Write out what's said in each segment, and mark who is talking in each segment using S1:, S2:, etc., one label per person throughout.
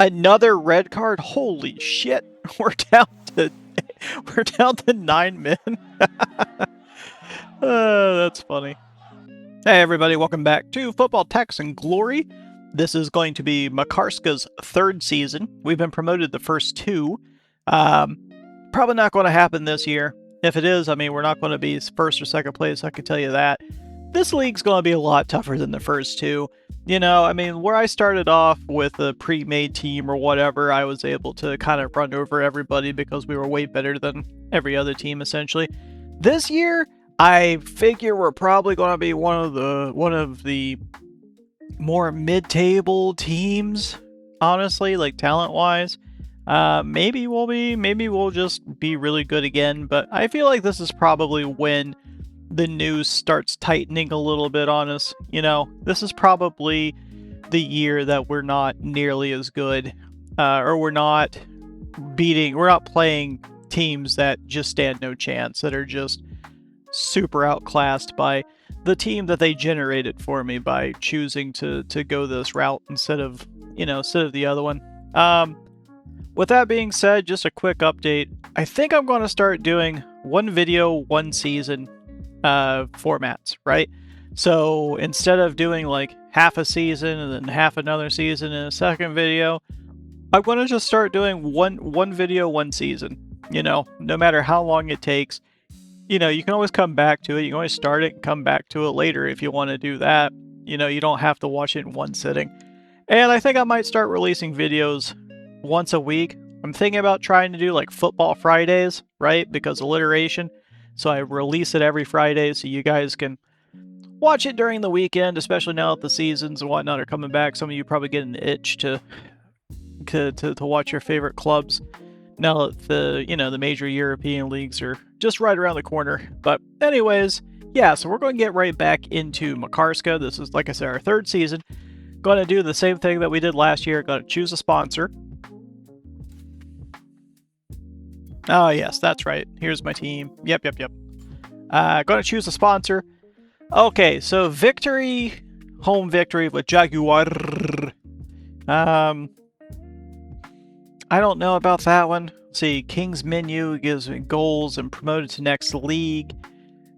S1: Another red card? Holy shit. We're down to 9 men. That's funny. Hey everybody, welcome back to Football Tax and Glory. This is going to be Makarska's third season. We've been promoted the first two. Probably not going to happen this year. If it is, I mean, we're not going to be first or second place, I can tell you that. This league's going to be a lot tougher than the first two. You know, I mean, where I started off with a pre-made team or whatever, I was able to kind of run over everybody because we were way better than every other team, essentially. This year, I figure we're probably going to be one of the more mid-table teams, honestly, like talent-wise. Maybe we'll just be really good again, but I feel like this is probably when the news starts tightening a little bit on us. You know, this is probably the year that we're not nearly as good, or we're not playing teams that just stand no chance, that are just super outclassed by the team that they generated for me by choosing to go this route instead of the other one. With that being said, just a quick update. I think I'm going to start doing one video, one season formats, right? So instead of doing like half a season and then half another season in a second video, I'm going to just start doing one video, one season. You know, no matter how long it takes, you know, you can always come back to it. You can always start it and come back to it later if you want to do that. You know, you don't have to watch it in one sitting. And I think I might start releasing videos once a week. I'm thinking about trying to do like Football Fridays, right? Because alliteration. So I release it every Friday so you guys can watch it during the weekend, especially now that the seasons and whatnot are coming back. Some of you probably get an itch to watch your favorite clubs now that the major European leagues are just right around the corner. But anyways, yeah, so we're going to get right back into Makarska. This is, like I said, our third season. Going to do the same thing that we did last year. Going to choose a sponsor. Oh, yes, that's right. Here's my team. Yep. Going to choose a sponsor. Okay, so home victory with Jaguar. I don't know about that one. Let's see, King's Menu gives me goals and promoted to next league.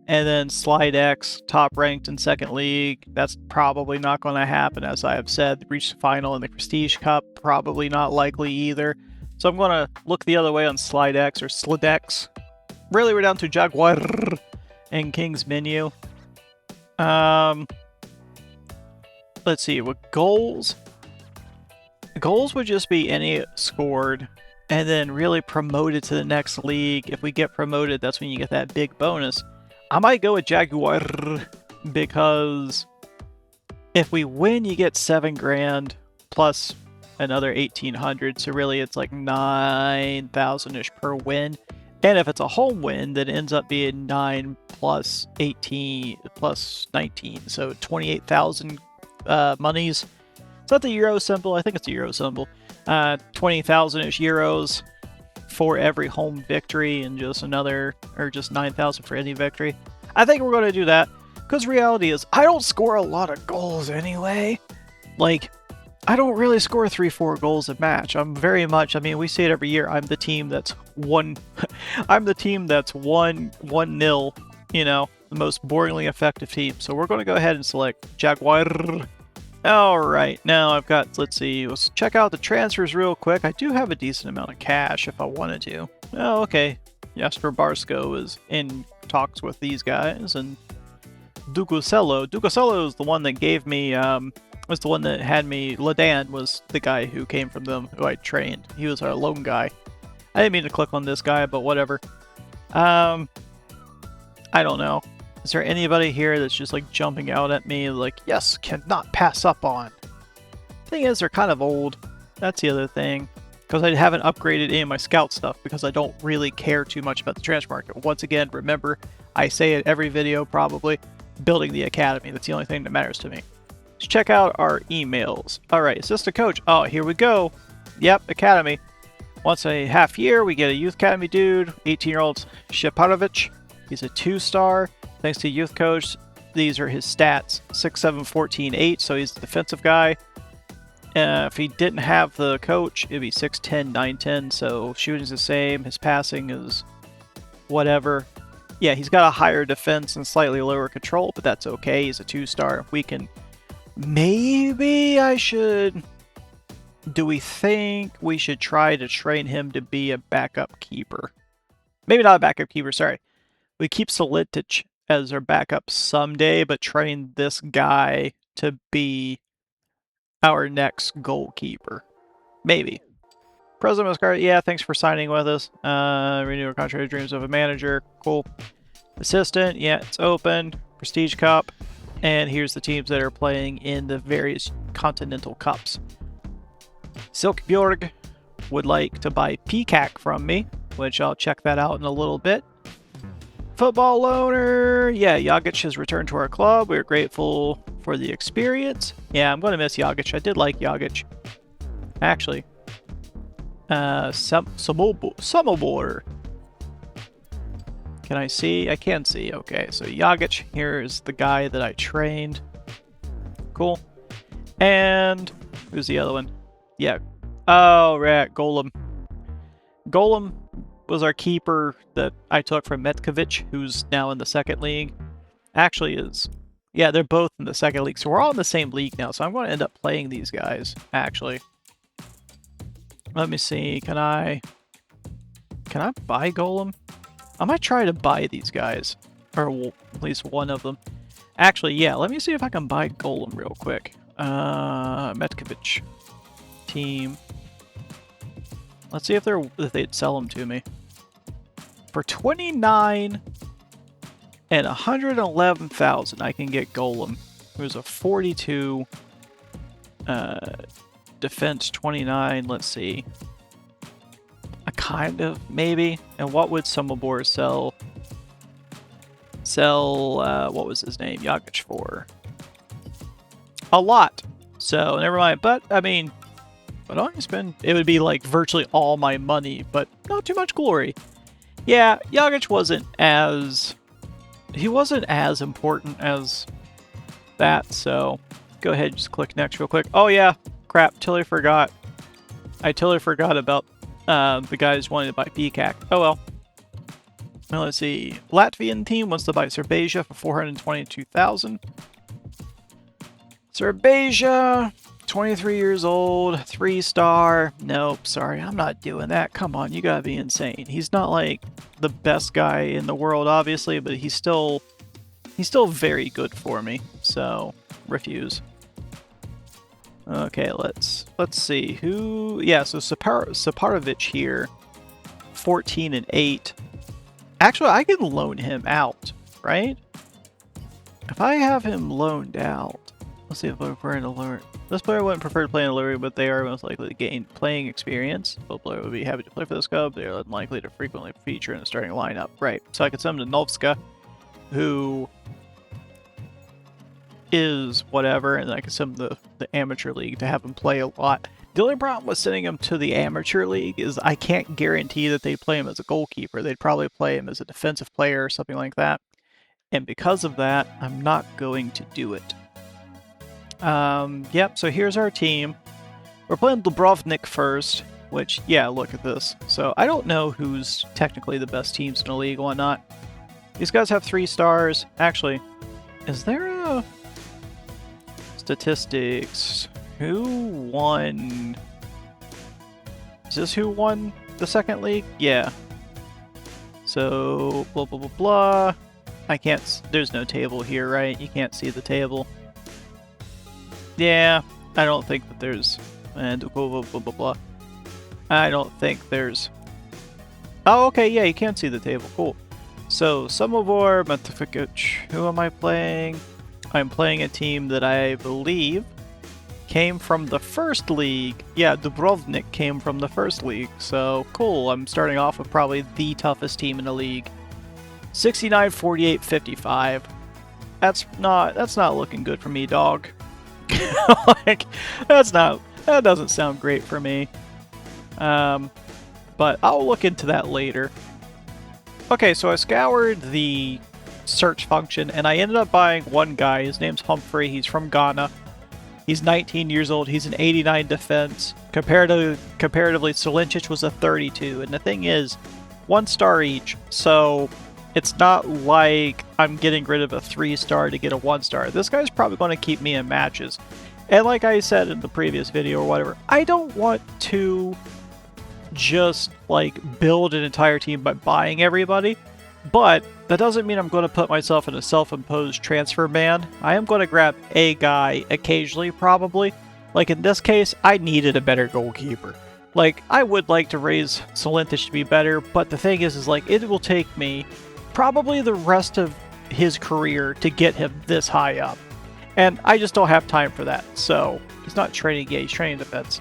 S1: And then Slide X, top ranked in second league. That's probably not going to happen, as I have said. Reach the final in the Prestige Cup, probably not likely either. So I'm going to look the other way on Slide X or Slidex. Really, we're down to Jaguar and King's Menu. Let's see, with goals. Goals would just be any scored and then really promoted to the next league. If we get promoted, that's when you get that big bonus. I might go with Jaguar because if we win, you get 7 grand plus another 1,800. So really, it's like 9,000-ish per win. And if it's a home win, then it ends up being 9 plus 18 plus 19. So 28,000 monies. Is that the euro symbol? I think it's the euro symbol. 20,000-ish euros for every home victory, and just 9,000 for any victory. I think we're going to do that, because reality is, I don't score a lot of goals anyway. Like, I don't really score 3-4 goals a match. We see it every year. I'm the team that's 1-0, you know, the most boringly effective team. So we're going to go ahead and select Jaguar. Alright, now let's check out the transfers real quick. I do have a decent amount of cash if I wanted to. Oh, okay. Jasper Barsko is in talks with these guys, and Ducosello is the one that gave me, was the one that had me, Ladan was the guy who came from them, who I trained. He was our lone guy. I didn't mean to click on this guy, but whatever. I don't know. Is there anybody here that's just like jumping out at me like, yes, cannot pass up on? Thing is, they're kind of old. That's the other thing. Because I haven't upgraded any of my scout stuff because I don't really care too much about the transfer market. Once again, remember, I say it every video probably, building the academy. That's the only thing that matters to me. Let's check out our emails. Alright, assistant coach. Oh, here we go. Yep, academy. Once a half year, we get a youth academy dude, 18-year-old Sheparovich. He's a 2-star. Thanks to youth coach, these are his stats. 6'7", 14'8", so he's a defensive guy. If he didn't have the coach, it'd be 6'10", 9'10", so shooting's the same. His passing is whatever. Yeah, he's got a higher defense and slightly lower control, but that's okay. He's a 2-star. We can... Maybe I should... Do we think we should try to train him to be a backup keeper? Maybe not a backup keeper, sorry. We keep Solitic as our backup someday, but train this guy to be our next goalkeeper. Maybe. President Makarska, yeah, thanks for signing with us. Renew our contract, dreams of a manager. Cool. Assistant, yeah, it's open. Prestige Cup. And here's the teams that are playing in the various continental cups. Silkeborg would like to buy Peacock from me, which I'll check that out in a little bit. Football owner, yeah, Jagic has returned to our club. We're grateful for the experience. Yeah, I'm going to miss Jagic. I did like Jagic. Actually. Samobor. Can I see? I can see. Okay, so Jagic here is the guy that I trained. Cool. And who's the other one? Yeah. Oh, right. Golem. Golem was our keeper that I took from Metkovic, who's now in the second league. Actually is... Yeah, they're both in the second league, so we're all in the same league now, so I'm going to end up playing these guys, actually. Let me see, can I buy Golem? I might try to buy these guys, or at least one of them. Actually, yeah, let me see if I can buy Golem real quick. Metkovic. Team. Let's see if they'd sell them to me. For 29 and 111,000, I can get Golem. Who's a 42. Defense 29. Let's see. A kind of maybe. And what would Samobor sell? What was his name? Jagic for? A lot. So never mind. But I mean, what do I spend? It would be like virtually all my money, but not too much glory. Yeah, Jagic wasn't as important as that. So go ahead, just click next real quick. Oh yeah, crap! Totally forgot. I totally forgot about the guys wanting to buy Peacock. Oh well. Now let's see. Latvian team wants to buy Serbeja for 422,000. Serbeja, 23 years old, 3-star. Nope, sorry, I'm not doing that. Come on, you gotta be insane. He's not like the best guy in the world, obviously, but he's still very good for me. So refuse. Okay, let's see who. Yeah, so Saparovic here, 14 and 8. Actually, I can loan him out, right? If I have him loaned out, let's see if I'm preferring to learn. This player wouldn't prefer to play in a livery, but they are most likely to gain playing experience. Both player would be happy to play for this club. They are unlikely to frequently feature in the starting lineup. Right. So I could send him to Novska, who is whatever, and then I could send him to the amateur league to have him play a lot. The only problem with sending him to the amateur league is I can't guarantee that they'd play him as a goalkeeper. They'd probably play him as a defensive player or something like that. And because of that, I'm not going to do it. Yep, so here's our team. We're playing Dubrovnik first, which, yeah, look at this. So I don't know who's technically the best teams in the league or not. These guys have 3 stars. Actually, is there a... Statistics. Who won? Is this who won the second league? Yeah. So, blah, blah, blah, blah. I can't... There's no table here, right? You can't see the table. Yeah, I don't think that there's... And blah, blah, blah, blah, blah. I don't think there's... Oh, okay, yeah, you can see the table. Cool. So, Samobor, Matovic. Who am I playing? I'm playing a team that I believe came from the first league. Yeah, Dubrovnik came from the first league. So, cool. I'm starting off with probably the toughest team in the league. 69, 48, 55. That's not looking good for me, dog. Like, that doesn't sound great for me. But I'll look into that later. Okay, so I scoured the search function and I ended up buying one guy. His name's Humphrey. He's from Ghana. He's 19 years old. He's an 89 defense. Comparatively, Solincic was a 32. And the thing is, 1 star each. So it's not like I'm getting rid of a 3-star to get a 1-star. This guy's probably going to keep me in matches. And like I said in the previous video or whatever, I don't want to just like build an entire team by buying everybody. But that doesn't mean I'm going to put myself in a self-imposed transfer ban. I am going to grab a guy occasionally, probably. Like in this case, I needed a better goalkeeper. Like, I would like to raise Solincic to be better, but the thing is like, it will take me probably the rest of his career to get him this high up. And I just don't have time for that. So, he's not training yet, he's training defense.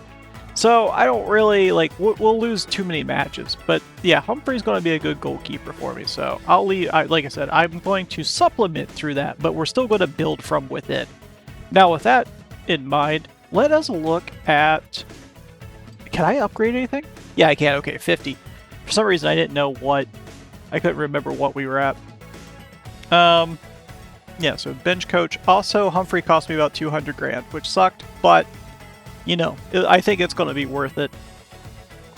S1: So, I don't really, like, we'll lose too many matches. But, yeah, Humphrey's going to be a good goalkeeper for me. So, I'll leave, like I said, I'm going to supplement through that, but we're still going to build from within. Now, with that in mind, let us look at... Can I upgrade anything? Yeah, I can. Okay, 50. For some reason, I didn't know what... I couldn't remember what we were at. Yeah, so bench coach. Also, Humphrey cost me about 200 grand, which sucked, but... You know, I think it's going to be worth it.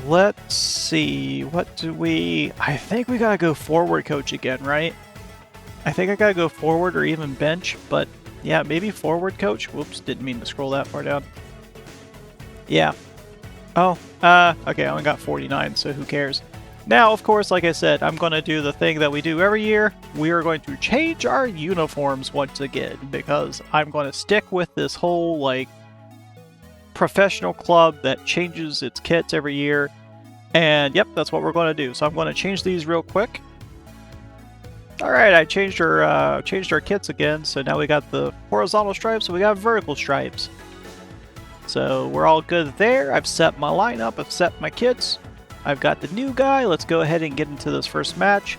S1: Let's see. What do we... I think we got to go forward coach again, right? I think I got to go forward or even bench, but yeah, maybe forward coach. Whoops, didn't mean to scroll that far down. Yeah. Oh, okay, I only got 49, so who cares? Now, of course, like I said, I'm going to do the thing that we do every year. We are going to change our uniforms once again, because I'm going to stick with this whole, like, professional club that changes its kits every year, and yep, that's what we're going to do. So I'm going to change these real quick. All right, I changed our kits again, so now we got the horizontal stripes, so we got vertical stripes. So we're all good there. I've set my lineup, I've set my kits, I've got the new guy. Let's go ahead and get into this first match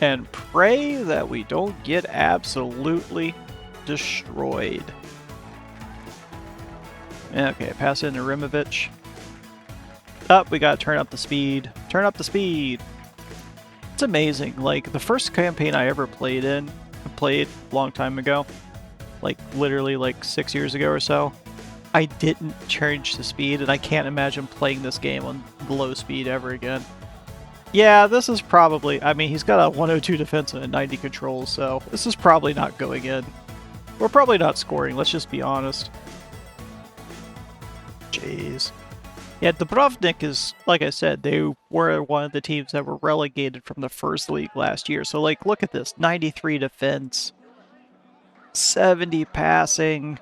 S1: and pray that we don't get absolutely destroyed. Okay, pass in to Rimovich. Up, we gotta turn up the speed. Turn up the speed! It's amazing, like, the first campaign I ever played in, I played a long time ago, like, literally, like, 6 years ago or so, I didn't change the speed, and I can't imagine playing this game on low speed ever again. Yeah, this is probably, I mean, he's got a 102 defense and a 90 control, so this is probably not going in. We're probably not scoring, let's just be honest. Jeez. Yeah, Dubrovnik is, like I said, they were one of the teams that were relegated from the first league last year. So, like, look at this. 93 defense, 70 passing,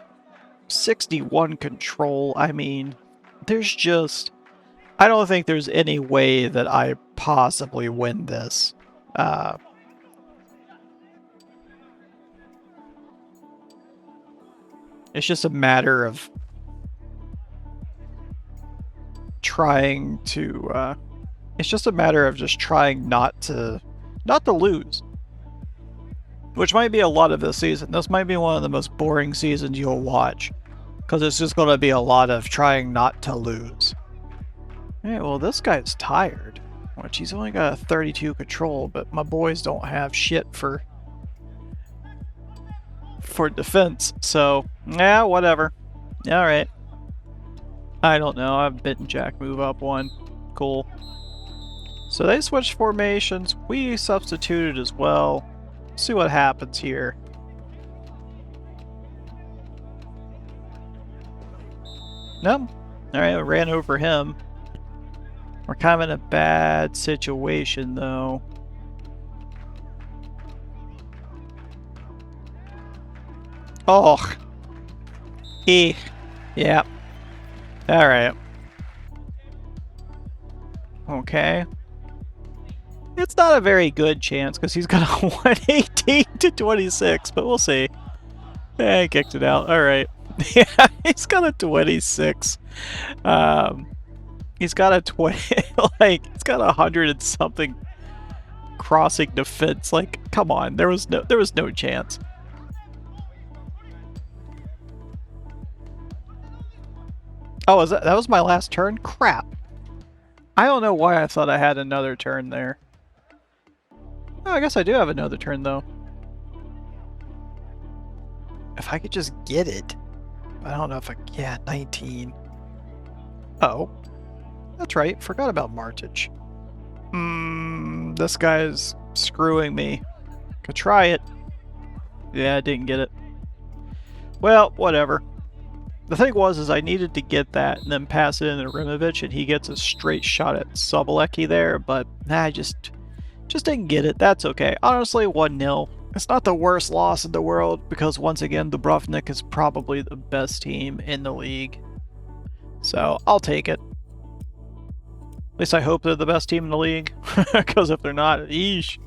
S1: 61 control. I mean, there's just... I don't think there's any way that I possibly win this. It's just a matter of trying to it's just a matter of just trying not to lose, which might be a lot of this season. This might be one of the most boring seasons you'll watch, because it's just going to be a lot of trying not to lose. Hey, well, this guy's tired, which he's only got a 32 control, but my boys don't have shit for defense, so yeah, whatever. All right. I don't know, I've bitten Jack move up one. Cool. So they switched formations, we substituted as well. See what happens here. No? Alright, I ran over him. We're kind of in a bad situation though. Oh! Yeah. Alright. Okay. It's not a very good chance because he's got a 118 to 26, but we'll see. He kicked it out. Alright. Yeah, he's got a 26. He's got a 20, like, he's got 100 and something crossing defense. Like, come on, there was no chance. Oh, that was my last turn? Crap. I don't know why I thought I had another turn there. Oh, I guess I do have another turn, though. If I could just get it. I don't know if I... Yeah, 19. Oh. That's right. Forgot about Martage. This guy's screwing me. Could try it. Yeah, I didn't get it. Well, whatever. The thing was, I needed to get that and then pass it into Rimovich, and he gets a straight shot at Sobolecki there, but I just didn't get it. That's okay. Honestly, 1-0. It's not the worst loss in the world, because once again, Dubrovnik is probably the best team in the league. So, I'll take it. At least I hope they're the best team in the league, because if they're not, eesh.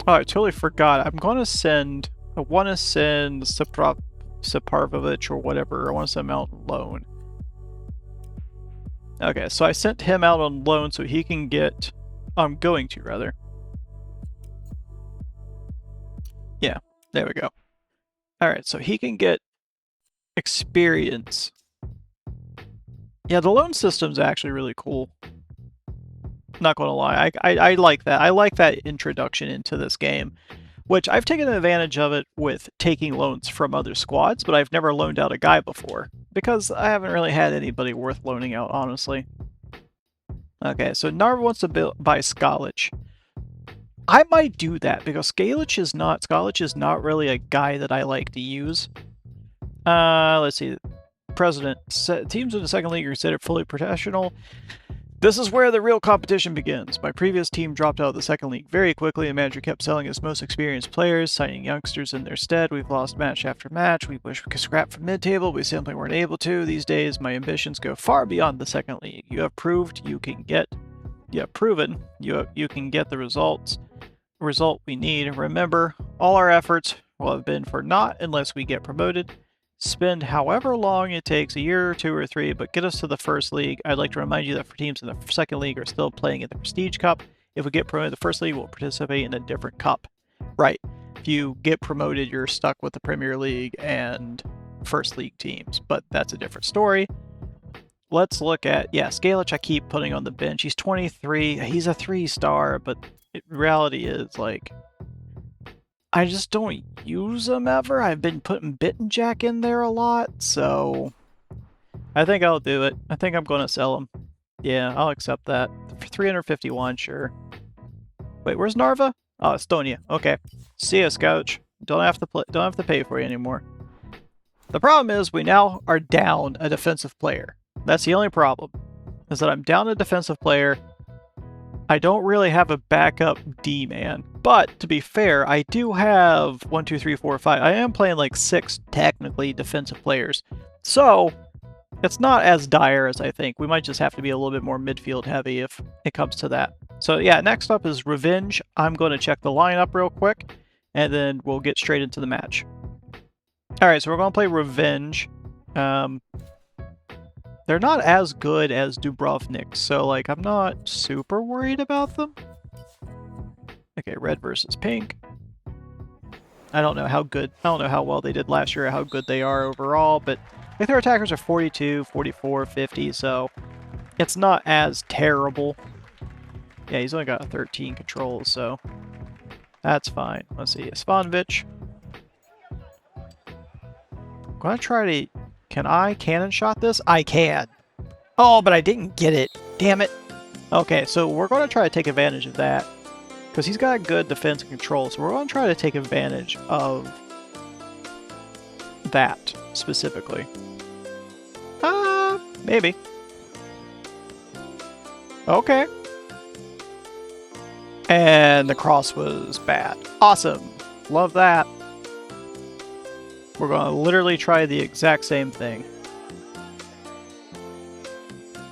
S1: Oh, I totally forgot. I want to send Saparvovich or whatever. I want to send him out on loan. Okay, so I sent him out on loan so he can get... I'm going to, rather. Yeah, there we go. Alright, so he can get experience. Yeah, the loan system's actually really cool. Not gonna lie, I like that. I like that introduction into this game, which I've taken advantage of it with taking loans from other squads, but I've never loaned out a guy before, because I haven't really had anybody worth loaning out, honestly. Okay, so Narva wants to buy Skalic. I might do that, because Skalic is not really a guy that I like to use. Let's see. President, teams in the second league are considered fully professional. This is where the real competition begins. My previous team dropped out of the second league very quickly. The manager kept selling his most experienced players, signing youngsters in their stead. We've lost match after match. We wish we could scrap from mid-table. We simply weren't able to. These days, my ambitions go far beyond the second league. You have proved you can get... You have proven you can get the result we need. Remember, all our efforts will have been for naught unless we get promoted. Spend however long it takes, a year or 2 or 3, but get us to the first league. I'd like to remind you that for teams in the second league are still playing in the Prestige Cup. If we get promoted to the first league, we'll participate in a different cup. Right. If you get promoted, you're stuck with the Premier League and first league teams, but that's a different story. Let's look at, yeah, Skalic I keep putting on the bench. He's 23. He's a 3-star, but reality is, like, I just don't use him ever. I've been putting Bittenjack in there a lot, so I think I'll do it. I think I'm going to sell him. Yeah, I'll accept that. For 351, sure. Wait, where's Narva? Oh, Estonia. Okay. See ya, Scouch. Don't have to pay for you anymore. The problem is we now are down a defensive player. That's the only problem. Is that I'm down a defensive player. I don't really have a backup D-man. But, to be fair, I do have 1, 2, 3, 4, 5. I am playing like 6, technically, defensive players. So, it's not as dire as I think. We might just have to be a little bit more midfield heavy if it comes to that. So, yeah, next up is Revenge. I'm going to check the lineup real quick, and then we'll get straight into the match. Alright, so we're going to play Revenge. They're not as good as Dubrovnik, so, like, I'm not super worried about them. Okay, red versus pink. I don't know how well they did last year or how good they are overall, but like their attackers are 42, 44, 50, so it's not as terrible. Yeah, he's only got 13 controls, so that's fine. Let's see, Spanovic. I'm gonna try to... Can I cannon shot this? I can. Oh, but I didn't get it. Damn it. Okay, so we're going to try to take advantage of that. Because he's got good defense and control, so we're going to try to take advantage of that, specifically. Maybe. Okay. And the cross was bad. Awesome. Love that. We're going to literally try the exact same thing.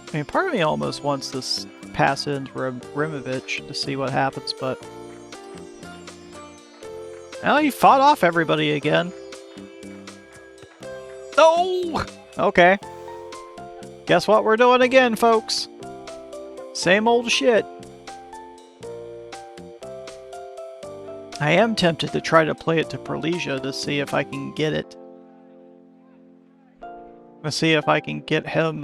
S1: I mean, part of me almost wants this pass into Rimovich to see what happens, but... Well, he fought off everybody again. Oh! Okay. Guess what we're doing again, folks? Same old shit. I am tempted to try to play it to Perlesia to see if I can get it. Let's see if I can get him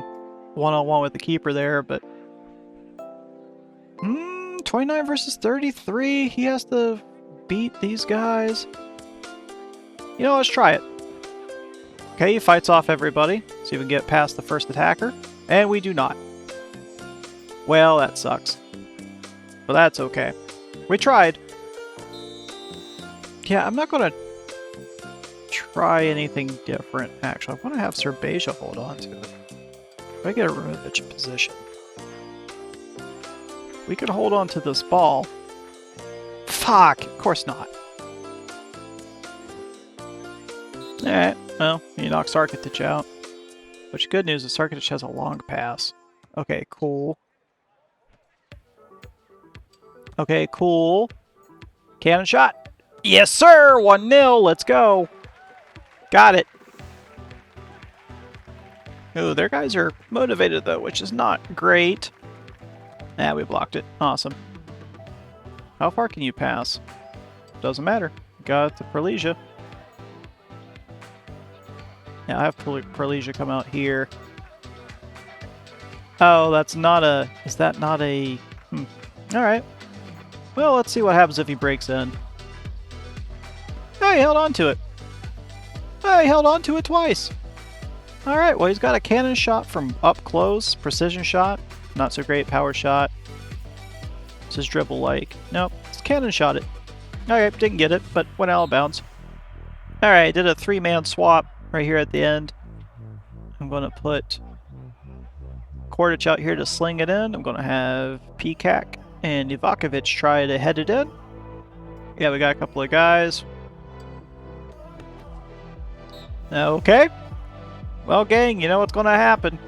S1: one-on-one with the keeper there, but... 29 versus 33? He has to beat these guys? You know, let's try it. Okay, he fights off everybody. See if we can get past the first attacker. And we do not. Well, that sucks. But that's okay. We tried. Yeah, I'm not going to try anything different, actually. I want to have Serbasia hold on to it. If I get a Romovich in position, we could hold on to this ball. Fuck! Of course not. Alright, well, you knock Sarkitich out. Which, good news is Sarkitich has a long pass. Okay, cool. Okay, cool. Cannon shot! Yes, sir! 1-0, let's go! Got it. Ooh, their guys are motivated, though, which is not great. Ah, we blocked it. Awesome. How far can you pass? Doesn't matter. Got the Perlesia. Yeah, I have Perlesia come out here. Oh, that's not a... Is that not a... Alright. Well, let's see what happens if he breaks in. Oh, he held on to it. Oh, he held on to it twice. Alright, well, he's got a cannon shot from up close. Precision shot. Not so great. Power shot. This is dribble-like. Nope, it's cannon shot it. Okay, didn't get it, but went out of bounds. Alright, did a 3-man swap right here at the end. I'm going to put Kordich out here to sling it in. I'm going to have Peacock and Ivakovic try to head it in. Yeah, we got a couple of guys. Okay. Well, gang, you know what's going to happen.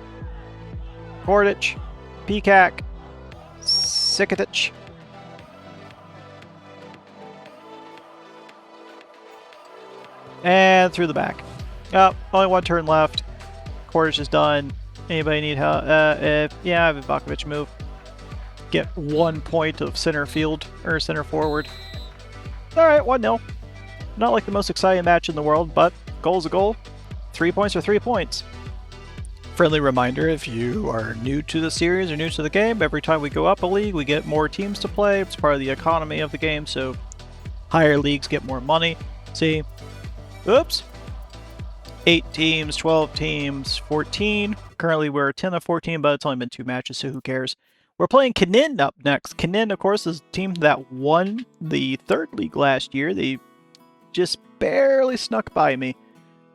S1: Kordich, Peacock, Sikatich. And through the back. Oh, only one turn left. Kordich is done. Anybody need help? Yeah, I have Ivakovic move. Get 1 point of center field, or center forward. Alright, 1-0. Not like the most exciting match in the world, but goal's a goal. 3 points are 3 points. Friendly reminder, if you are new to the series or new to the game, every time we go up a league, we get more teams to play. It's part of the economy of the game, so higher leagues get more money. See? Oops. 8 teams, 12 teams, 14. Currently we're 10 of 14, but it's only been 2 matches, so who cares? We're playing Knin up next. Knin, of course, is a team that won the 3rd league last year. They just barely snuck by me.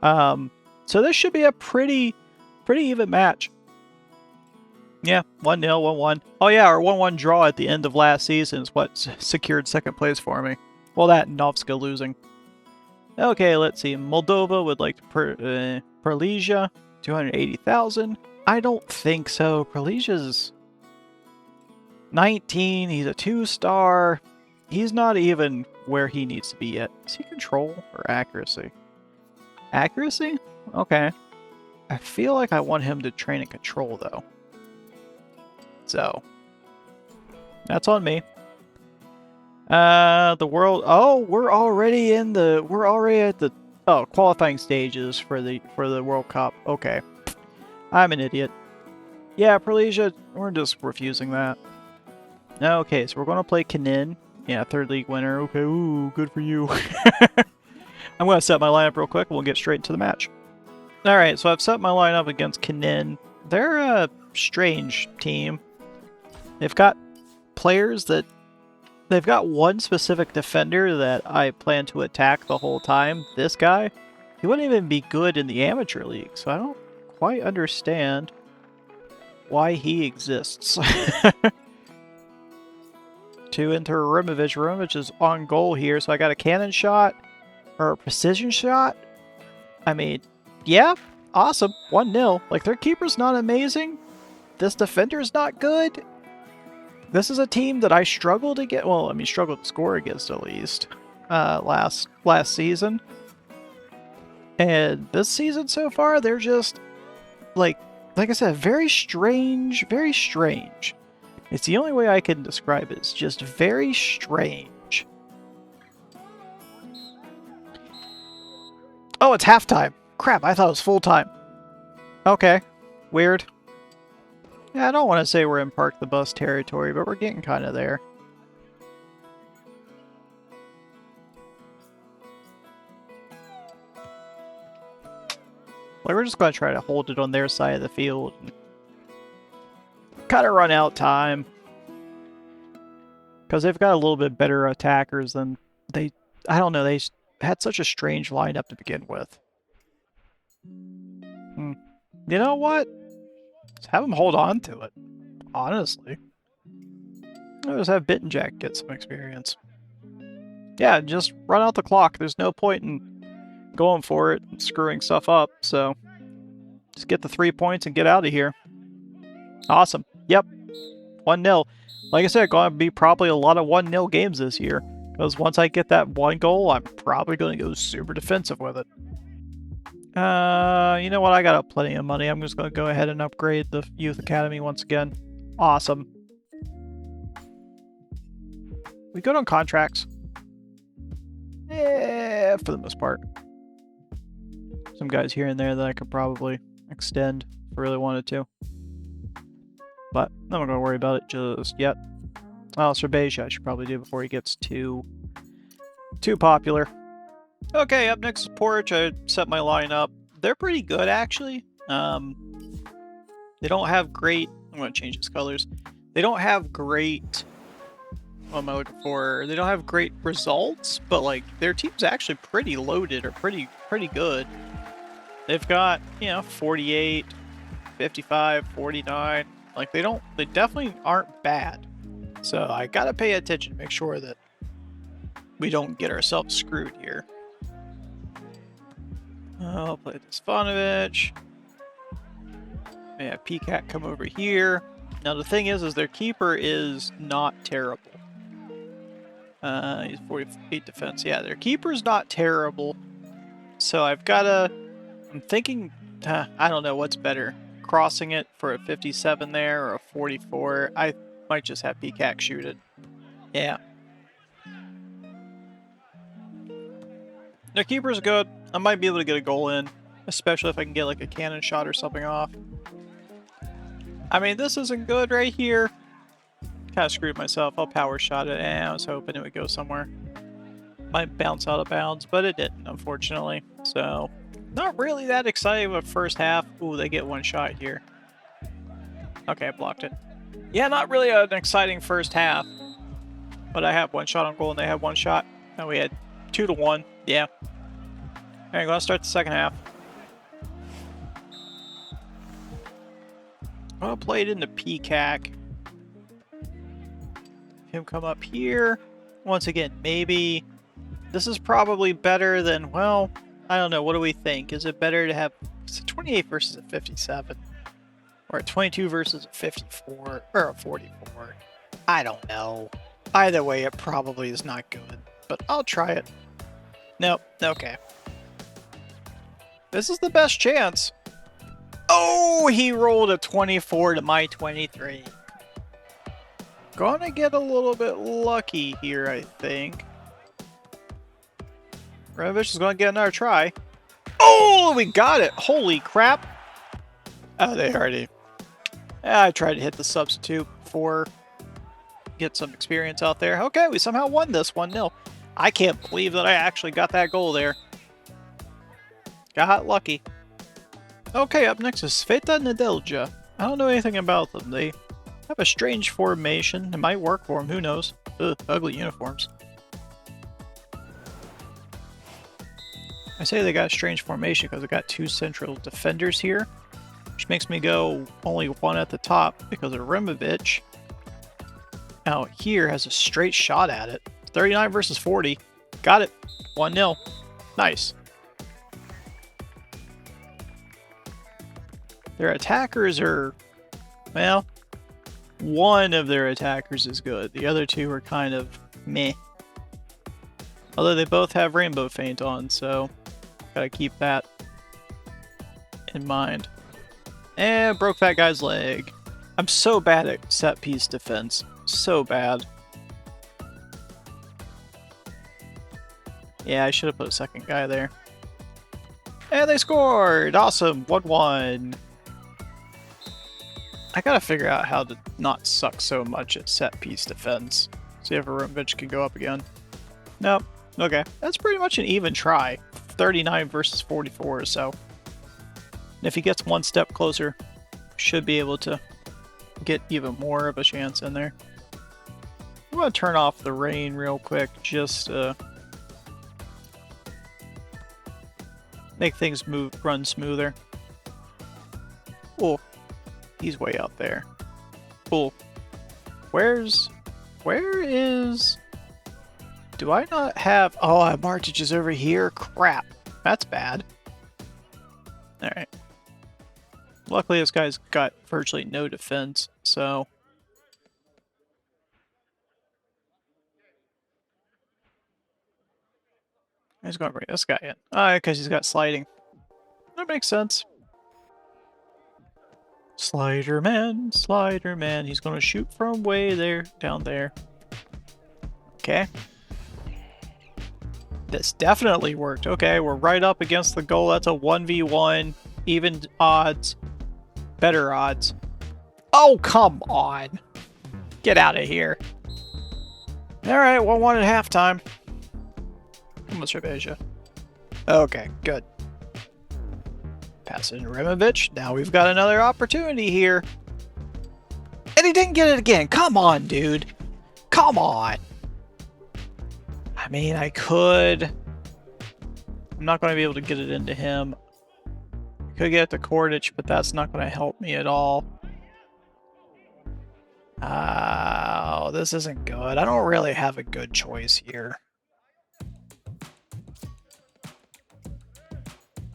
S1: So this should be a pretty even match. Yeah, 1-0, 1-1. Oh yeah, our 1-1 draw at the end of last season is what secured 2nd place for me. Well, that and Novska losing. Okay, let's see. Moldova would like to Perlesia, 280,000. I don't think so. Perlesia's 19. He's a 2-star. He's not even where he needs to be yet. Is he control or accuracy? Accuracy? Okay. I feel like I want him to train in control, though. So, that's on me. The world. Oh, we're already at the qualifying stages for the World Cup. Okay, I'm an idiot. Yeah, Perlesia, we're just refusing that. Okay, so we're gonna play Knin. Yeah, 3rd league winner. Okay, ooh, good for you. I'm gonna set my lineup real quick and we'll get straight into the match. Alright, so I've set my lineup against Knin. They're a strange team. They've got players that... They've got one specific defender that I plan to attack the whole time. This guy, he wouldn't even be good in the amateur league, so I don't quite understand why he exists. 2 into Romovich. Romovich is on goal here, so I got a cannon shot or a precision shot. I mean, yeah, awesome. 1-0. Like, their keeper's not amazing. This defender's not good. This is a team that I struggled to get, well, I mean, struggled to score against at least, last season. And this season so far, they're just, like I said, very strange, very strange. It's the only way I can describe it. It's just very strange. Oh, it's halftime. Crap, I thought it was full time. Okay, weird. Yeah, I don't want to say we're in Park the Bus territory, but we're getting kind of there. Like, we're just going to try to hold it on their side of the field. Kind of run out time. Because they've got a little bit better attackers than they... I don't know, they had such a strange lineup to begin with. You know what? Just have them hold on to it. Honestly. I'll just have Bit and Jack get some experience. Yeah, just run out the clock. There's no point in going for it and screwing stuff up, so... Just get the 3 points and get out of here. Awesome. Yep. 1-0. Like I said, going to be probably a lot of 1-0 games this year. Because once I get that one goal, I'm probably going to go super defensive with it. You know what? I got plenty of money. I'm just going to go ahead and upgrade the Youth Academy once again. Awesome. We good on contracts? Yeah, for the most part. Some guys here and there that I could probably extend if I really wanted to. But I'm not going to worry about it just yet. Oh, Serbeja I should probably do before he gets too popular. Okay, up next is Porch. I set my line up. They're pretty good, actually. They don't have great... I'm going to change his colors. They don't have great... What am I looking for? They don't have great results, but, like, their team's actually pretty loaded, or pretty good. They've got, you know, 48, 55, 49. Like, they definitely aren't bad. So I gotta pay attention to make sure that we don't get ourselves screwed here. I'll play this Ivanovic. Yeah, Peacock come over here. Now the thing is their keeper is not terrible. He's 48 defense. Yeah, their keeper's not terrible. So I've gotta... I'm thinking... I don't know what's better. Crossing it for a 57 there or a 44. I might just have Peacock shoot it. Yeah. Their keeper's good. I might be able to get a goal in. Especially if I can get like a cannon shot or something off. I mean, this isn't good right here. Kind of screwed myself. I'll power shot it. I was hoping it would go somewhere. Might bounce out of bounds, but it didn't, unfortunately. So, not really that excited with first half. Ooh, they get one shot here. Okay, I blocked it. Yeah, not really an exciting first half. But I have one shot on goal and they have one shot. And we had 2-1. Yeah. Alright, let's start the second half. I'm gonna play it into Peacock. Him come up here. Once again, maybe this is probably better than, well, I don't know. What do we think? Is it better to have a 28 versus a 57? Or a 22 versus a 54? Or a 44? I don't know. Either way, it probably is not good. But I'll try it. Nope. Okay. This is the best chance. Oh, he rolled a 24 to my 23. Gonna get a little bit lucky here, I think. Ivanovic is gonna get another try. Oh, we got it! Holy crap! Oh, they already... I tried to hit the substitute for... get some experience out there. Okay, we somehow won this 1-0. I can't believe that I actually got that goal there. Got lucky. Okay, up next is Sveta Nedelja. I don't know anything about them. They have a strange formation. It might work for them, who knows. Ugh, ugly uniforms. I say they got a strange formation because they got two central defenders here, which makes me go only one at the top because Rimovic out here has a straight shot at it. 39 versus 40. Got it. 1-0. Nice. Their attackers are, well, one of their attackers is good. The other two are kind of meh. Although they both have rainbow feint on, so gotta keep that in mind. And broke that guy's leg. I'm so bad at set piece defense. So bad. Yeah, I should have put a second guy there. And they scored! Awesome! 1-1. I gotta figure out how to not suck so much at set piece defense. See if Rimovic can go up again. Nope. Okay. That's pretty much an even try. 39 versus 44, so. And if he gets one step closer, should be able to get even more of a chance in there. I'm going to turn off the rain real quick, just to make things run smoother. Oh, he's way out there. Cool. Where is... Do I not have... Oh, Martich is over here? Crap. That's bad. Alright. Luckily, this guy's got virtually no defense, so... He's going to bring this guy in. Because he's got sliding. That makes sense. Slider man, Slider man. He's going to shoot from way there, down there. Okay. This definitely worked. Okay, we're right up against the goal. That's a 1v1. Even odds. Better odds. Oh, come on. Get out of here. Alright, 1-1 at halftime. Almost Rebeja. Okay, good. Pass it to Removich. Now we've got another opportunity here. And he didn't get it again. Come on, dude. Come on. I mean, I could... I'm not going to be able to get it into him. I could get it to Kordich, but that's not going to help me at all. Oh, this isn't good. I don't really have a good choice here.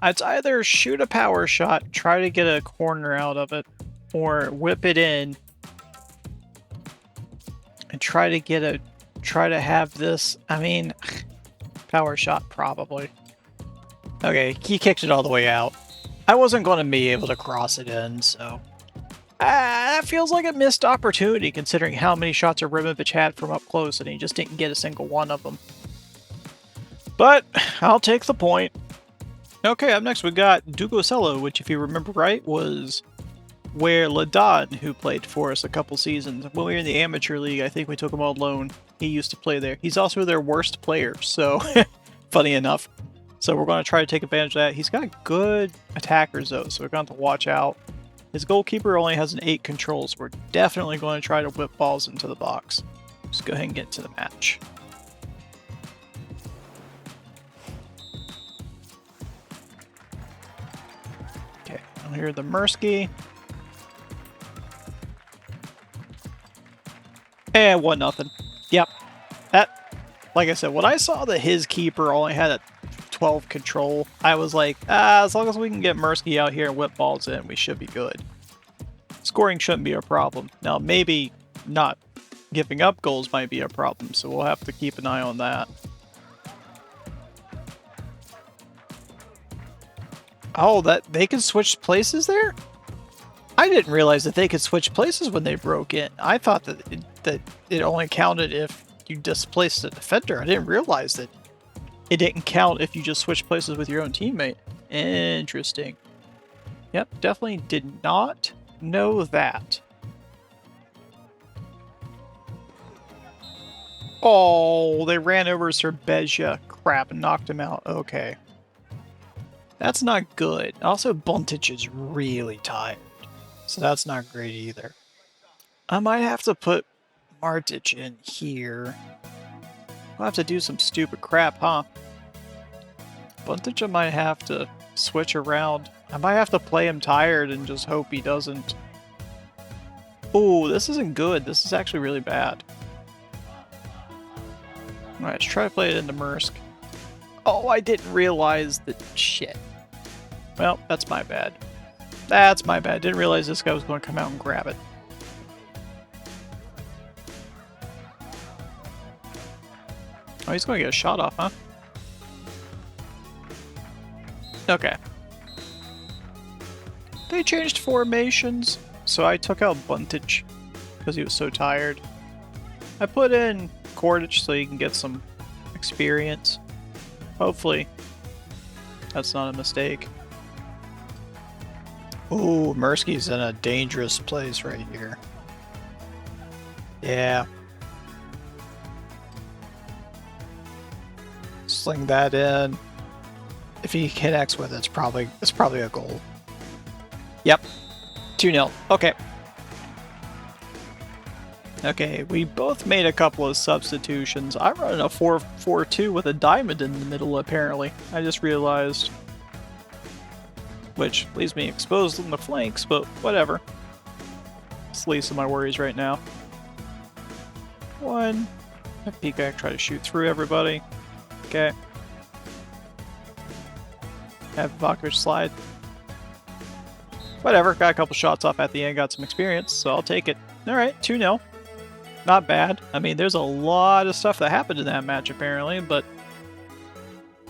S1: I'd either shoot a power shot, try to get a corner out of it, or whip it in and try to have this. I mean, power shot probably. Okay, he kicked it all the way out. I wasn't going to be able to cross it in, so that feels like a missed opportunity considering how many shots Rimovich had from up close, and he just didn't get a single one of them. But I'll take the point. Okay, up next we got Dugocello, which, if you remember right, was where Ladon, who played for us a couple seasons. When we were in the amateur league, I think we took him on loan. He used to play there. He's also their worst player, so funny enough. So we're going to try to take advantage of that. He's got good attackers, though, so we're going to have to watch out. His goalkeeper only has an 8 control, so we're definitely going to try to whip balls into the box. Just go ahead and get to the match. Here's the Makarska. And 1-0. Yep. That, like I said, when I saw that his keeper only had a 12 control, I was like, as long as we can get Makarska out here and whip balls in, we should be good. Scoring shouldn't be a problem. Now, maybe not giving up goals might be a problem, so we'll have to keep an eye on that. Oh, that they can switch places there? I didn't realize that they could switch places when they broke in. I thought that it only counted if you displaced a defender. I didn't realize that it didn't count if you just switched places with your own teammate. Interesting. Yep, definitely did not know that. Oh, they ran over Rebeja. Crap, and knocked him out. Okay. That's not good. Also, Buntich is really tired, so that's not great either. I might have to put Martich in here. I'll have to do some stupid crap, huh? Buntich, I might have to switch around. I might have to play him tired and just hope he doesn't. Oh, this isn't good. This is actually really bad. Alright, let's try to play it into Makarska. Oh, I didn't realize that. Shit. Well, that's my bad. That's my bad. Didn't realize this guy was going to come out and grab it. Oh, he's going to get a shot off, huh? Okay. They changed formations, so I took out Buntich because he was so tired. I put in Kordich so he can get some experience. Hopefully, that's not a mistake. Ooh, Makarska's in a dangerous place right here. Yeah. Sling that in. If he connects with it, it's probably a goal. Yep. 2-0. Okay. Okay, we both made a couple of substitutions. I'm running a 4-4-2 with a diamond in the middle, apparently. I just realized. Which leaves me exposed on the flanks, but whatever. It's the least of my worries right now. One. Have Peacock try to shoot through everybody. Okay. Have Valkyrie slide. Whatever, got a couple shots off at the end, got some experience, so I'll take it. Alright, 2-0. Not bad. I mean, there's a lot of stuff that happened in that match, apparently, but...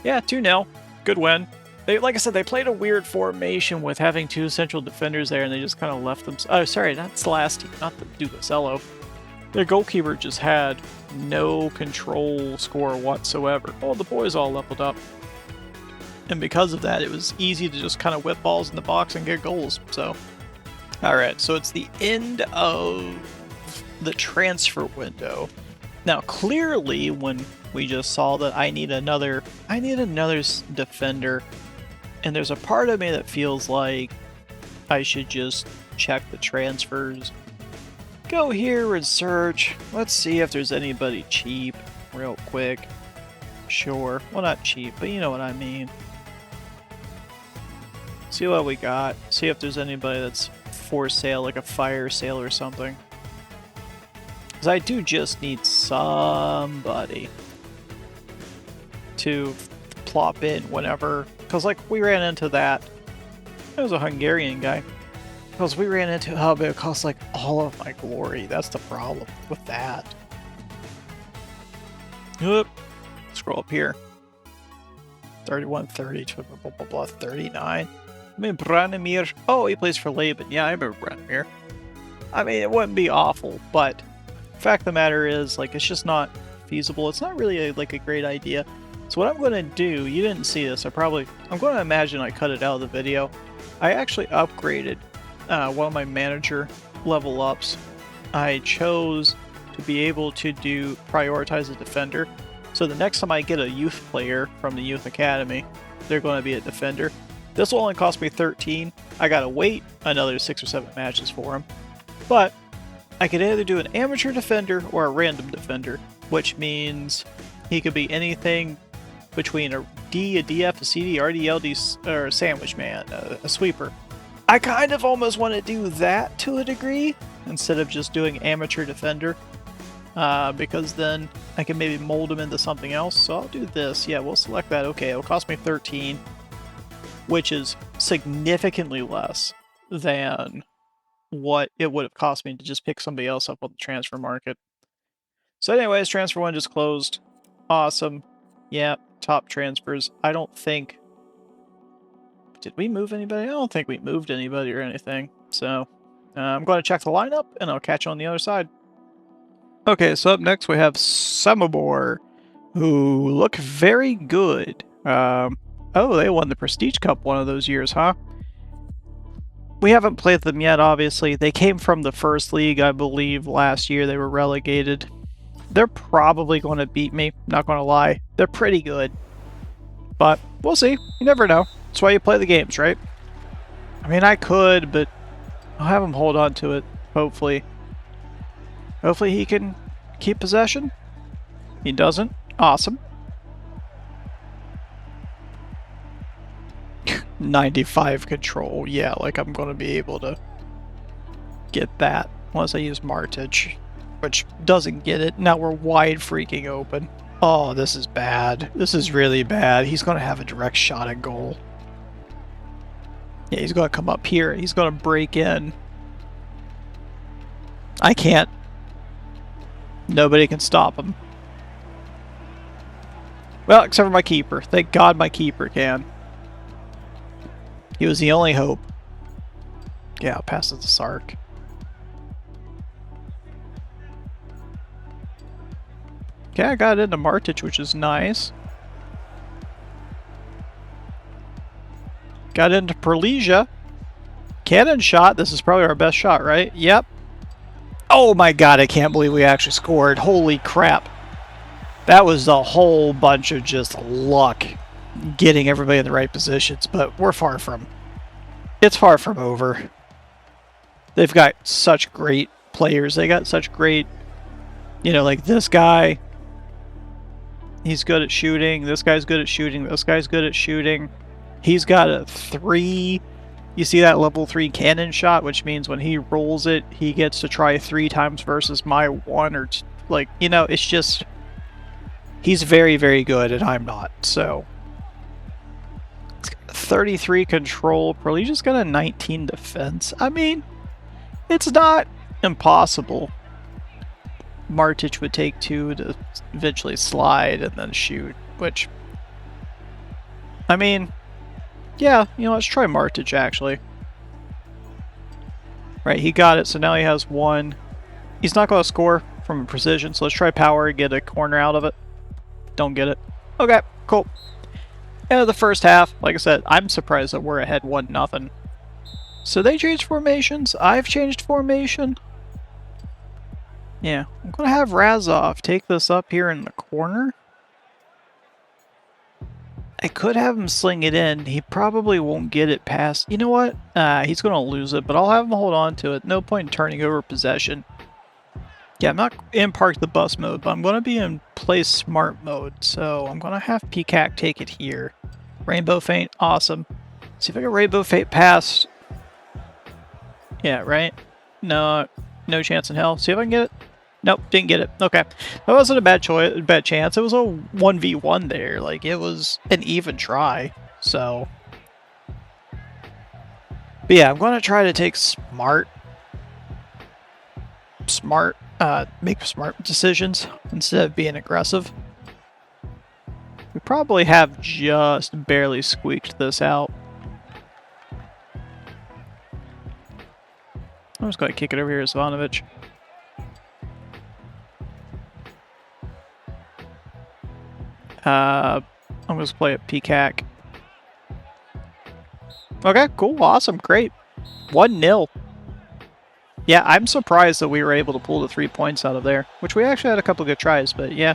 S1: yeah, 2-0. Good win. They, like I said, they played a weird formation with having two central defenders there, and they just kind of left them... oh, sorry, that's the last team, not the Duvacello. Their goalkeeper just had no control score whatsoever. Oh, the boys all leveled up. And because of that, it was easy to just kind of whip balls in the box and get goals, so... Alright, so it's the end of the transfer window. Now, clearly, when we just saw that I need another defender, and there's a part of me that feels like I should just check the transfers. Go here and search. Let's see if there's anybody cheap real quick. Sure. Well, not cheap, but you know what I mean. See what we got. See if there's anybody that's for sale, like a fire sale or something. Because I do just need somebody to plop in whenever. Because, like, we ran into that. It was a Hungarian guy. Because we ran into but it costs, like, all of my glory. That's the problem with that. Oop. Scroll up here. 31, 32, blah, blah, blah, 39. I mean, Branimir. Oh, he plays for Laban. Yeah, I remember Branimir. I mean, it wouldn't be awful, but the fact of the matter is, like, it's just not feasible. It's not really, like, a great idea. So what I'm going to do, you didn't see this, I'm going to imagine I cut it out of the video. I actually upgraded one of my manager level ups. I chose to be able to prioritize a defender. So the next time I get a youth player from the youth academy, they're going to be a defender. This will only cost me 13. I gotta wait another 6 or 7 matches for him. But I could either do an amateur defender or a random defender, which means he could be anything between a D, a DF, a CD, RDLD, or a sandwich man, a sweeper. I kind of almost want to do that to a degree, instead of just doing amateur defender, because then I can maybe mold him into something else. So I'll do this. Yeah, we'll select that. Okay, it'll cost me 13, which is significantly less than what it would have cost me to just pick somebody else up on the transfer market. So anyways, transfer one just closed. Awesome. Yeah, top transfers. I don't think... Did we move anybody? I don't think we moved anybody or anything. So I'm going to check the lineup, and I'll catch you on the other side. Okay, so up next we have Samobor, who look very good. Oh, they won the Prestige Cup one of those years, huh? We haven't played them yet, obviously. They came from the first league, I believe, last year. They were relegated. They're probably going to beat me, not going to lie. They're pretty good. But we'll see. You never know. That's why you play the games, right? I mean, I could, but I'll have him hold on to it, hopefully. Hopefully he can keep possession. He doesn't. Awesome. 95 control. Yeah, like I'm going to be able to get that unless I use Martage, which doesn't get it. Now we're wide freaking open. Oh, this is bad. This is really bad. He's going to have a direct shot at goal. Yeah, he's going to come up here. He's going to break in. I can't. Nobody can stop him. Well, except for my keeper. Thank God my keeper can. He was the only hope. Yeah, I'll pass it to Sark. Okay, I got into Martic, which is nice. Got into Perlesia. Cannon shot. This is probably our best shot, right? Yep. Oh my god, I can't believe we actually scored. Holy crap. That was a whole bunch of just luck getting everybody in the right positions, but we're far from it's far from over. They've got such great players. They got such great, you know, like this guy. He's good at shooting. This guy's good at shooting. This guy's good at shooting. He's got a 3. You see that level 3 cannon shot, which means when he rolls it, he gets to try 3 times versus my 1 or like, you know, it's just he's very, very good and I'm not. So 33 control. Proligia's got a 19 defense. I mean, it's not impossible. Martic would take 2 to eventually slide and then shoot, which, I mean, yeah, you know, let's try Martic actually. Right, he got it, so now he has 1. He's not going to score from a precision, so let's try power and get a corner out of it. Don't get it. Okay, cool. End of the first half. Like I said, I'm surprised that we're ahead 1-0. So they changed formations. I've changed formation. Yeah, I'm going to have Razov take this up here in the corner. I could have him sling it in. He probably won't get it past. You know what? He's going to lose it, but I'll have him hold on to it. No point in turning over possession. Yeah, I'm not in park the bus mode, but I'm going to be in play smart mode. So I'm going to have Peacock take it here. Rainbow Feint, awesome. See if I can Rainbow Feint past. Yeah, right? No chance in hell. See if I can get it. Nope, didn't get it. Okay. That wasn't a bad chance. It was a 1v1 there. Like, it was an even try. So. But yeah, I'm going to try to take make smart decisions instead of being aggressive. We probably have just barely squeaked this out. I'm just going to kick it over here to Zvanovic. I'm going to play a Peacock. Okay, cool, awesome, great. 1-0. Yeah, I'm surprised that we were able to pull the 3 points out of there, which we actually had a couple good tries, but yeah.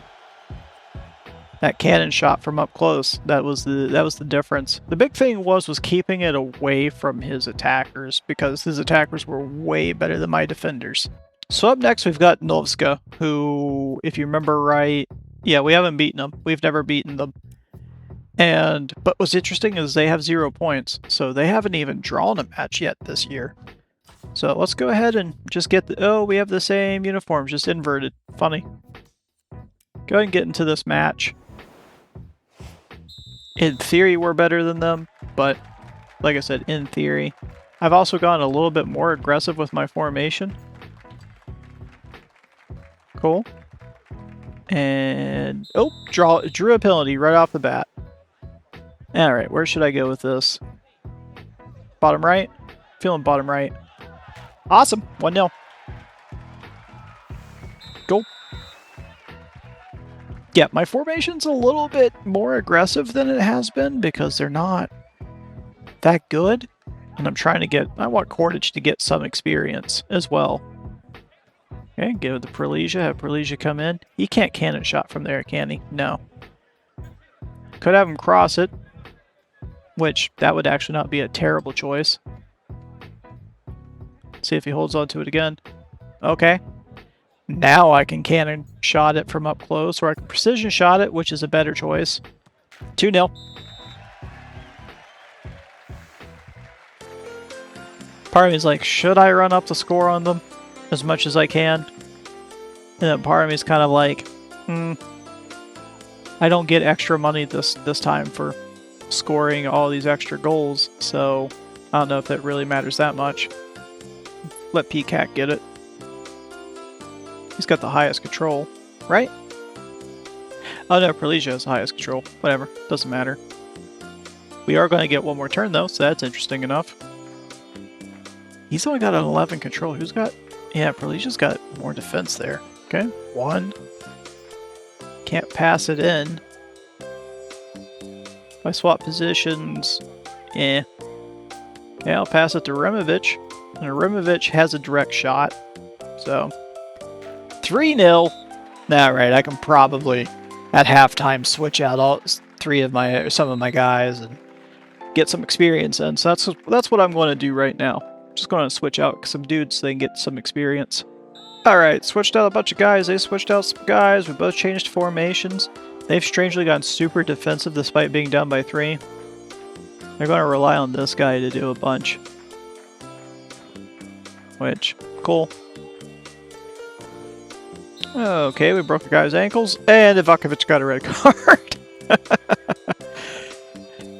S1: That cannon shot from up close, that was the difference. The big thing was keeping it away from his attackers, because his attackers were way better than my defenders. So up next we've got Novska, who, if you remember right, yeah, we haven't beaten them. We've never beaten them. But what's interesting is they have 0 points, so they haven't even drawn a match yet this year. So let's go ahead and just get the... Oh, we have the same uniforms, just inverted. Funny. Go ahead and get into this match. In theory, we're better than them, but like I said, in theory. I've also gone a little bit more aggressive with my formation. Cool. And... Oh, drew a penalty right off the bat. Alright, where should I go with this? Bottom right? Feeling bottom right. Awesome! 1-0. Go. Yeah, my formation's a little bit more aggressive than it has been because they're not that good. And I'm trying to get... I want Cordage to get some experience as well. Okay, give it to Proligia. Have Proligia come in. He can't cannon shot from there, can he? No. Could have him cross it. Which, that would actually not be a terrible choice. See if he holds on to it again. Okay. Now I can cannon shot it from up close, or I can precision shot it, which is a better choice. 2-0. Part of me is like, should I run up the score on them as much as I can? And then part of me is kind of like, I don't get extra money this time for scoring all these extra goals, so I don't know if that really matters that much. Let Peacock get it. He's got the highest control, right? Oh no, Proligia has the highest control. Whatever, doesn't matter. We are going to get one more turn though, so that's interesting enough. He's only got an 11 control. Who's got... Yeah, Proligia's got more defense there. Okay, 1. Can't pass it in. If I swap positions, yeah, I'll pass it to Removich. And Removich has a direct shot. So, 3-0. Alright, I can probably, at halftime, switch out some of my guys and get some experience in. So that's what I'm going to do right now. Just going to switch out some dudes so they can get some experience. Alright, switched out a bunch of guys. They switched out some guys. We both changed formations. They've strangely gone super defensive despite being down by 3. They're going to rely on this guy to do a bunch. Which, cool. Okay, we broke a guy's ankles, and Ivakovic got a red card.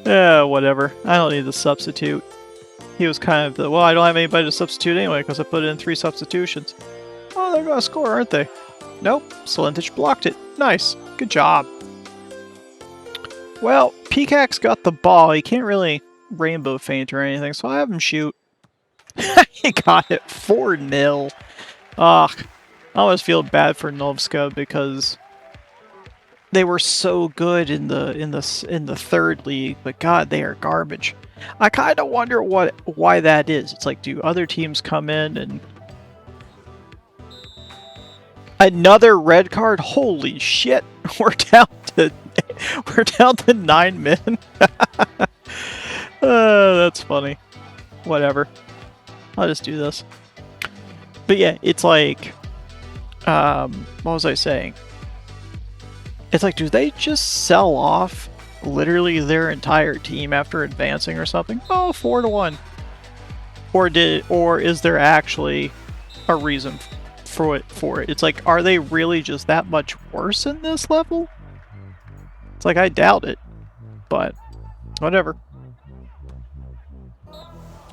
S1: Yeah, whatever. I don't need the substitute. He was kind of the, well, I don't have anybody to substitute anyway because I put in 3 substitutions. Oh, they're going to score, aren't they? Nope, Salentic blocked it. Nice. Good job. Well, Peacock's got the ball. He can't really rainbow feint or anything, so I have him shoot. He got it 4-0. Ugh. I always feel bad for Novska because they were so good in the third league, but God, they are garbage. I kind of wonder why that is. It's like, do other teams come in and another red card? Holy shit! We're down to 9 men. That's funny. Whatever. I'll just do this. But yeah, it's like, what was I saying? It's like, do they just sell off literally their entire team after advancing or something? Oh, 4-1. Or is there actually a reason for it? It's like, are they really just that much worse in this level? It's like, I doubt it, but whatever.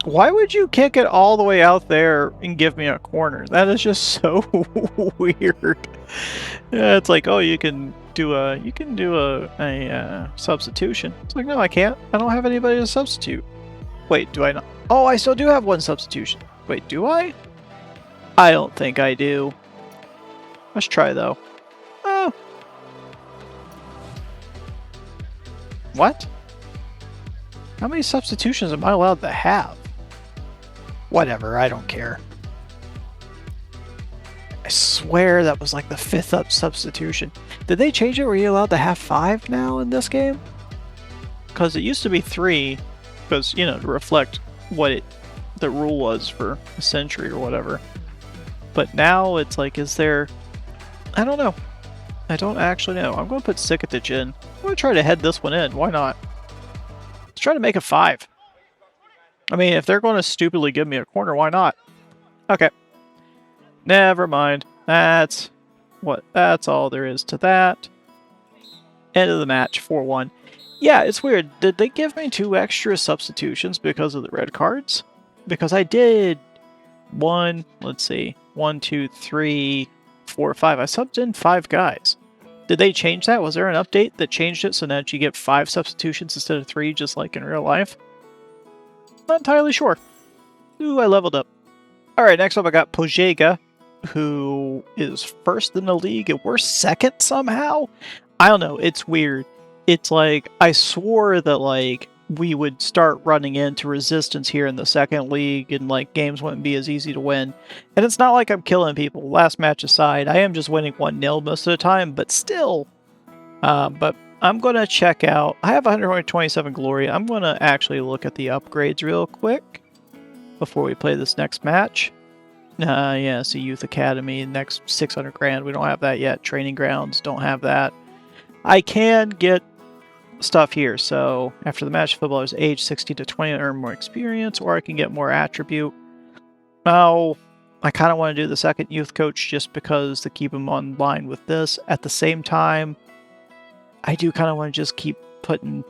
S1: Why would you kick it all the way out there and give me a corner? That is just so weird. Yeah, it's like, oh, you can do a substitution. It's like, no, I can't. I don't have anybody to substitute. Wait, do I not? Oh, I still do have 1 substitution. Wait, do I? I don't think I do. Let's try though. Oh. What? How many substitutions am I allowed to have? Whatever, I don't care. I swear that was like the 5th up substitution. Did they change it where you're allowed to have 5 now in this game? Because it used to be 3, because, you know, to reflect what the rule was for a century or whatever. But now it's like, is there... I don't know. I don't actually know. I'm going to put Sikatic in. I'm going to try to head this one in. Why not? Let's try to make a 5. I mean, if they're going to stupidly give me a corner, why not? Okay. Never mind. That's all there is to that. End of the match, 4-1. Yeah, it's weird. Did they give me 2 extra substitutions because of the red cards? Because I did 1, let's see, 1, 2, 3, 4, 5. I subbed in 5 guys. Did they change that? Was there an update that changed it so that you get 5 substitutions instead of 3, just like in real life? Not entirely sure. Ooh, I leveled up. Alright, next up I got Pojega, who is first in the league, and we're second somehow? I don't know, it's weird. It's like, I swore that, like, we would start running into resistance here in the second league, and, like, games wouldn't be as easy to win. And it's not like I'm killing people. Last match aside, I am just winning 1-0 most of the time, but still. But I'm going to check out... I have 127 glory. I'm going to actually look at the upgrades real quick before we play this next match. Yeah, so Youth Academy, next 600 grand. We don't have that yet. Training grounds, don't have that. I can get stuff here. So after the match, footballers age 16 to 20 earn more experience, or I can get more attribute. Oh, I kind of want to do the second youth coach just because to keep them on line with this. At the same time, I do kind of want to just keep putting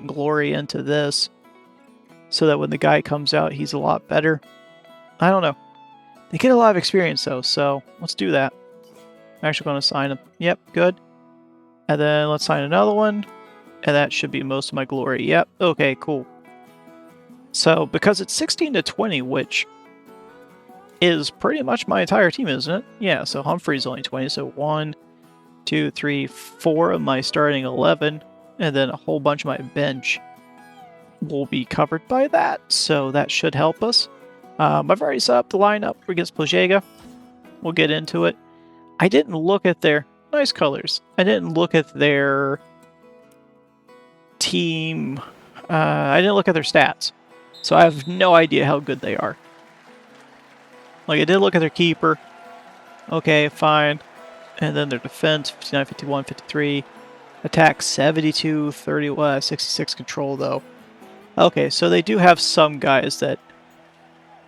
S1: glory into this so that when the guy comes out, he's a lot better. I don't know. They get a lot of experience though, so let's do that. I'm actually going to sign him. Yep, good. And then let's sign another one. And that should be most of my glory. Yep, okay, cool. So, because it's 16 to 20, which is pretty much my entire team, isn't it? Yeah, so Humphrey's only 20, so 1, 2, 3, 4 of my starting 11, and then a whole bunch of my bench will be covered by that, so that should help us. I've already set up the lineup against Pojega. We'll get into it. I didn't look at their... Nice colors. I didn't look at their team... I didn't look at their stats. So I have no idea how good they are. Like, I did look at their keeper. Okay, fine. And then their defense, 59, 51, 53. Attack, 72, 30, 66 control, though. Okay, so they do have some guys that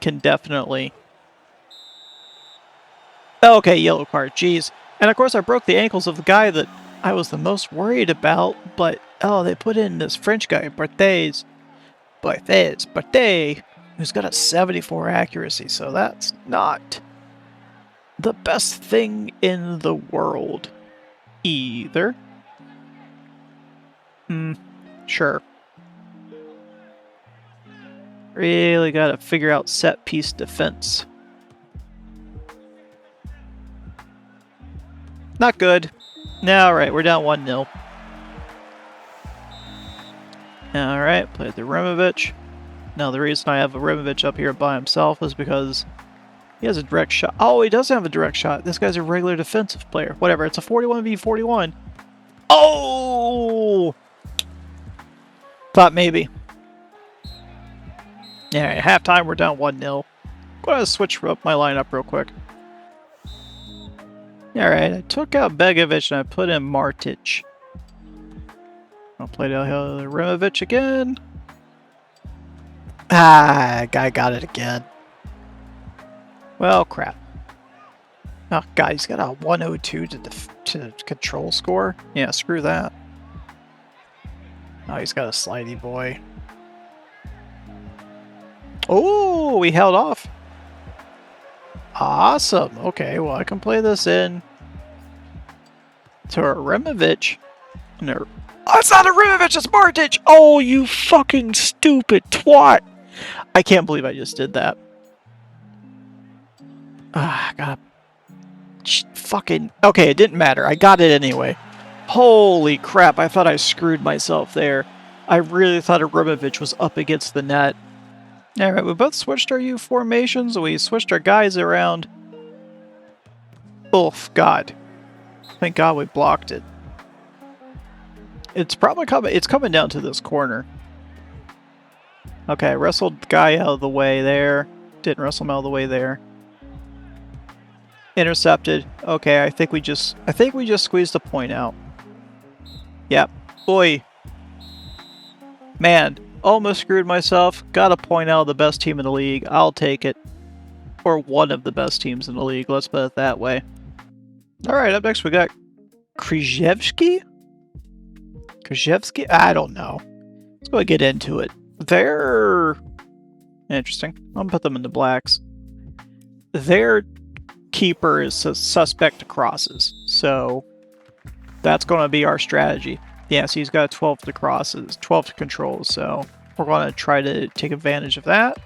S1: can definitely... Okay, yellow card, jeez. And of course I broke the ankles of the guy that I was the most worried about, but, oh, they put in this French guy, Barthez, who's got a 74 accuracy, so that's not the best thing in the world either. Sure. Really gotta figure out set piece defense. Not good. Alright, we're down 1-0. Alright, played the Rimovich. Now the reason I have a Rimovich up here by himself is because he has a direct shot. Oh, he doesn't have a direct shot. This guy's a regular defensive player. Whatever, it's a 41v41. Oh! Thought maybe. Alright, halftime, we're down 1-0. I'm gonna switch up my lineup real quick. Alright, I took out Begovic and I put in Martic. I'll play down Rimovich again. Ah, guy got it again. Well, crap. Oh, God, he's got a 102 to control score? Yeah, screw that. Oh, he's got a slidey boy. Oh, we held off. Awesome. Okay, well, I can play this in to a Rimovich. No. Oh, it's not a Rimovich, it's Martic! Oh, you fucking stupid twat! I can't believe I just did that. Ah, God. Fucking... Okay, it didn't matter. I got it anyway. Holy crap, I thought I screwed myself there. I really thought a Rimovich was up against the net. Alright, we both switched our U formations. We switched our guys around. Oof, God. Thank God we blocked it. It's probably coming down to this corner. Okay, wrestled the guy out of the way there. Didn't wrestle him out of the way there. Intercepted. Okay, I think we just squeezed a point out. Yep. Boy. Man, almost screwed myself. Got a point out of the best team in the league. I'll take it. Or one of the best teams in the league, let's put it that way. Alright, up next we got Krzyzewski? I don't know. Let's go get into it. They're... Interesting. I'm gonna put them in the blacks. Their keeper is suspect to crosses, so that's going to be our strategy. Yeah, so he's got 12 to crosses, 12 to controls, so we're going to try to take advantage of that.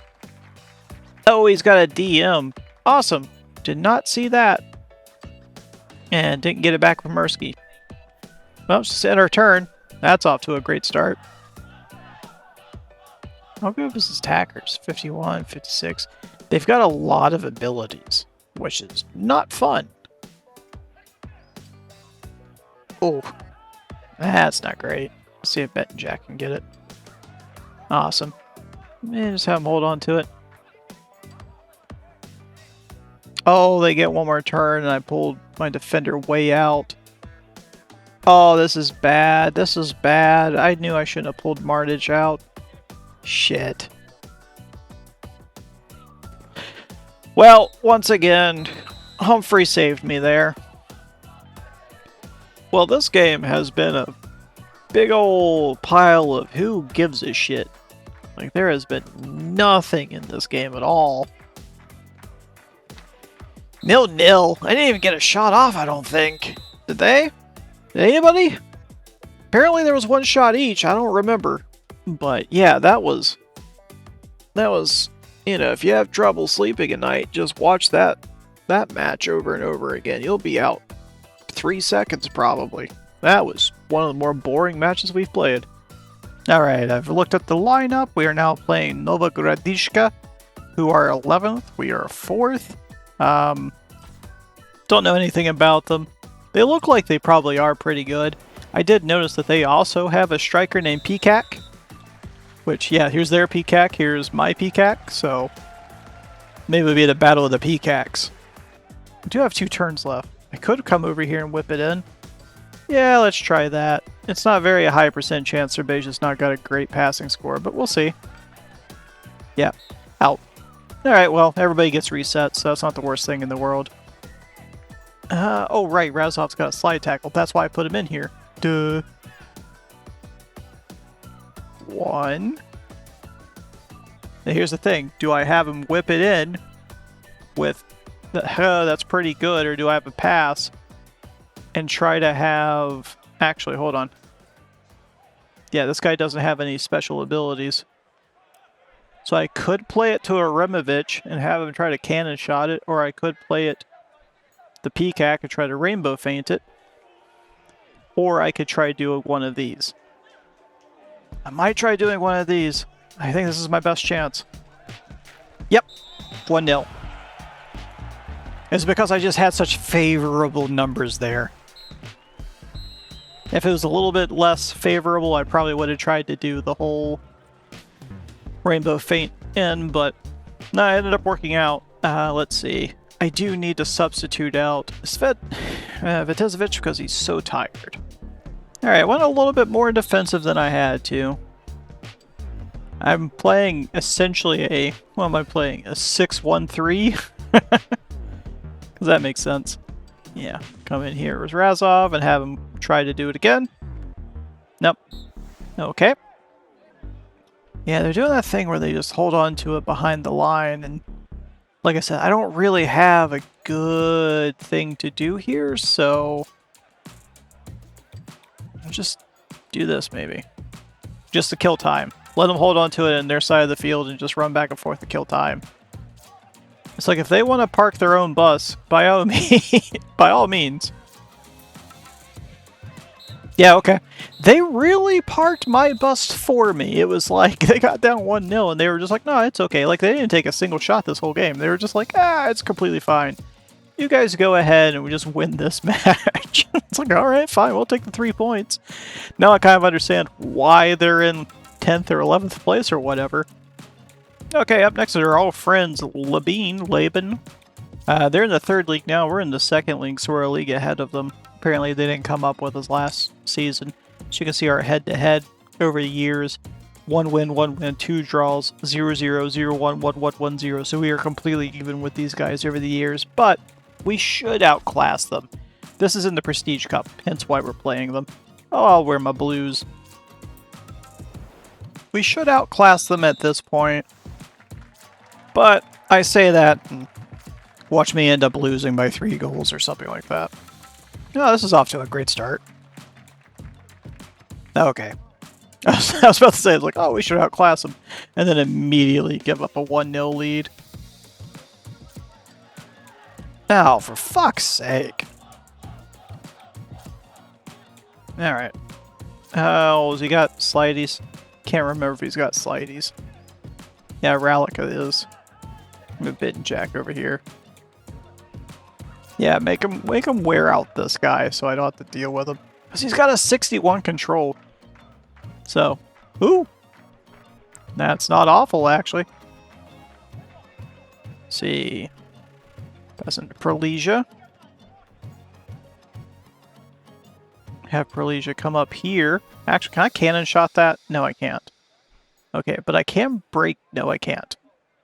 S1: Oh, he's got a DM. Awesome. Did not see that. And didn't get it back from Makarska. Well, it's just end our turn. That's off to a great start. How good was his attackers? 51, 56. They've got a lot of abilities, which is not fun. Oh, that's not great. Let's see if Bet and Jack can get it. Awesome. Just have him hold on to it. Oh, they get one more turn, and I pulled my defender way out. Oh, this is bad. This is bad. I knew I shouldn't have pulled Martic out. Shit. Well, once again, Humphrey saved me there. Well, this game has been a big old pile of who gives a shit. Like, there has been nothing in this game at all. 0-0. I didn't even get a shot off, I don't think. Did they? Did anybody? Apparently there was one shot each. I don't remember. But yeah, that was, you know, if you have trouble sleeping at night, just watch that match over and over again. You'll be out 3 seconds probably. That was one of the more boring matches we've played. Alright, I've looked at the lineup. We are now playing Nova Gradiška, who are 11th. We are 4th. Don't know anything about them. They look like they probably are pretty good. I did notice that they also have a striker named Peacock. Which, yeah, here's their Peacock, here's my Peacock, so maybe it'll be the battle of the Peacocks. I do have 2 turns left. I could come over here and whip it in. Yeah, let's try that. It's not very a high % chance Serbeja's just not got a great passing score, but we'll see. Yeah, out. Alright, well, everybody gets reset, so that's not the worst thing in the world. Oh, right, Razov's got a slide tackle. That's why I put him in here. Duh. 1. Now here's the thing. Do I have him whip it in with the, that's pretty good, or do I have a pass and try to have... Actually, hold on. Yeah, this guy doesn't have any special abilities. So I could play it to a Removich and have him try to cannon shot it, or I could play it the Peacock and try to rainbow feint it. Or I could try doing one of these. I might try doing one of these. I think this is my best chance. Yep, 1-0. It's because I just had such favorable numbers there. If it was a little bit less favorable, I probably would have tried to do the whole rainbow feint in, but no, it ended up working out. Let's see. I do need to substitute out Vitezovic because he's so tired. Alright, I went a little bit more defensive than I had to. I'm playing essentially a... What am I playing? A 6-1-3? Because that makes sense. Yeah, come in here with Razov and have him try to do it again. Nope. Okay. Yeah, they're doing that thing where they just hold on to it behind the line, and like I said, I don't really have a good thing to do here, so I'll just do this maybe. Just to kill time. Let them hold on to it on their side of the field and just run back and forth to kill time. It's like if they want to park their own bus, by all means. Yeah, okay. They really parked my bus for me. It was like they got down 1-0 and they were just like, no, it's okay. Like they didn't take a single shot this whole game. They were just like, it's completely fine. You guys go ahead and we just win this match. It's like, all right, fine. We'll take the 3 points. Now I kind of understand why they're in 10th or 11th place or whatever. Okay, up next are all friends, Laban. They're in the 3rd league now. We're in the 2nd league, so we're a league ahead of them. Apparently they didn't come up with us last season. So you can see our head-to-head over the years. 1 win, 1 win, 2 draws, 0-0, 0-1, 1-1, 1-0. So we are completely even with these guys over the years, but we should outclass them. This is in the Prestige Cup, hence why we're playing them. Oh, I'll wear my blues. We should outclass them at this point. But I say that, and watch me end up losing by 3 goals or something like that. No, this is off to a great start. Okay. I was about to say, it's like, oh, we should outclass them. And then immediately give up a 1-0 lead. Oh, for fuck's sake. Alright. Oh, has he got slideys? Can't remember if he's got slideys. Yeah, Rallica is. I'm a bit Jack over here. Yeah, make him wear out this guy so I don't have to deal with him. Because he's got a 61 control. So, ooh. That's not awful, actually. Let's see. Pass into Prolesia. Have Prolesia come up here. Actually, can I cannon shot that? No, I can't. Okay, but I can break... No, I can't.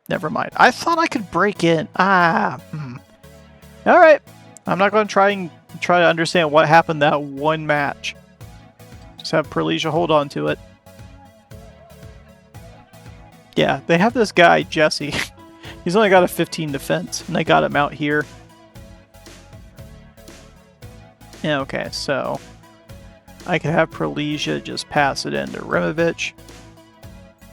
S1: Never mind. I thought I could break in. Alright. I'm not going to try to understand what happened that one match. Just have Prolesia hold on to it. Yeah, they have this guy, Jesse. He's only got a 15 defense, and they got him out here. Yeah, okay, so... I could have Prolesia just pass it into Rimovich.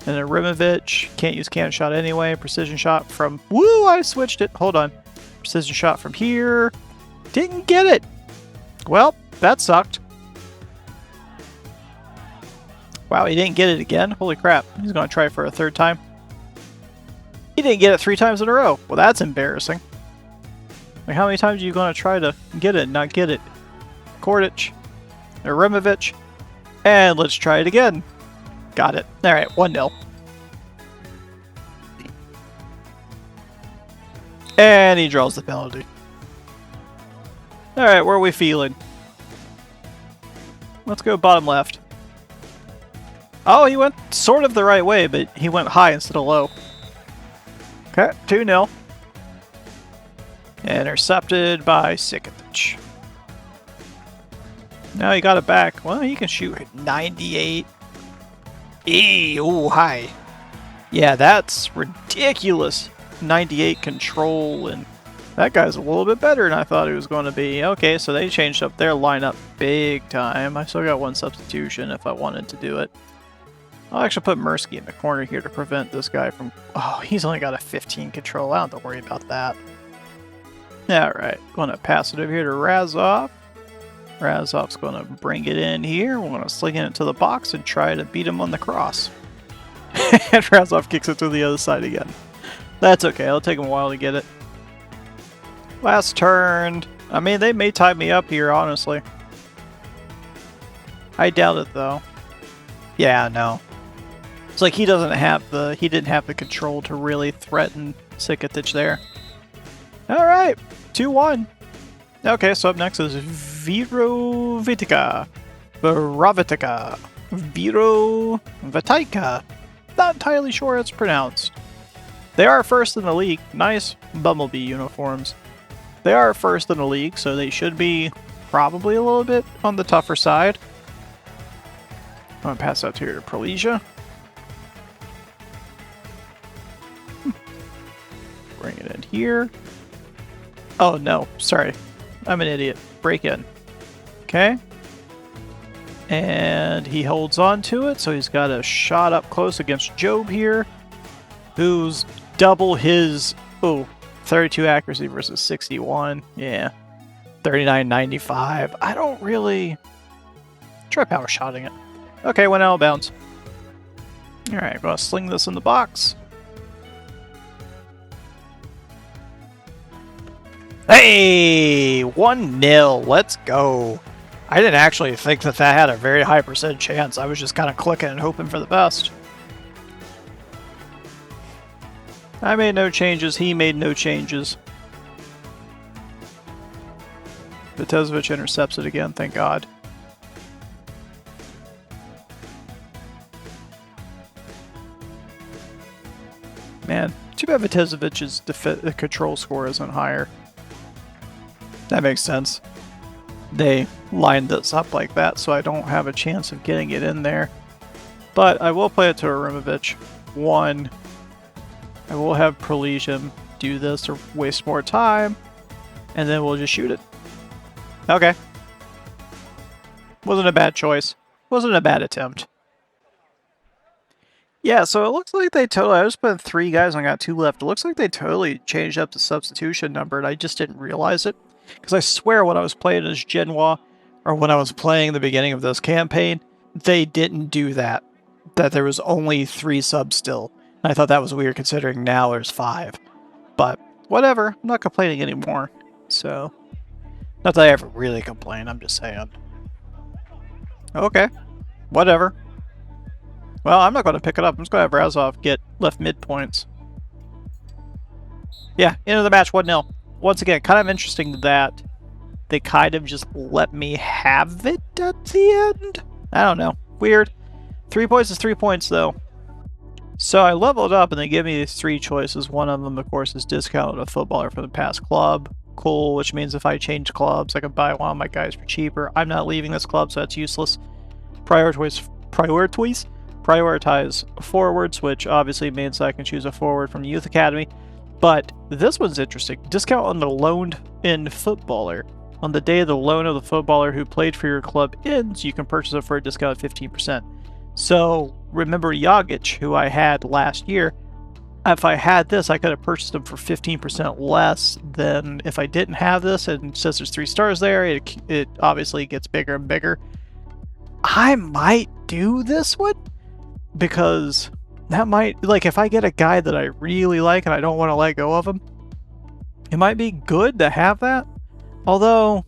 S1: And then Rimovich can't use cannon shot anyway. Precision shot from... Woo! I switched it. Hold on. Precision shot from here. Didn't get it. Well, that sucked. Wow, he didn't get it again? Holy crap. He's going to try for a 3rd time. He didn't get it 3 times in a row. Well, that's embarrassing. Like, how many times are you going to try to get it and not get it? Kordich. Arimovich. And let's try it again. Got it. Alright, 1-0. And he draws the penalty. Alright, where are we feeling? Let's go bottom left. Oh, he went sort of the right way, but he went high instead of low. Okay, 2-0. Intercepted by Sikatich. Now he got it back. Well, he can shoot 98. Ooh, high. Yeah, that's ridiculous. 98 control, and that guy's a little bit better than I thought he was going to be. Okay, so they changed up their lineup big time. I still got one substitution if I wanted to do it. I'll actually put Mursky in the corner here to prevent this guy from... Oh, he's only got a 15 control. I don't have to worry about that. Alright, going to pass it over here to Razov. Razov's going to bring it in here. We're going to sling it into the box and try to beat him on the cross. And Razov kicks it to the other side again. That's okay. It'll take him a while to get it. Last turn. I mean, they may tie me up here, honestly. I doubt it, though. Yeah, no. It's like he didn't have the control to really threaten Sikatich there. Alright, 2-1. Okay, so up next is Virovitica. Virovitica. Not entirely sure how it's pronounced. They are first in the league. Nice Bumblebee uniforms. They are first in the league, so they should be probably a little bit on the tougher side. I'm going to pass out here to Prolesia. Bring it in here. Oh, no. Sorry. I'm an idiot. Break in. Okay. And he holds on to it, so he's got a shot up close against Job here, who's double his... Oh, 32 accuracy versus 61. Yeah. 39.95. I don't really... Try power shotting it. Okay, went out of bounds. Alright, gonna sling this in the box. Hey! 1-0. Let's go. I didn't actually think that had a very high percent chance. I was just kind of clicking and hoping for the best. I made no changes. He made no changes. Vitezovic intercepts it again, thank God. Man, too bad Vitezovic's control score isn't higher. That makes sense. They lined this up like that, so I don't have a chance of getting it in there. But I will play it to Arimovich. 1. I will have Prolesia do this to waste more time, and then we'll just shoot it. Okay. Wasn't a bad choice. Wasn't a bad attempt. Yeah, so it looks like they totally... I just put 3 guys and I got 2 left. It looks like they totally changed up the substitution number, and I just didn't realize it. Because I swear when I was playing as Genoa, or when I was playing the beginning of this campaign, they didn't do that. That there was only 3 subs still. And I thought that was weird considering now there's 5. But whatever, I'm not complaining anymore. So, not that I ever really complain, I'm just saying. Okay, whatever. Well, I'm not going to pick it up. I'm just going to have Razov get left mid points. Yeah, end of the match, 1-0. Once again, kind of interesting that they kind of just let me have it at the end. I don't know. Weird. 3 points is 3 points, though. So I leveled up, and they give me these 3 choices. One of them, of course, is discounted a footballer from the past club. Cool, which means if I change clubs, I can buy one of my guys for cheaper. I'm not leaving this club, so that's useless. Prioritize forwards, which obviously means I can choose a forward from the youth academy. But this one's interesting. Discount on the loaned-in footballer. On the day the loan of the footballer who played for your club ends, you can purchase it for a discount of 15%. So, remember Jagic, who I had last year. If I had this, I could have purchased him for 15% less than if I didn't have this. And since there's 3 stars there, it obviously gets bigger and bigger. I might do this one, because that might, like, if I get a guy that I really like and I don't want to let go of him, it might be good to have that. Although,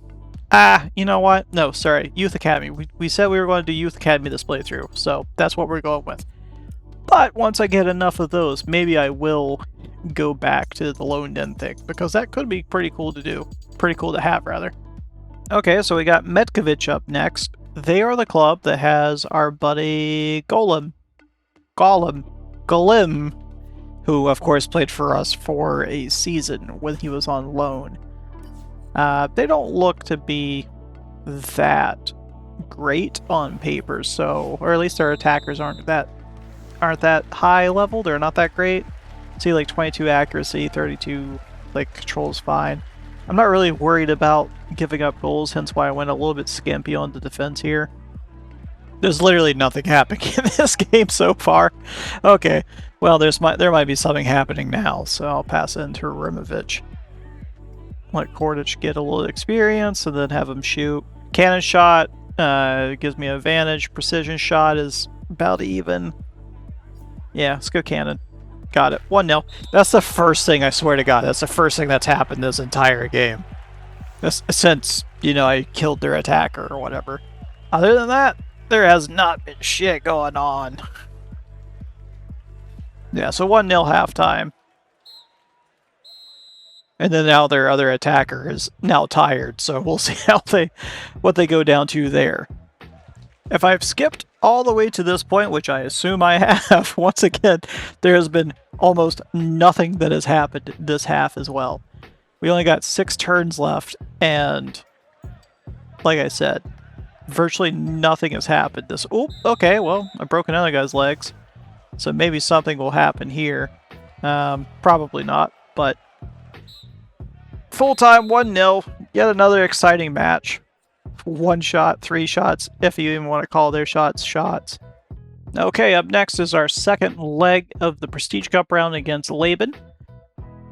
S1: You know what? No, sorry. Youth Academy. We said we were going to do Youth Academy this playthrough, so that's what we're going with. But once I get enough of those, maybe I will go back to the Lone Den thing, because that could be pretty cool to do. Pretty cool to have, rather. Okay, so we got Metkovich up next. They are the club that has our buddy Golem, who of course played for us for a season when he was on loan. They don't look to be that great on paper, so, or at least their attackers aren't that high level. They're not that great. See, like 22 accuracy, 32 like control's fine. I'm not really worried about giving up goals, hence why I went a little bit skimpy on the defense here. There's literally nothing happening in this game so far. Okay, well, there might be something happening now, so I'll pass it into Rimovich. Let Kordich get a little experience, and then have him shoot. Cannon shot gives me an advantage. Precision shot is about even. Yeah, let's go cannon. Got it. 1-0. That's the first thing, I swear to God, that's the first thing that's happened this entire game. Since, you know, I killed their attacker or whatever. Other than that, there has not been shit going on. Yeah, so 1-0 halftime. And then now their other attacker is now tired, so we'll see what they go down to there. If I've skipped all the way to this point, which I assume I have, once again, there has been almost nothing that has happened this half as well. We only got 6 turns left, and like I said, virtually nothing has happened. Oop, okay, well, I broke another guy's legs, so maybe something will happen here. Probably not, but full time 1-0, yet another exciting match. 1 shot, 3 shots, if you even want to call their shots. Okay, up next is our second leg of the Prestige Cup round against Laban.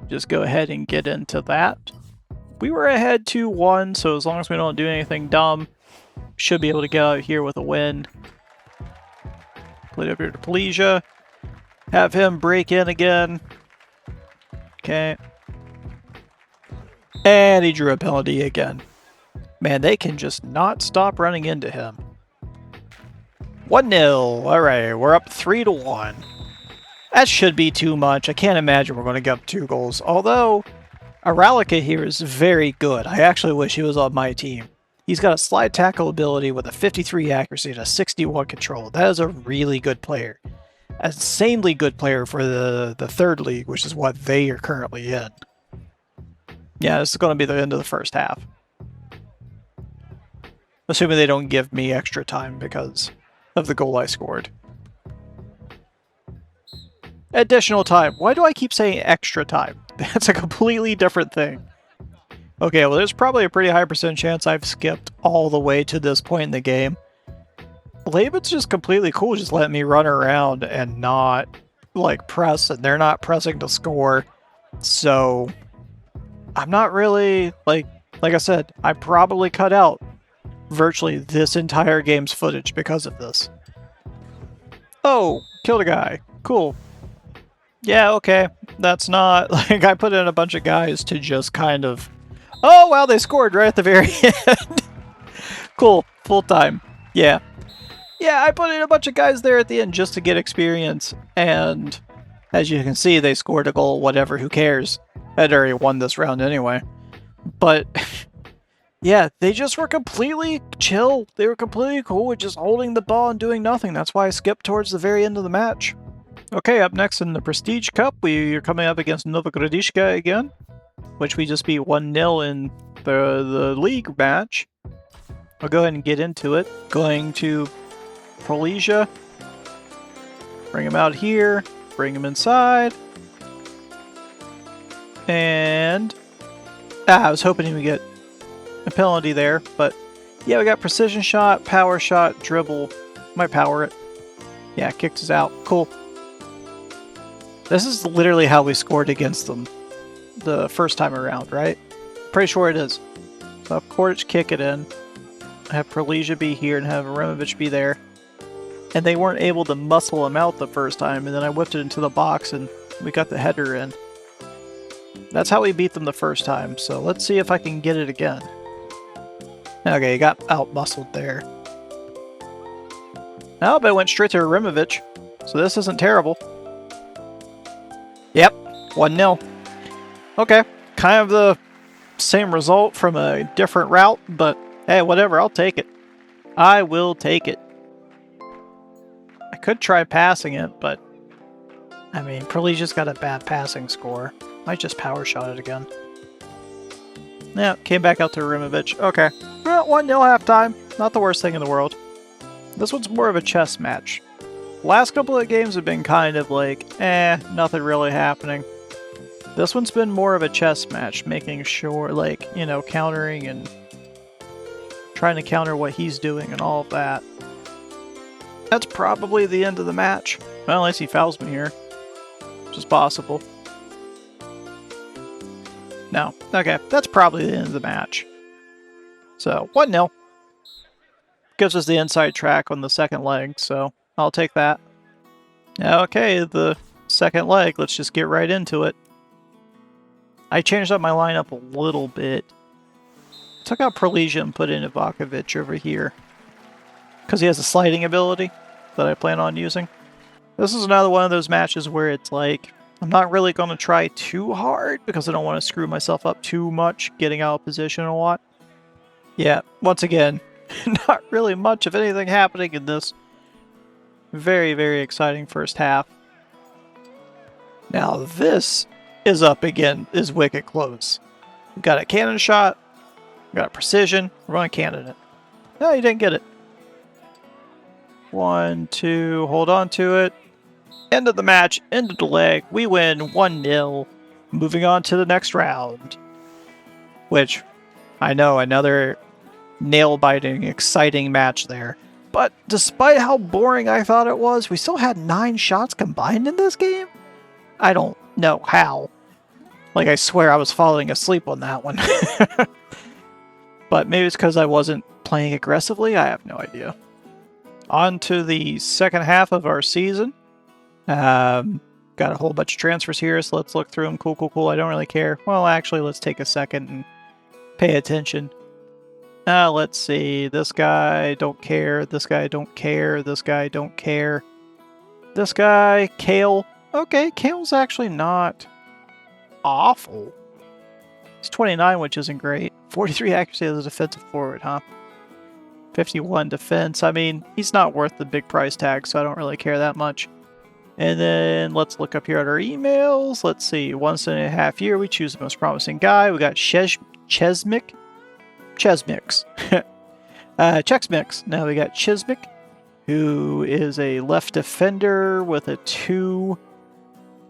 S1: Just go ahead and get into that. We were ahead 2-1, so as long as we don't do anything dumb, should be able to get out here with a win. Play it over to Plesia. Have him break in again. Okay. And he drew a penalty again. Man, they can just not stop running into him. 1-0. Alright, we're up 3-1. That should be too much. I can't imagine we're going to get up 2 goals. Although, Aralika here is very good. I actually wish he was on my team. He's got a slide tackle ability with a 53 accuracy and a 61 control. That is a really good player. An insanely good player for the third league, which is what they are currently in. Yeah, this is going to be the end of the first half. Assuming they don't give me extra time because of the goal I scored. Additional time. Why do I keep saying extra time? That's a completely different thing. Okay, well, there's probably a pretty high % chance I've skipped all the way to this point in the game. Laban's just completely cool, just letting me run around and not, like, press, and they're not pressing to score. So, I'm not really, like I said, I probably cut out virtually this entire game's footage because of this. Oh, killed a guy. Cool. Yeah, okay. That's not, like, I put in a bunch of guys to just kind of... Oh, wow, they scored right at the very end. Cool. Full time. Yeah. Yeah, I put in a bunch of guys there at the end just to get experience, and as you can see, they scored a goal, whatever, who cares? I'd already won this round anyway. But... yeah, they just were completely chill. They were completely cool with just holding the ball and doing nothing. That's why I skipped towards the very end of the match. Okay, up next in the Prestige Cup, we are coming up against Novogradishka again, which we just beat 1-0 in the league match. I'll go ahead and get into it. Going to Prolesia. Bring him out here. Bring him inside. And... I was hoping he would get a penalty there, but yeah, we got precision shot, power shot, dribble. Might power it. Yeah, kicked us out. Cool. This is literally how we scored against them the first time around, right? Pretty sure it is. So have Kordich kick it in, have Prolesia be here, and have Removich be there. And they weren't able to muscle him out the first time, and then I whipped it into the box and we got the header in. That's how we beat them the first time, so let's see if I can get it again. Okay, he got out-muscled there. Oh, but it went straight to Arimovich, so this isn't terrible. Yep, 1-0. Okay, kind of the same result from a different route, but hey, whatever, I'll take it. I will take it. I could try passing it, but I mean, Proligia's got a bad passing score. Might just power shot it again. Yeah, came back out to Arimovich. Okay. Well, 1-0 halftime. Not the worst thing in the world. This one's more of a chess match. The last couple of games have been kind of like, nothing really happening. This one's been more of a chess match, making sure, like, you know, countering and trying to counter what he's doing and all of that. That's probably the end of the match. Well, unless he fouls me here. Which is possible. No. Okay, that's probably the end of the match. So, 1-0. Gives us the inside track on the second leg, so I'll take that. Okay, the second leg, let's just get right into it. I changed up my lineup a little bit. Took out Proligia and put in Ivakovich over here. Because he has a sliding ability that I plan on using. This is another one of those matches where it's like, I'm not really going to try too hard because I don't want to screw myself up too much getting out of position a lot. Yeah, once again, not really much of anything happening in this very, very exciting first half. Now this is up again, is wicked close. We've got a cannon shot, we've got a precision, we're going to cannon it. No, you didn't get it. 1, 2, hold on to it. End of the match, end of the leg, we win 1-0. Moving on to the next round. Which, I know, another nail-biting, exciting match there. But despite how boring I thought it was, we still had 9 shots combined in this game? I don't know how. Like, I swear I was falling asleep on that one. But maybe it's because I wasn't playing aggressively? I have no idea. On to the second half of our season. Got a whole bunch of transfers here, so let's look through them. Cool, cool, cool. I don't really care. Well, actually, let's take a second and pay attention. Let's see. This guy, don't care. This guy, don't care. This guy, don't care. This guy, Kale. Okay, Kale's actually not awful. He's 29, which isn't great. 43 accuracy as a defensive forward, huh? 51 defense. I mean, he's not worth the big price tag, so I don't really care that much. And then let's look up here at our emails. Let's see. 1.5 years. We choose the most promising guy. We got Chesmix. Chesmix. Now we got Chesmix, who is a left defender with a 2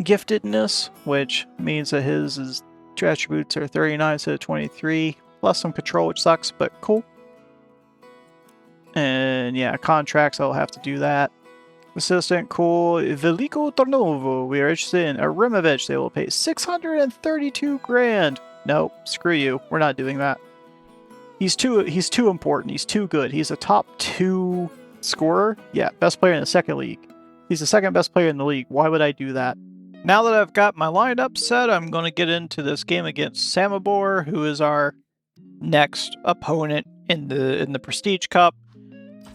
S1: giftedness, which means that his attributes are 39 instead of 23, plus some control, which sucks, but cool. And yeah, contracts, I'll have to do that. Assistant, cool. Veliko Tornovo, we are interested in Arimovich. They will pay 632 grand. Nope, screw you. We're not doing that. He's too important. He's too good. He's a top 2 scorer. Yeah, best player in the second league. He's the second best player in the league. Why would I do that? Now that I've got my lineup set, I'm going to get into this game against Samobor, who is our next opponent in the Prestige Cup.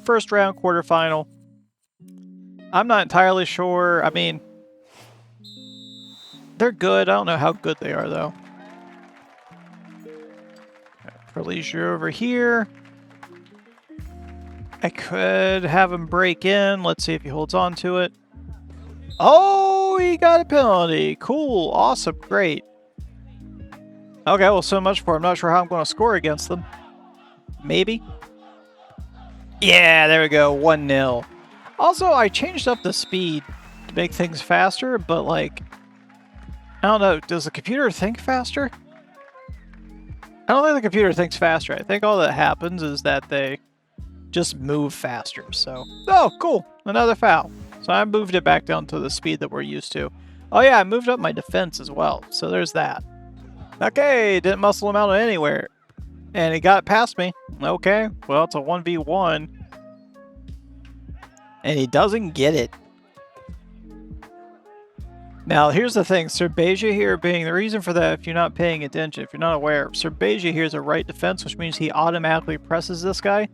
S1: First round quarterfinal. I'm not entirely sure. I mean, they're good. I don't know how good they are, though. Proligia over here. I could have him break in. Let's see if he holds on to it. Oh, he got a penalty. Cool. Awesome. Great. Okay, well, so much for I'm not sure how I'm going to score against them. Maybe. Yeah, there we go. 1-0. Also, I changed up the speed to make things faster, but, like, I don't know. Does the computer think faster? I don't think the computer thinks faster. I think all that happens is that they just move faster. So, oh, cool. Another foul. So I moved it back down to the speed that we're used to. Oh, yeah, I moved up my defense as well. So there's that. Okay, didn't muscle him out anywhere. And he got past me. Okay, well, it's a 1v1. And he doesn't get it. Now, here's the thing. Serbeja here being the reason for that, if you're not paying attention, if you're not aware, Serbeja here is a right defense, which means he automatically presses this guy.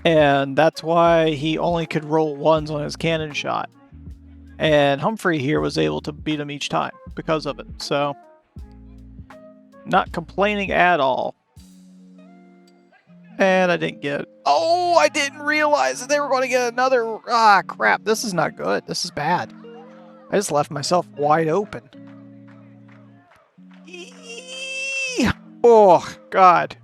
S1: And that's why he only could roll ones on his cannon shot. And Humphrey here was able to beat him each time because of it. So, not complaining at all. And I didn't get it. Oh, I didn't realize that they were going to get another. Ah, crap. This is not good. This is bad. I just left myself wide open. Oh, God.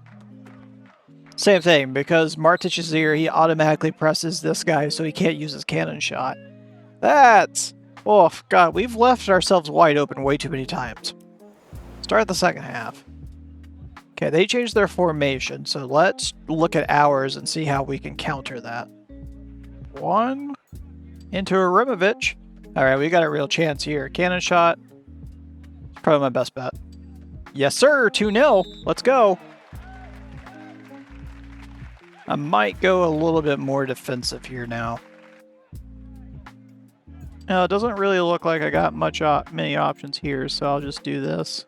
S1: Same thing, because Martic is here, he automatically presses this guy so he can't use his cannon shot. That's... Oh, God, we've left ourselves wide open way too many times. Start the second half. Okay, they changed their formation, so let's look at ours and see how we can counter that. One. Into Arimovich. Alright, we got a real chance here. Cannon shot. Probably my best bet. Yes, sir! 2-0. Let's go! I might go a little bit more defensive here now. It doesn't really look like I got many options here, so I'll just do this.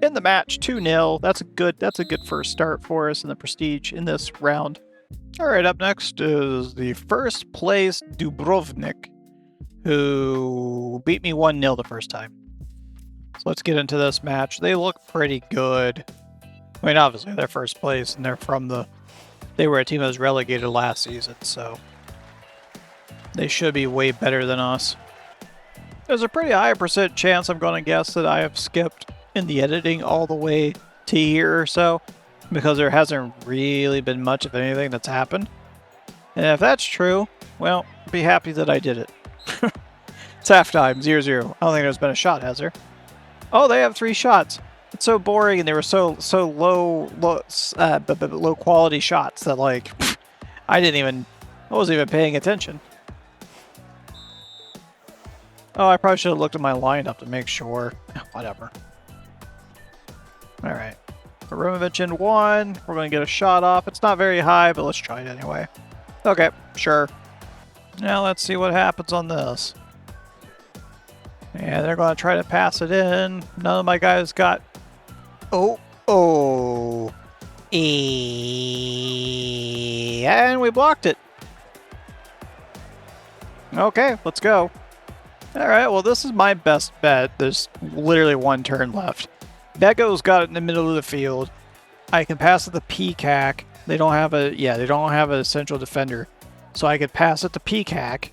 S1: In the match, 2-0. That's a good first start for us in the prestige in this round. Alright, up next is the first place Dubrovnik, who beat me 1-0 the first time. So let's get into this match. They look pretty good. I mean, obviously they're first place and they were a team that was relegated last season, so they should be way better than us. There's a pretty high % chance, I'm going to guess, that I have skipped in the editing all the way to here or so, because there hasn't really been much of anything that's happened. And if that's true, well, be happy that I did it. It's halftime, 0-0. I don't think there's been a shot, has there? Oh, they have 3 shots. It's so boring, and they were so low quality shots that, like, I wasn't even paying attention. Oh, I probably should have looked at my lineup to make sure. Whatever. All right, Arimovich in 1. We're going to get a shot off. It's not very high, but let's try it anyway. Okay, sure. Now let's see what happens on this. And they're going to try to pass it in. None of my guys got... Oh. And we blocked it. Okay, let's go. Alright, well, this is my best bet. There's literally 1 turn left. Bego's got it in the middle of the field. I can pass it to Peacock. They don't have a central defender. So I could pass it to Peacock.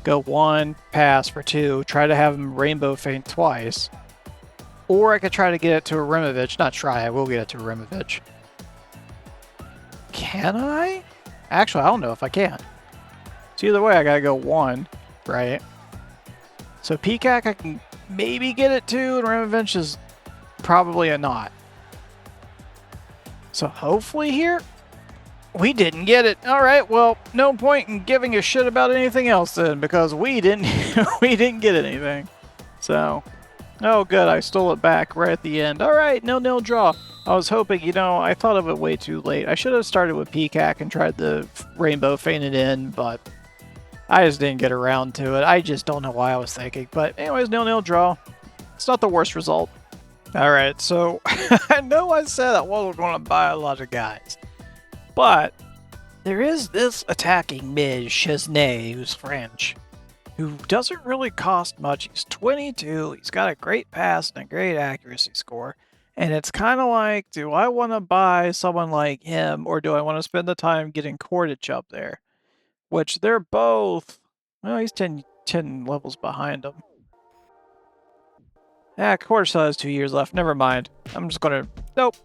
S1: Go 1, pass for 2, try to have him rainbow feint twice. Or I could try to get it to Arimovich. Not try, I will get it to Arimovich. Can I? Actually, I don't know if I can. So either way, I gotta go 1, right? So Peacock I can maybe get it to, and Arimovich is probably a not. So hopefully here, we didn't get it. All right, well, no point in giving a shit about anything else then, because we didn't we didn't get anything. So, oh good, I stole it back right at the end. All right, 0-0 draw. I was hoping, I thought of it way too late. I should have started with Peacock and tried the rainbow feinted in, but I just didn't get around to it. I just don't know why I was thinking. But anyways, 0-0 draw. It's not the worst result. All right, so I know I said I wasn't going to buy a lot of guys. But there is this attacking mid, Chesnay, who's French, who doesn't really cost much. He's 22, he's got a great pass and a great accuracy score. And it's kind of like, do I want to buy someone like him, or do I want to spend the time getting Cordich up there? Which they're both, well, he's 10 levels behind him. Yeah, Cordich still has 2 years left. Never mind. I'm just going to, nope.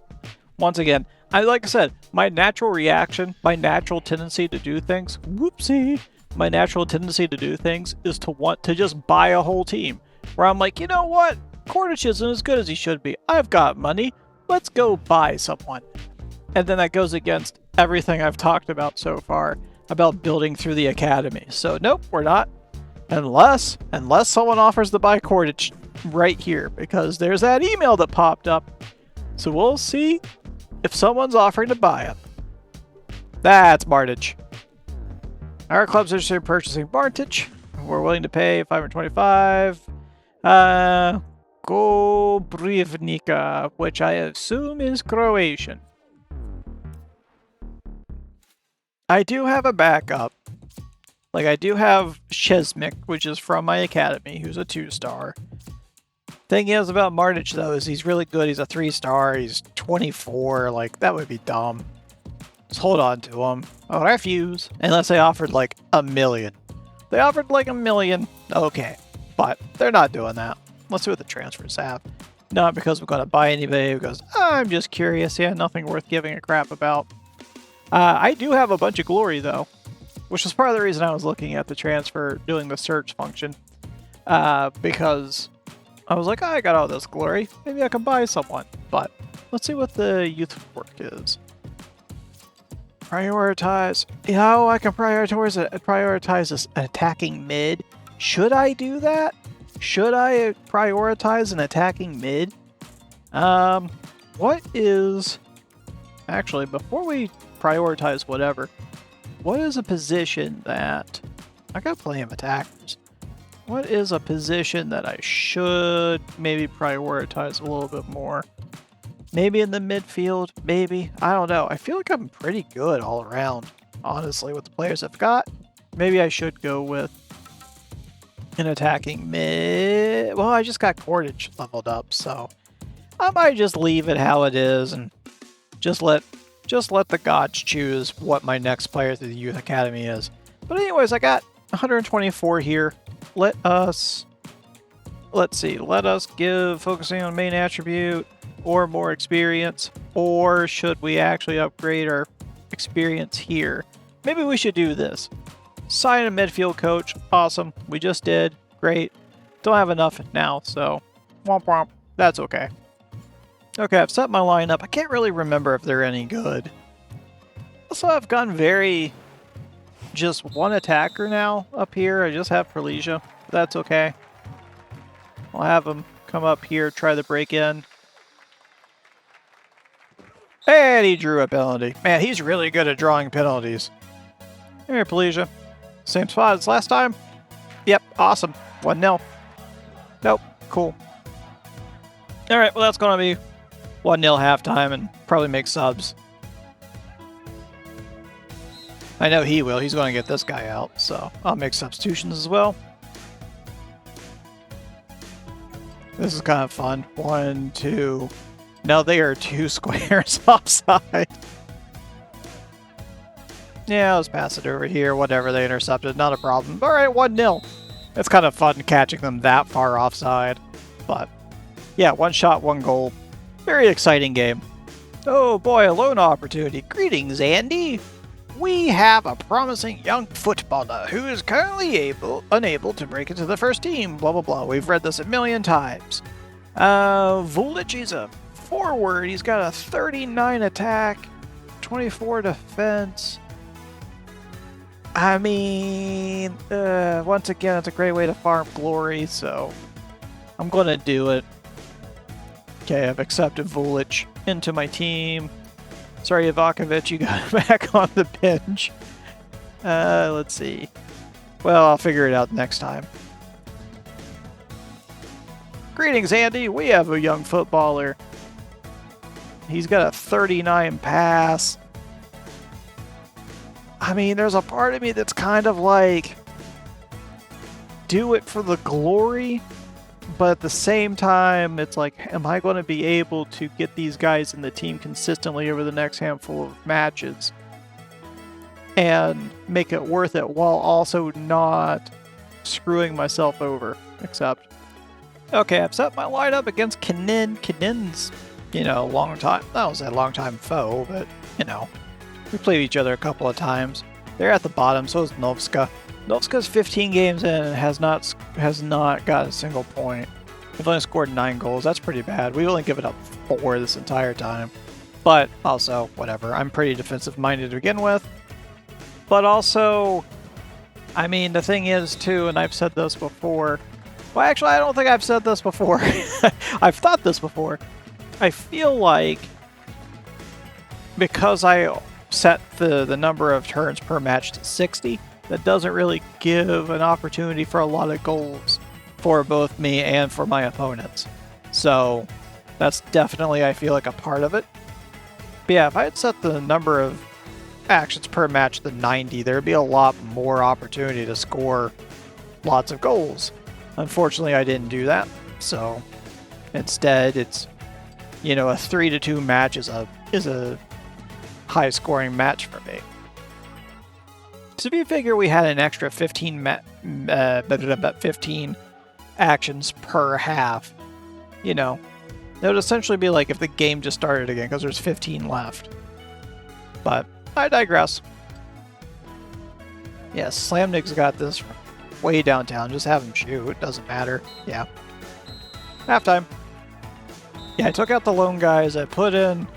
S1: Once again, like I said, my natural reaction, my natural tendency to do things, whoopsie, my natural tendency to do things is to want to just buy a whole team. Where I'm like, you know what? Cordich isn't as good as he should be. I've got money. Let's go buy someone. And then that goes against everything I've talked about so far about building through the academy. So nope, we're not. Unless someone offers to buy Cordich right here, because there's that email that popped up. So we'll see if someone's offering to buy him. That's Martic. Our club's interested in purchasing Martic. we're willing to pay 525. Koprivnica, which I assume is Croatian. I do have a backup. Like, I do have Shezmik, which is from my academy, who's a 2-star. Thing is about Martic, though, is he's really good. He's a 3-star. He's 24. Like, that would be dumb. Just hold on to him. I'll refuse. Unless they offered, like, $1 million. They offered, like, $1 million. Okay. But they're not doing that. Let's see what the transfers have. Not because we're going to buy anybody, because I'm just curious. Yeah, nothing worth giving a crap about. I do have a bunch of glory, though. Which is part of the reason I was looking at the transfer, doing the search function. Because I was like, oh, I got all this glory. Maybe I can buy someone. But let's see what the youth work is. Prioritize. I can prioritize this attacking mid. Should I do that? Should I prioritize an attacking mid? What is... Actually, before we prioritize whatever, what is a position that... I got plenty of attackers. What is a position that I should maybe prioritize a little bit more? Maybe in the midfield? Maybe? I don't know. I feel like I'm pretty good all around, honestly, with the players I've got. Maybe I should go with an attacking mid... Well, I just got Cordage leveled up, so... I might just leave it how it is and just let the gods choose what my next player through the Youth Academy is. But anyways, I got 124 here. Let's see. Let us give focusing on main attribute or more experience. Or should we actually upgrade our experience here? Maybe we should do this. Sign a midfield coach. Awesome. We just did. Great. Don't have enough now, so womp womp. That's okay. Okay, I've set my lineup. I can't really remember if they're any good. Also, I've gone very... just one attacker now up here. I just have Perlesia. That's okay. I'll have him come up here, try the break-in. And he drew a penalty. Man, he's really good at drawing penalties. Here, Perlesia. Same spot as last time? Yep, awesome. 1-0. Nope, cool. Alright, well that's going to be 1-0 halftime and probably make subs. I know he will. He's going to get this guy out, so I'll make substitutions as well. This is kind of fun. 1, 2. No, they are 2 squares offside. Yeah, let's pass it over here. Whatever, they intercepted. Not a problem. All right, 1-0. It's kind of fun catching them that far offside. But, yeah, 1 shot, 1 goal. Very exciting game. Oh boy, a loan opportunity. Greetings, Andy. We have a promising young footballer who is currently unable to break into the first team. Blah, blah, blah. We've read this a million times. Vulic, he's a forward. He's got a 39 attack, 24 defense. I mean, once again, it's a great way to farm glory, so I'm going to do it. Okay, I've accepted Vulic into my team. Sorry, Ivakovic, you got back on the bench. Let's see. Well, I'll figure it out next time. Greetings, Andy. We have a young footballer. He's got a 39 pass. I mean, there's a part of me that's kind of like, do it for the glory. But at the same time, it's like, am I going to be able to get these guys in the team consistently over the next handful of matches and make it worth it while also not screwing myself over? Except, okay, I've set my lineup against Kinin. Kinin's, a long time. That was a long time foe, but, we played each other a couple of times. They're at the bottom, so is Novska. Novska's 15 games in and has not got a single point. We've only scored 9 goals. That's pretty bad. We've only given up 4 this entire time. But also, whatever. I'm pretty defensive-minded to begin with. But also, I mean, the thing is, too, and I've said this before. Well, actually, I don't think I've said this before. I've thought this before. I feel like because I set the number of turns per match to 60, that doesn't really give an opportunity for a lot of goals for both me and for my opponents. So that's definitely, I feel like, a part of it. But yeah, if I had set the number of actions per match to 90, there'd be a lot more opportunity to score lots of goals. Unfortunately, I didn't do that. So instead, it's, you know, a 3-2 match is a high scoring match for me. So if you figure we had an extra 15 actions per half, you know, that would essentially be like if the game just started again, because there's 15 left. But I digress. Yeah, Slamnik's got this way downtown. Just have him shoot. It doesn't matter. Yeah. Halftime. Yeah, I took out the lone guys. I put in...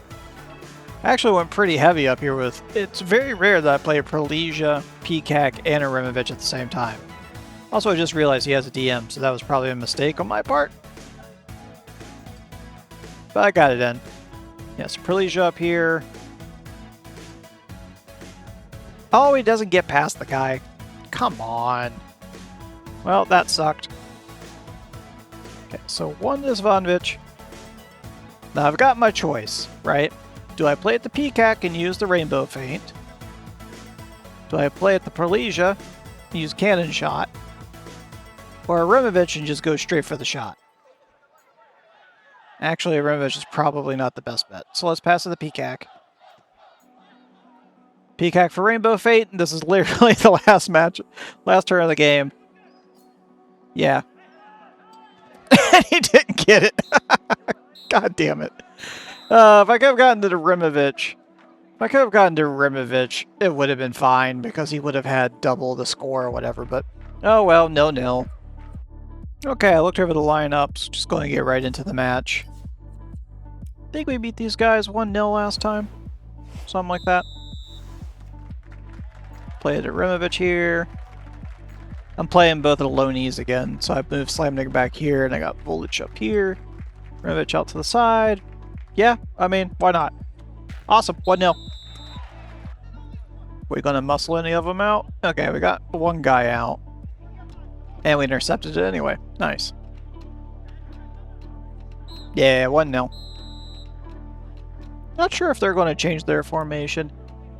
S1: I actually went pretty heavy up here with... It's very rare that I play a Prolesia, Peacock, and a Rimovich at the same time. Also, I just realized he has a DM, so that was probably a mistake on my part. But I got it in. Yes, Prolesia up here. Oh, he doesn't get past the guy. Come on. Well, that sucked. Okay, so one is Vonvich. Now I've got my choice, right? Do I play at the Peacock and use the Rainbow Feint? Do I play at the Prolesia and use Cannon Shot? Or a Rimovich and just go straight for the shot? Actually, a Rimovich is probably not the best bet. So let's pass to the Peacock. Peacock for Rainbow Feint. This is literally the last turn of the game. Yeah. He didn't get it. God damn it. If I could have gotten to the Rimovich, it would have been fine because he would have had double the score or whatever, but oh well, 0-0. Okay, I looked over the lineups, just going to get right into the match. I think we beat these guys 1-0 last time. Something like that. Played a Rimovich here. I'm playing both of the Lonies again, so I moved Slamnik back here, and I got Volage up here. Rimovich out to the side. Yeah, I mean, why not? Awesome, 1-0. We gonna muscle any of them out? Okay, we got one guy out. And we intercepted it anyway. Nice. Yeah, 1-0. Not sure if they're going to change their formation.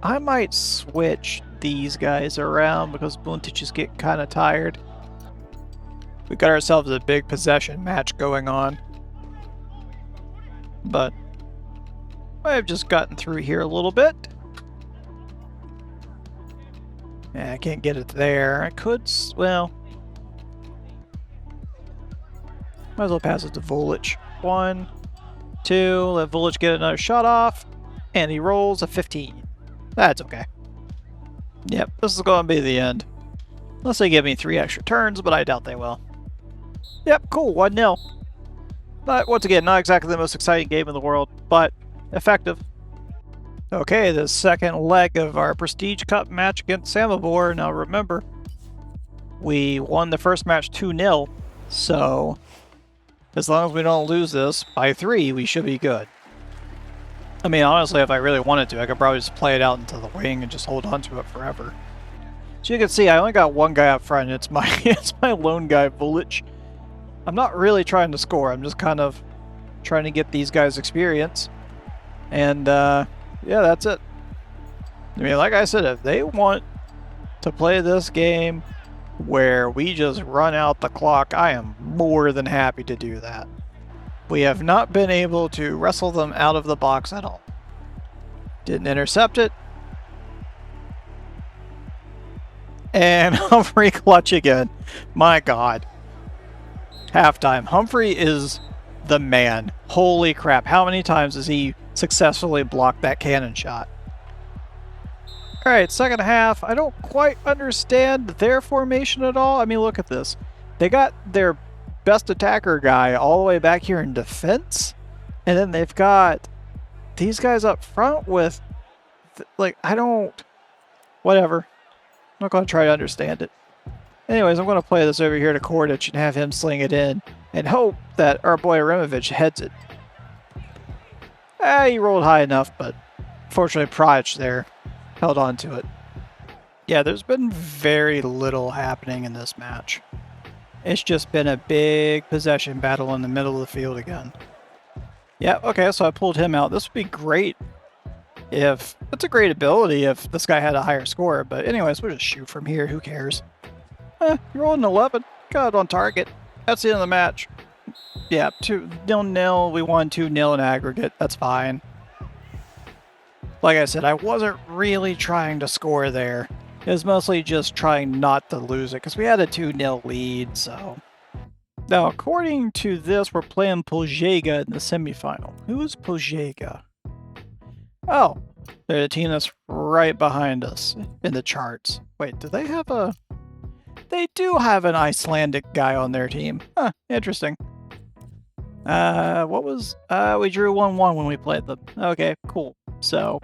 S1: I might switch these guys around because Buntic is getting kind of tired. We got ourselves a big possession match going on. But I've just gotten through here a little bit. Yeah, I can't get it there. I could, well... Might as well pass it to Volage. 1, 2, let Volage get another shot off, and he rolls a 15. That's okay. Yep, this is going to be the end. Unless they give me 3 extra turns, but I doubt they will. Yep, cool, 1-0. But once again, not exactly the most exciting game in the world, but effective. Okay, the second leg of our Prestige Cup match against Samobor. Now remember, we won the first match 2-0, so as long as we don't lose this by 3, we should be good. I mean, honestly, if I really wanted to, I could probably just play it out into the wing and just hold on to it forever. So you can see, I only got one guy up front, and it's my lone guy, Volage. I'm not really trying to score, I'm just kind of trying to get these guys experience. And, yeah, that's it. I mean, like I said, if they want to play this game where we just run out the clock, I am more than happy to do that. We have not been able to wrestle them out of the box at all. Didn't intercept it. And Humphrey clutch again. My God. Halftime. Humphrey is the man. Holy crap. How many times has he successfully blocked that cannon shot? Alright, second half. I don't quite understand their formation at all. I mean, look at this. They got their best attacker guy all the way back here in defense. And then they've got these guys up front with, like, I don't... Whatever. I'm not going to try to understand it. Anyways, I'm going to play this over here to Kordich and have him sling it in and hope that our boy Rimovich heads it. He rolled high enough, but fortunately Praj there held on to it. Yeah, there's been very little happening in this match. It's just been a big possession battle in the middle of the field again. Yeah, okay, so I pulled him out. This would be great if... It's a great ability if this guy had a higher score, but anyways, we'll just shoot from here. Who cares? You're rolling 11. Got it on target. That's the end of the match. Yeah, 2-0. We won 2-0 in aggregate. That's fine. Like I said, I wasn't really trying to score there. It was mostly just trying not to lose it, because we had a 2-0 lead, so... Now, according to this, we're playing Požega in the semifinal. Who is Požega? Oh, they're the team that's right behind us in the charts. Wait, do they have a... They do have an Icelandic guy on their team. Huh, interesting. What was... we drew 1-1 when we played them. Okay, cool. So...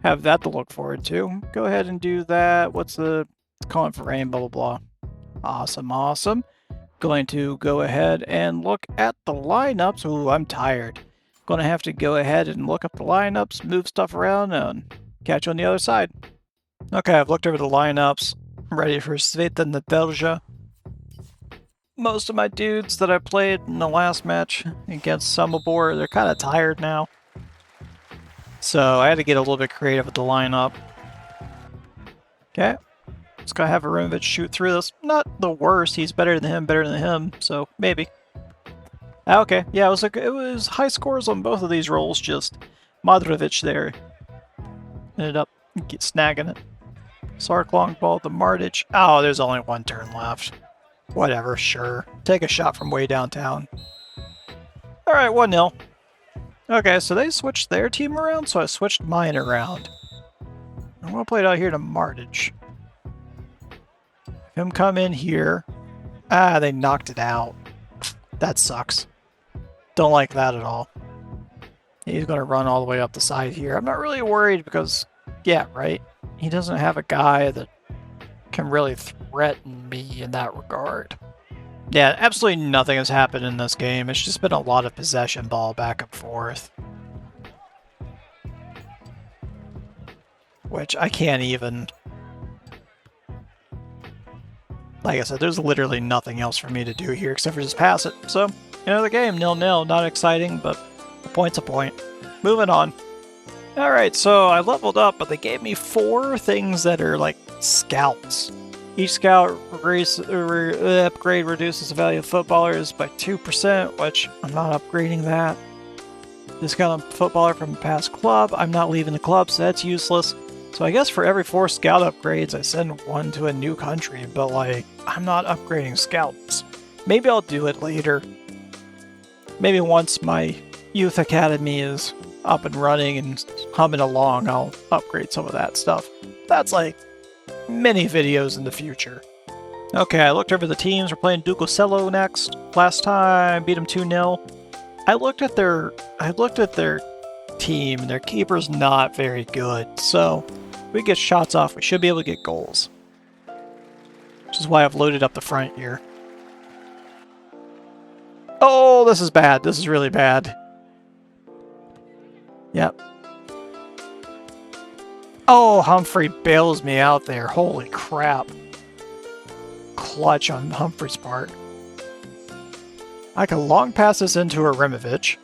S1: have that to look forward to. Go ahead and do that. What's the... It's calling for rain, blah, blah, blah. Awesome, awesome. Going to go ahead and look at the lineups. Ooh, I'm tired. Going to have to go ahead and look up the lineups, move stuff around, and catch you on the other side. Okay, I've looked over the lineups. I'm ready for Sveta Nedelja. Most of my dudes that I played in the last match against Samobor, they're kind of tired now. So I had to get a little bit creative with the lineup. Okay. Just gonna have Arunovic shoot through this. Not the worst. He's better than him, so maybe. Okay, yeah, it was high scores on both of these rolls, just Modrovic there. Ended up snagging it. Sark long ball to Martic. Oh, there's only one turn left. Whatever, sure. Take a shot from way downtown. Alright, 1-0. Okay, so they switched their team around, so I switched mine around. I'm going to play it out here to Martic. Him come in here. Ah, they knocked it out. That sucks. Don't like that at all. He's going to run all the way up the side here. I'm not really worried because, yeah, right? He doesn't have a guy that can really threaten me in that regard. Yeah, absolutely nothing has happened in this game. It's just been a lot of possession ball back and forth. Which I can't even... Like I said, there's literally nothing else for me to do here except for just pass it. So, the game, 0-0. Not exciting, but a point's a point. Moving on. Alright, so I leveled up, but they gave me 4 things that are like scouts. Each scout upgrade reduces the value of footballers by 2%, which I'm not upgrading that. Discount a footballer from a past club. I'm not leaving the club, so that's useless. So I guess for every 4 scout upgrades, I send 1 to a new country, but like, I'm not upgrading scouts. Maybe I'll do it later. Maybe once my youth academy is up and running and humming along, I'll upgrade some of that stuff. That's like many videos in the future. Okay, I looked over the teams. We're playing Ducocello next. Last time, beat them 2-0. I looked at their team, and their keeper's not very good, so if we get shots off, we should be able to get goals. Which is why I've loaded up the front here. Oh, this is bad. This is really bad. Yep. Oh, Humphrey bails me out there. Holy crap. Clutch on Humphrey's part. I can long pass this into Arunovic.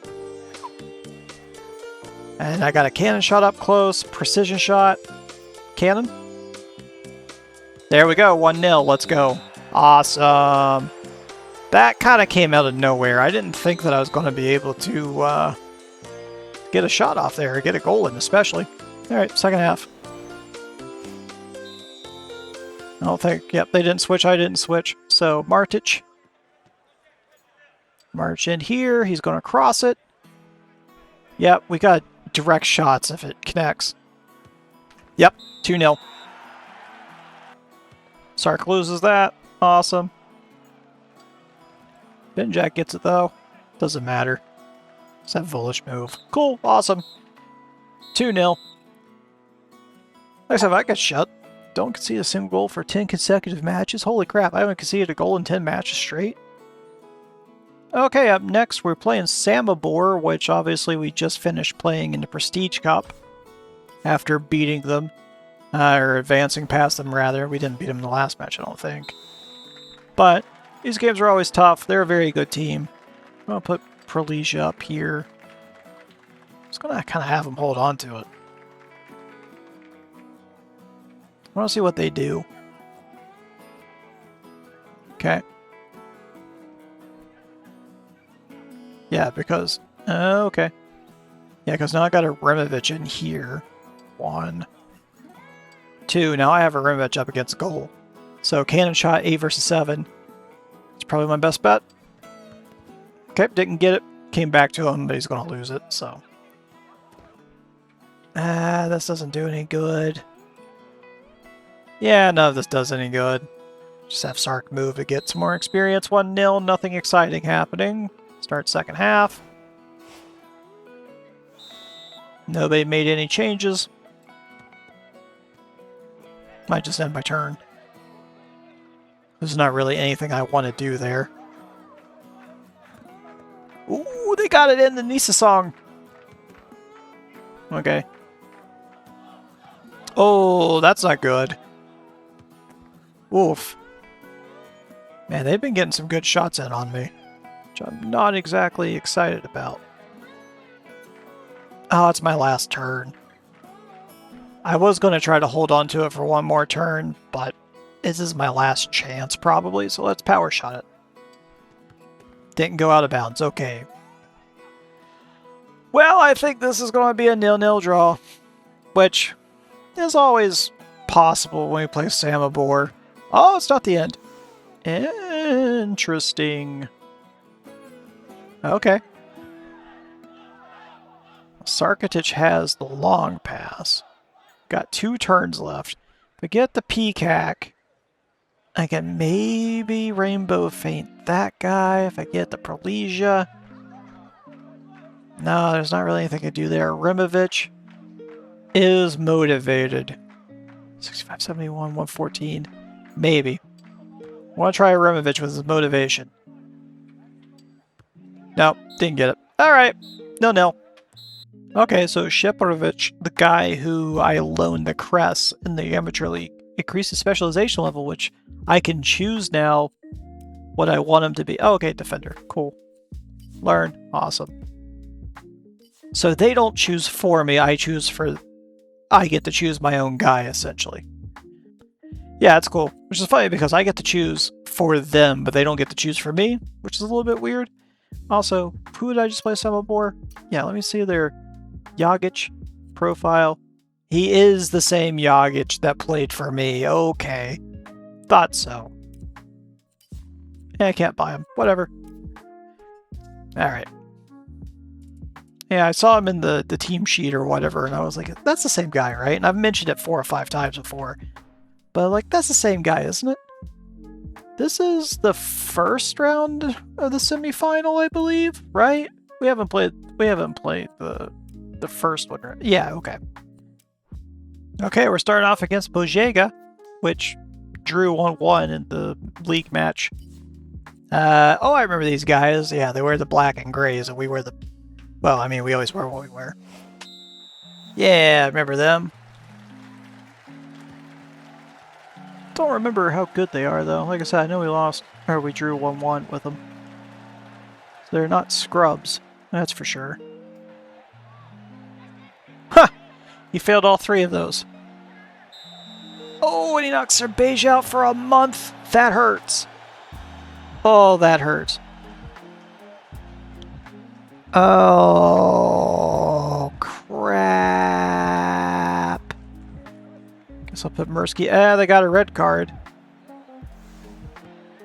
S1: And I got a cannon shot up close. Precision shot. Cannon. There we go. 1-0. Let's go. Awesome. That kind of came out of nowhere. I didn't think that I was going to be able to get a shot off there. Get a goal in, especially. Alright, second half. I don't think... Yep, they didn't switch. I didn't switch. So, Martic. March in here. He's going to cross it. Yep, we got direct shots if it connects. Yep, 2-0. Sark loses that. Awesome. Benjak gets it, though. Doesn't matter. It's that Volish move. Cool, awesome. 2-0. Like I said, I got shut. Don't concede a single goal for 10 consecutive matches. Holy crap, I haven't conceded a goal in 10 matches straight. Okay, up next we're playing Samobor, which obviously we just finished playing in the Prestige Cup after beating them Or advancing past them, rather. We didn't beat them in the last match, I don't think. But these games are always tough. They're a very good team. I'll put Prolesia up here. Just gonna kind of have them hold on to it. I want to see what they do. Okay. Yeah, because... okay. Yeah, because now I got a Rimovich in here. 1, 2. Now I have a Rimovich up against goal. So Cannon Shot 8 versus 7. It's probably my best bet. Okay, didn't get it. Came back to him, but he's going to lose it, so... this doesn't do any good. Yeah, none of this does any good. Just have Sark move to get some more experience. 1-0, nothing exciting happening. Start second half. Nobody made any changes. Might just end my turn. There's not really anything I want to do there. Ooh, they got it in the Nisa song. Okay. Oh, that's not good. Oof. Man, they've been getting some good shots in on me, which I'm not exactly excited about. Oh, it's my last turn. I was going to try to hold on to it for one more turn, but this is my last chance, probably, so let's power shot it. Didn't go out of bounds. Okay. Well, I think this is going to be a 0-0 draw, which is always possible when we play Samobor. Oh, it's not the end. Interesting. Okay. Sarkatich has the long pass. Got 2 turns left. If I get the Peacock, I can maybe Rainbow Feint that guy. If I get the Prolesia. No, there's not really anything to do there. Rimovich is motivated. 65, 71, 114. Maybe. I want to try Rimovich with his motivation. Nope, didn't get it. Alright, 0-0. Okay, so Sheparovich, the guy who I loaned the Crest in the Amateur League, increases specialization level, which I can choose now what I want him to be. Oh, okay, Defender. Cool. Learn. Awesome. So they don't choose for me, I get to choose my own guy, essentially. Yeah, it's cool. Which is funny because I get to choose for them, but they don't get to choose for me, which is a little bit weird. Also, who did I just play Samobor? Yeah, let me see their Yagic profile. He is the same Yagic that played for me. Okay. Thought so. I can't buy him. Whatever. Alright. Yeah, I saw him in the team sheet or whatever, and I was like, that's the same guy, right? And I've mentioned it 4 or 5 times before. But, like, that's the same guy, isn't it? This is the first round of the semifinal, I believe, right? We haven't played the first one, right? Yeah, okay. Okay, we're starting off against Bojega, which drew 1-1 in the league match. Oh, I remember these guys. Yeah, they wear the black and grays, and we wear the... Well, I mean, we always wear what we wear. Yeah, I remember them. Don't remember how good they are, though. Like I said, I know we lost, or we drew 1-1 with them. So they're not scrubs, that's for sure. Ha! He failed all 3 of those. Oh, and he knocks Serbeige out for a month. That hurts. Oh, that hurts. Oh, crap. Guess I'll put Mirsky. They got a red card.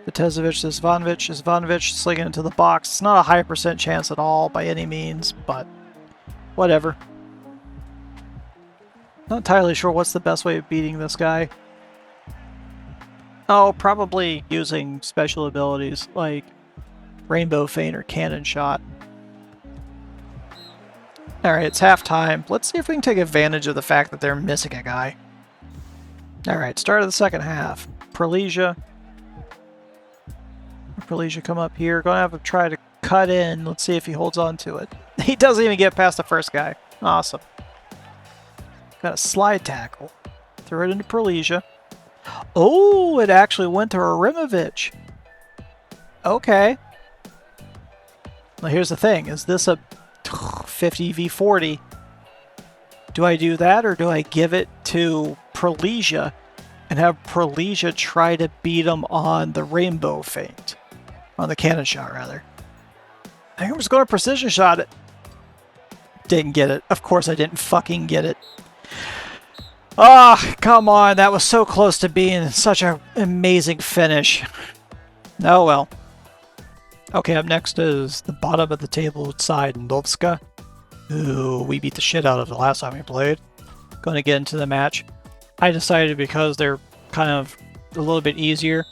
S1: Vitezovic, Ivanovic slinging into the box. It's not a high % chance at all by any means, but whatever. Not entirely sure what's the best way of beating this guy. Oh, probably using special abilities like Rainbow Feint or Cannon Shot. Alright, it's halftime. Let's see if we can take advantage of the fact that they're missing a guy. Alright, start of the second half. Prolesia come up here. Gonna have to try to cut in. Let's see if he holds on to it. He doesn't even get past the first guy. Awesome. Got a slide tackle. Throw it into Prolesia. Oh, it actually went to Arimovich. Okay. Now here's the thing. Is this a 50v40? Do I do that, or do I give it to Prolesia and have Prolesia try to beat him on the Rainbow Feint? On the Cannon Shot, rather. I think I'm just going to Precision Shot it. Didn't get it. Of course I didn't fucking get it. Ah, come on. That was so close to being such an amazing finish. Oh well. Okay, up next is the bottom of the table side, Novska, who we beat the shit out of the last time we played. Going to get into the match. I decided, because they're kind of a little bit easier,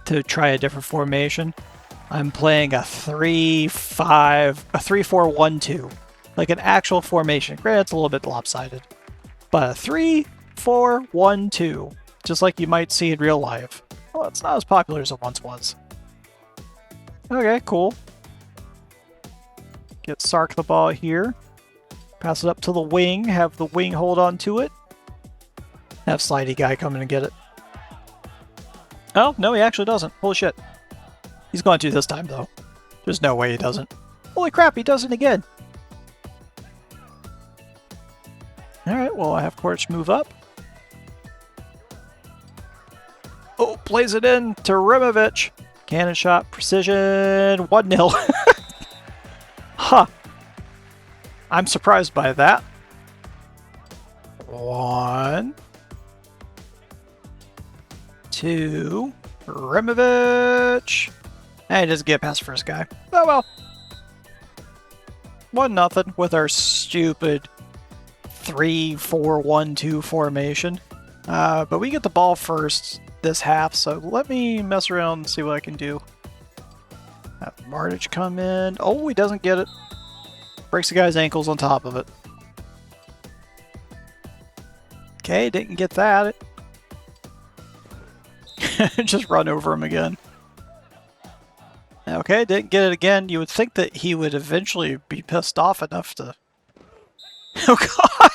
S1: to try a different formation. I'm playing a 3-4-1-2. Like an actual formation. Granted, it's a little bit lopsided. But a 3-4-1-2. Just like you might see in real life. Well, it's not as popular as it once was. Okay, cool. Get Sark the ball here. Pass it up to the wing. Have the wing hold on to it. Have Slidey guy come in and get it. Oh, no, he actually doesn't. Holy shit. He's going to this time, though. There's no way he doesn't. Holy crap, he does it again. Alright, well, I have Korch move up. Oh, plays it in to Rimovich. Cannon shot, precision, 1-0. Huh. I'm surprised by that. 1, 2, Rimovich. And he doesn't get past the first guy. Oh well. 1-0 with our stupid 3-4-1-2 formation. But we get the ball first this half, so let me mess around and see what I can do. Have Mardich come in. Oh, he doesn't get it. Breaks the guy's ankles on top of it. Okay, didn't get that. Just run over him again. Okay, didn't get it again. You would think that he would eventually be pissed off enough to... Oh god!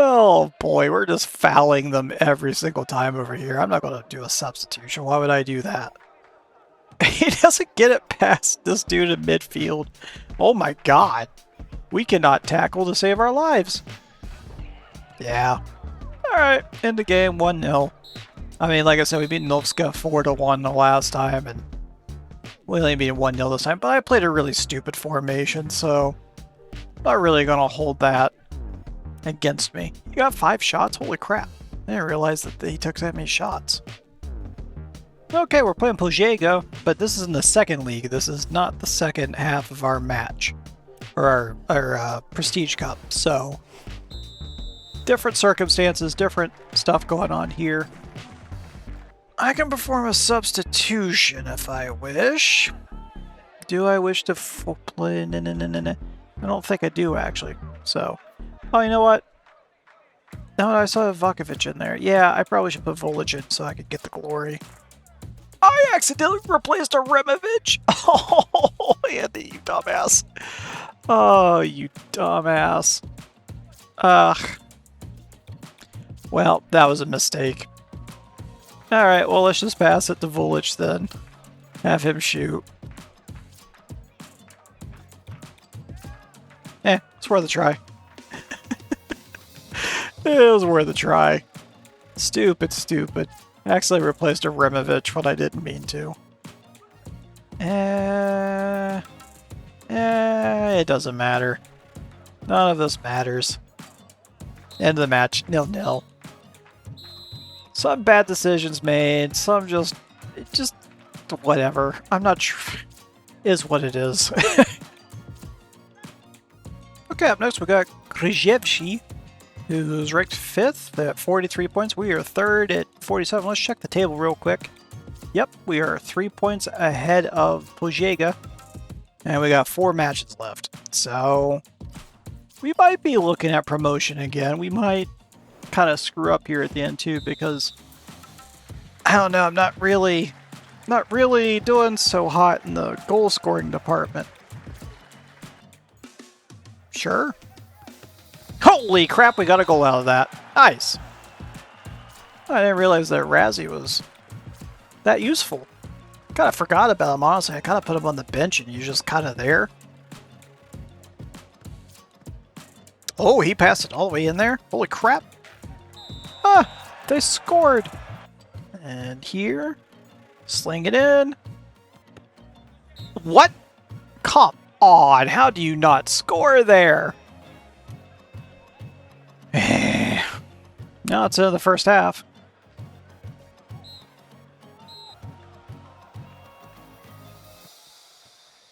S1: Oh boy, we're just fouling them every single time over here. I'm not going to do a substitution. Why would I do that? He doesn't get it past this dude in midfield. Oh my god. We cannot tackle to save our lives. Yeah. Alright, end the game, 1-0. I mean, like I said, we beat Novska 4-1 the last time, and we only beat 1-0 this time, but I played a really stupid formation, so not really going to hold that against me. You got 5 shots? Holy crap. I didn't realize that he took that many shots. Okay, we're playing Pojego, but this is in the second league. This is not the second half of our match, or our Prestige Cup, so different circumstances, different stuff going on here. I can perform a substitution if I wish. Do I wish to play? No. I don't think I do, actually. So, oh, you know what? No, I saw Vukovic in there. Yeah, I probably should put Volage in so I could get the glory. I accidentally replaced a Removich! Oh, Andy, you dumbass. Oh, you dumbass. Ugh. Well, that was a mistake. Alright, well, let's just pass it to Volage then. Have him shoot. It's worth a try. It was worth a try. Stupid, stupid. I actually replaced a Removich when I didn't mean to. It doesn't matter. None of this matters. End of the match, 0-0. Some bad decisions made, some just whatever. I'm not sure. Is what it is. Okay, up next we got Krzyzewski, who's ranked 5th at 43 points. We are 3rd at 47. Let's check the table real quick. Yep, we are 3 points ahead of Pojega, and we got 4 matches left. So we might be looking at promotion again. We might kind of screw up here at the end too, because I don't know, I'm not really doing so hot in the goal scoring department. Sure. Oh, Holy crap, we got a goal out of that. Nice. I didn't realize that Razzie was that useful. Kind of forgot about him, honestly. I kind of put him on the bench and he's just kind of there. Oh, he passed it all the way in there. Holy crap. Ah, they scored. And here, sling it in. What? Come on, how do you not score there? Now it's in the first half.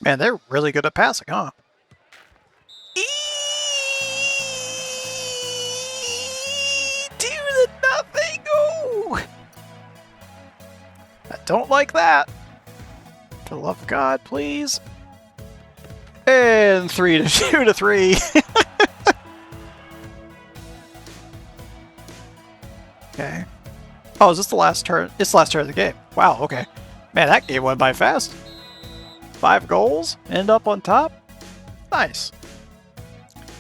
S1: Man, they're really good at passing, huh? Do the nothing! Oh! I don't like that. For the love of God, please. And 2 to 3. Okay. Oh, is this the last turn? It's the last turn of the game. Wow, okay. Man, that game went by fast. 5 goals, end up on top. Nice.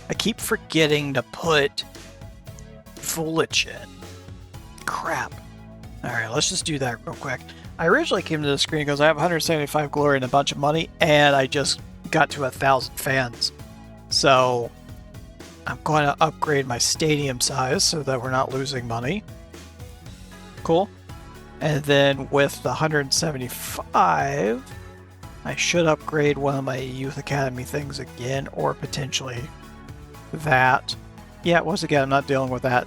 S1: I keep forgetting to put Vulich in. Crap. Alright, let's just do that real quick. I originally came to the screen because I have 175 glory and a bunch of money, and I just got to 1,000 fans. So I'm going to upgrade my stadium size so that we're not losing money. Cool. And then with the 175, I should upgrade one of my Youth Academy things again, or potentially that. Yeah, once again, I'm not dealing with that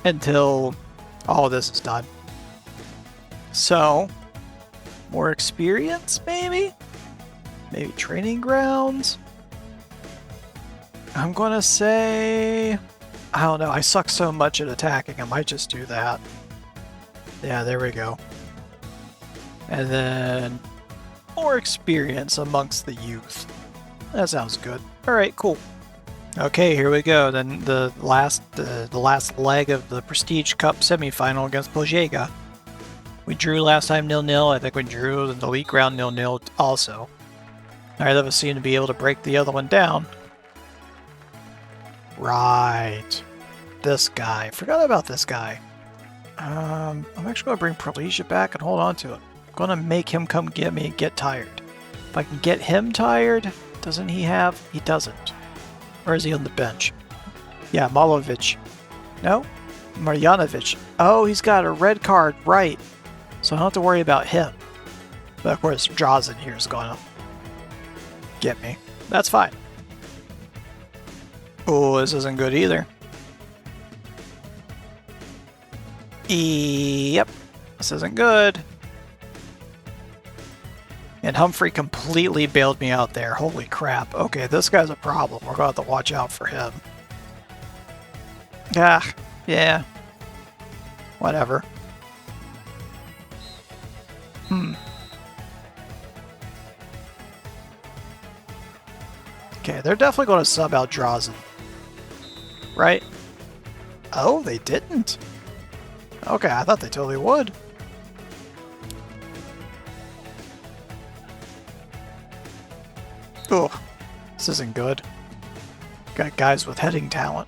S1: until all of this is done. So, more experience, maybe? Maybe training grounds? I'm gonna say... I don't know, I suck so much at attacking, I might just do that. Yeah, there we go. And then... more experience amongst the youth. That sounds good. Alright, cool. Okay, here we go. Then the last leg of the Prestige Cup semifinal against Požega. We drew last time 0-0. I think we drew in the league round 0-0 also. Neither of us seem to be able to break the other one down. Right. This guy. Forgot about this guy. I'm actually going to bring Prolesia back and hold on to it. I'm going to make him come get me and get tired. If I can get him tired, doesn't he have... He doesn't. Or is he on the bench? Yeah, Malovic. No? Marjanovic. Oh, he's got a red card, right. So I don't have to worry about him. But of course, Drazen here is going to get me. That's fine. Oh, this isn't good either. Yep. This isn't good. And Humphrey completely bailed me out there. Holy crap. Okay, this guy's a problem. We're going to have to watch out for him. Ah, yeah. Whatever. Okay, they're definitely going to sub out Drazen. Right? Oh, they didn't. Okay, I thought they totally would. Ugh, this isn't good. Got guys with heading talent.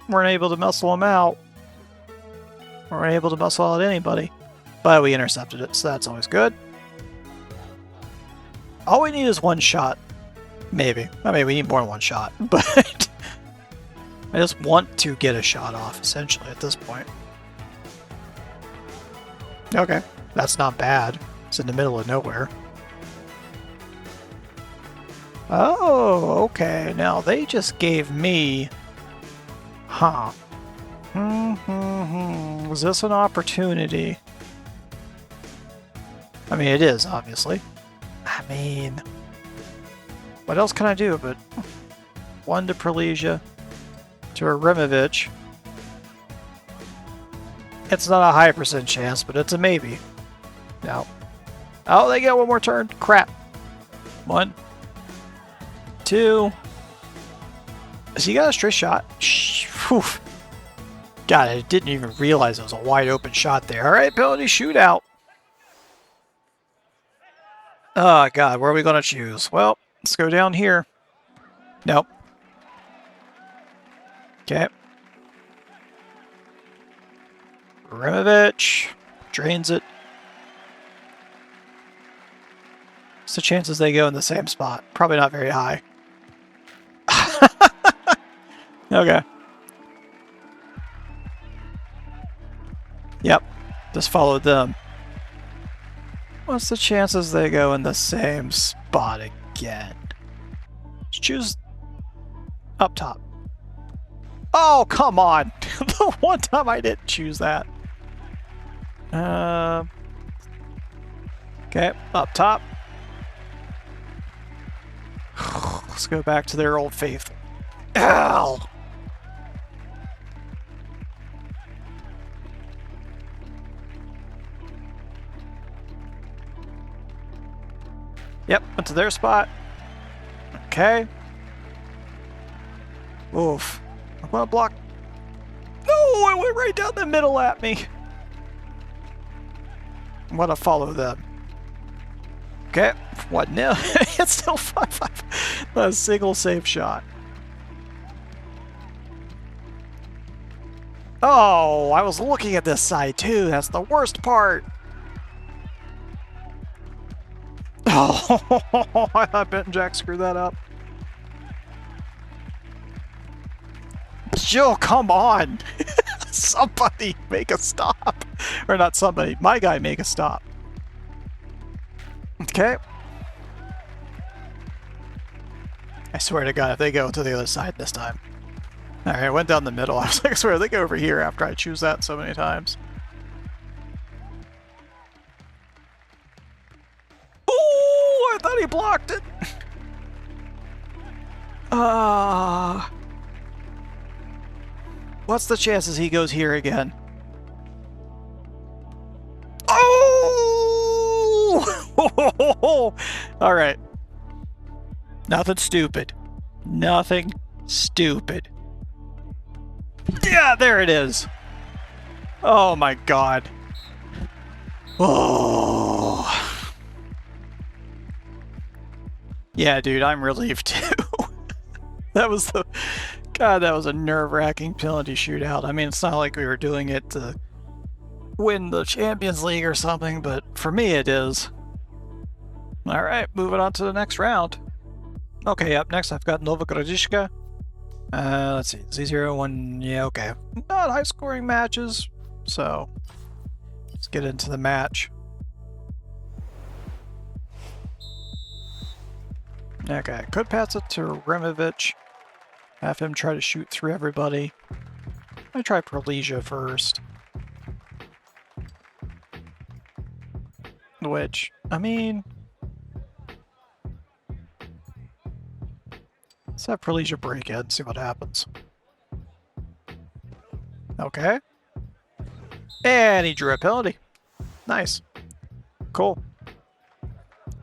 S1: Weren't able to muscle them out. Weren't able to muscle out anybody. But we intercepted it, so that's always good. All we need is one shot. Maybe. I mean, we need more than one shot, but... I just want to get a shot off, essentially, at this point. Okay, that's not bad. It's in the middle of nowhere. Oh, okay. Now, they just gave me... Huh. Was this an opportunity? I mean, it is, obviously. I mean... What else can I do but... One to Prolesia, to Arimovich. It's not a high % chance, but it's a maybe. No. Oh, they get one more turn. Crap. 1, 2. Has he got a straight shot? Whew. God, I didn't even realize it was a wide open shot there. Alright, penalty shootout. Oh, God, where are we going to choose? Well, let's go down here. Nope. Okay. Rimovich drains it. What's the chances they go in the same spot? Probably not very high. Okay. Yep. Just followed them. What's the chances they go in the same spot again? Let's choose up top. Oh, come on! The one time I didn't choose that. Okay, up top. Let's go back to their old faithful. Ow! Yep, went to their spot. Okay. Oof. I'm gonna block. No, it went right down the middle at me. I'm gonna follow them. Okay, 1-0. It's still 5-5. A single safe shot. Oh, I was looking at this side too. That's the worst part. Oh, I thought Benton Jack screwed that up. Jill, come on! Somebody make a stop. Or not somebody, my guy make a stop. Okay. I swear to God, if they go to the other side this time. Alright, I went down the middle. I was like, I swear, they go over here after I choose that so many times. Oh, I thought he blocked it. What's the chances he goes here again? Oh! All right. Nothing stupid. Nothing stupid. Yeah, there it is. Oh my God. Oh. Yeah, dude, I'm relieved too. That was the... God, that was a nerve-wracking penalty shootout. I mean, it's not like we were doing it to win the Champions League or something, but for me it is. Alright, moving on to the next round. Okay, up next I've got Novogradiška. Let's see, Z01, yeah, okay. Not high-scoring matches, so let's get into the match. Okay, could pass it to Rimovich. Have him try to shoot through everybody. I try Prolesia first. Which, I mean... Let's have Prolesia break it and see what happens. Okay. And he drew a penalty. Nice. Cool.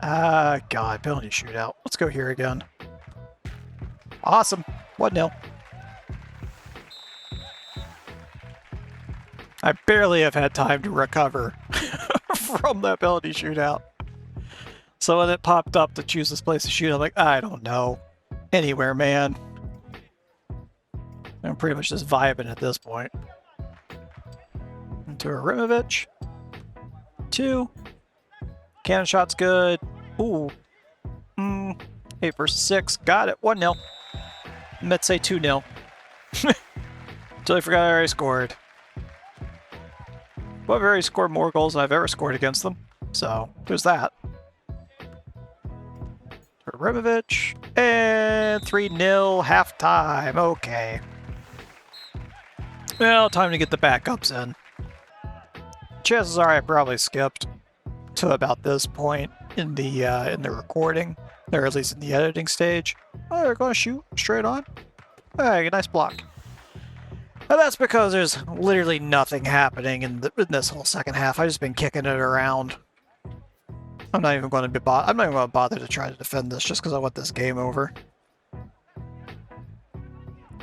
S1: God, penalty shootout. Let's go here again. Awesome. 1-0. I barely have had time to recover from that penalty shootout. So when it popped up to choose this place to shoot, I'm like, I don't know. Anywhere, man. I'm pretty much just vibing at this point. Into a Rimovich. 2. Cannon shot's good. Ooh. 8 versus 6. Got it. 1-0. Let's say 2-0. Totally forgot I already scored. Well, I've already scored more goals than I've ever scored against them. So, there's that. For Rimovich. And 3-0 halftime. Okay. Well, time to get the backups in. Chances are I probably skipped to about this point in the recording, or at least in the editing stage. Oh, they're going to shoot straight on. Hey, nice block. And that's because there's literally nothing happening in this whole second half. I've just been kicking it around. I'm not even going to I'm not even going to bother to try to defend this just because I want this game over.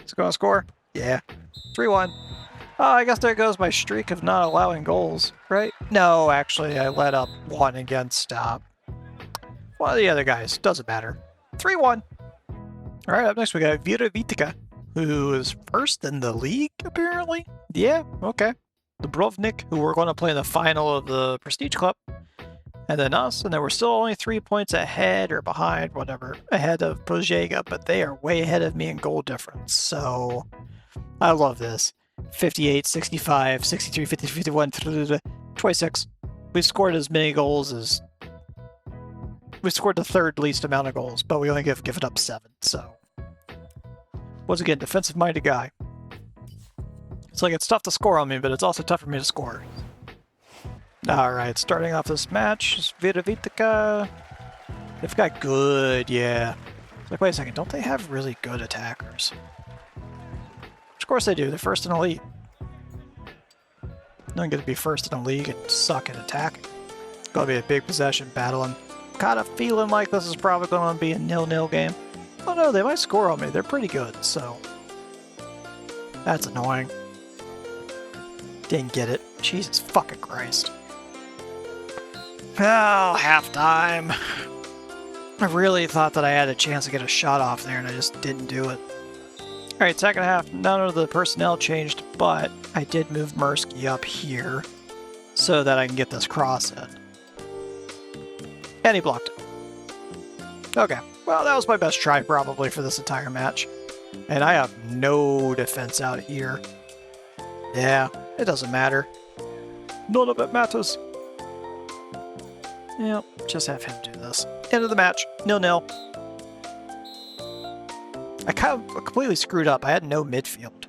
S1: Is it going to score? Yeah. 3-1. Oh, I guess there goes my streak of not allowing goals, right? No, actually, I let up one against one of the other guys. Doesn't matter. 3-1. Alright, up next we got Vira Vitica. who is first in the league, apparently. Yeah, okay. Dubrovnik, who we're going to play in the final of the Prestige Cup, and then us, and then we're still only 3 points ahead or behind, whatever, ahead of Požega, but they are way ahead of me in goal difference, so I love this. 58, 65, 63, 50, 51, 26. We've scored as many goals as... We scored the third least amount of goals, but we only given up 7, so... Once again, defensive-minded guy. It's like it's tough to score on me, but it's also tough for me to score. Alright, starting off this match, Virovitica. They've got good, yeah. It's like, wait a second, don't they have really good attackers? Of course they do, they're first in the league. Not gonna be first in the league and suck at attacking. It's gonna be a big possession battle. I'm kind of feeling like this is probably gonna be a 0-0 game. Oh no, they might score on me, they're pretty good, so... That's annoying. Didn't get it. Jesus fucking Christ. Oh, halftime. I really thought that I had a chance to get a shot off there, and I just didn't do it. Alright, second half, none of the personnel changed, but I did move Makarska up here so that I can get this cross in. And he blocked it. Okay, well, that was my best try probably for this entire match. And I have no defense out here. Yeah, it doesn't matter. None of it matters. Yep, just have him do this. End of the match. 0-0. I kind of completely screwed up. I had no midfield.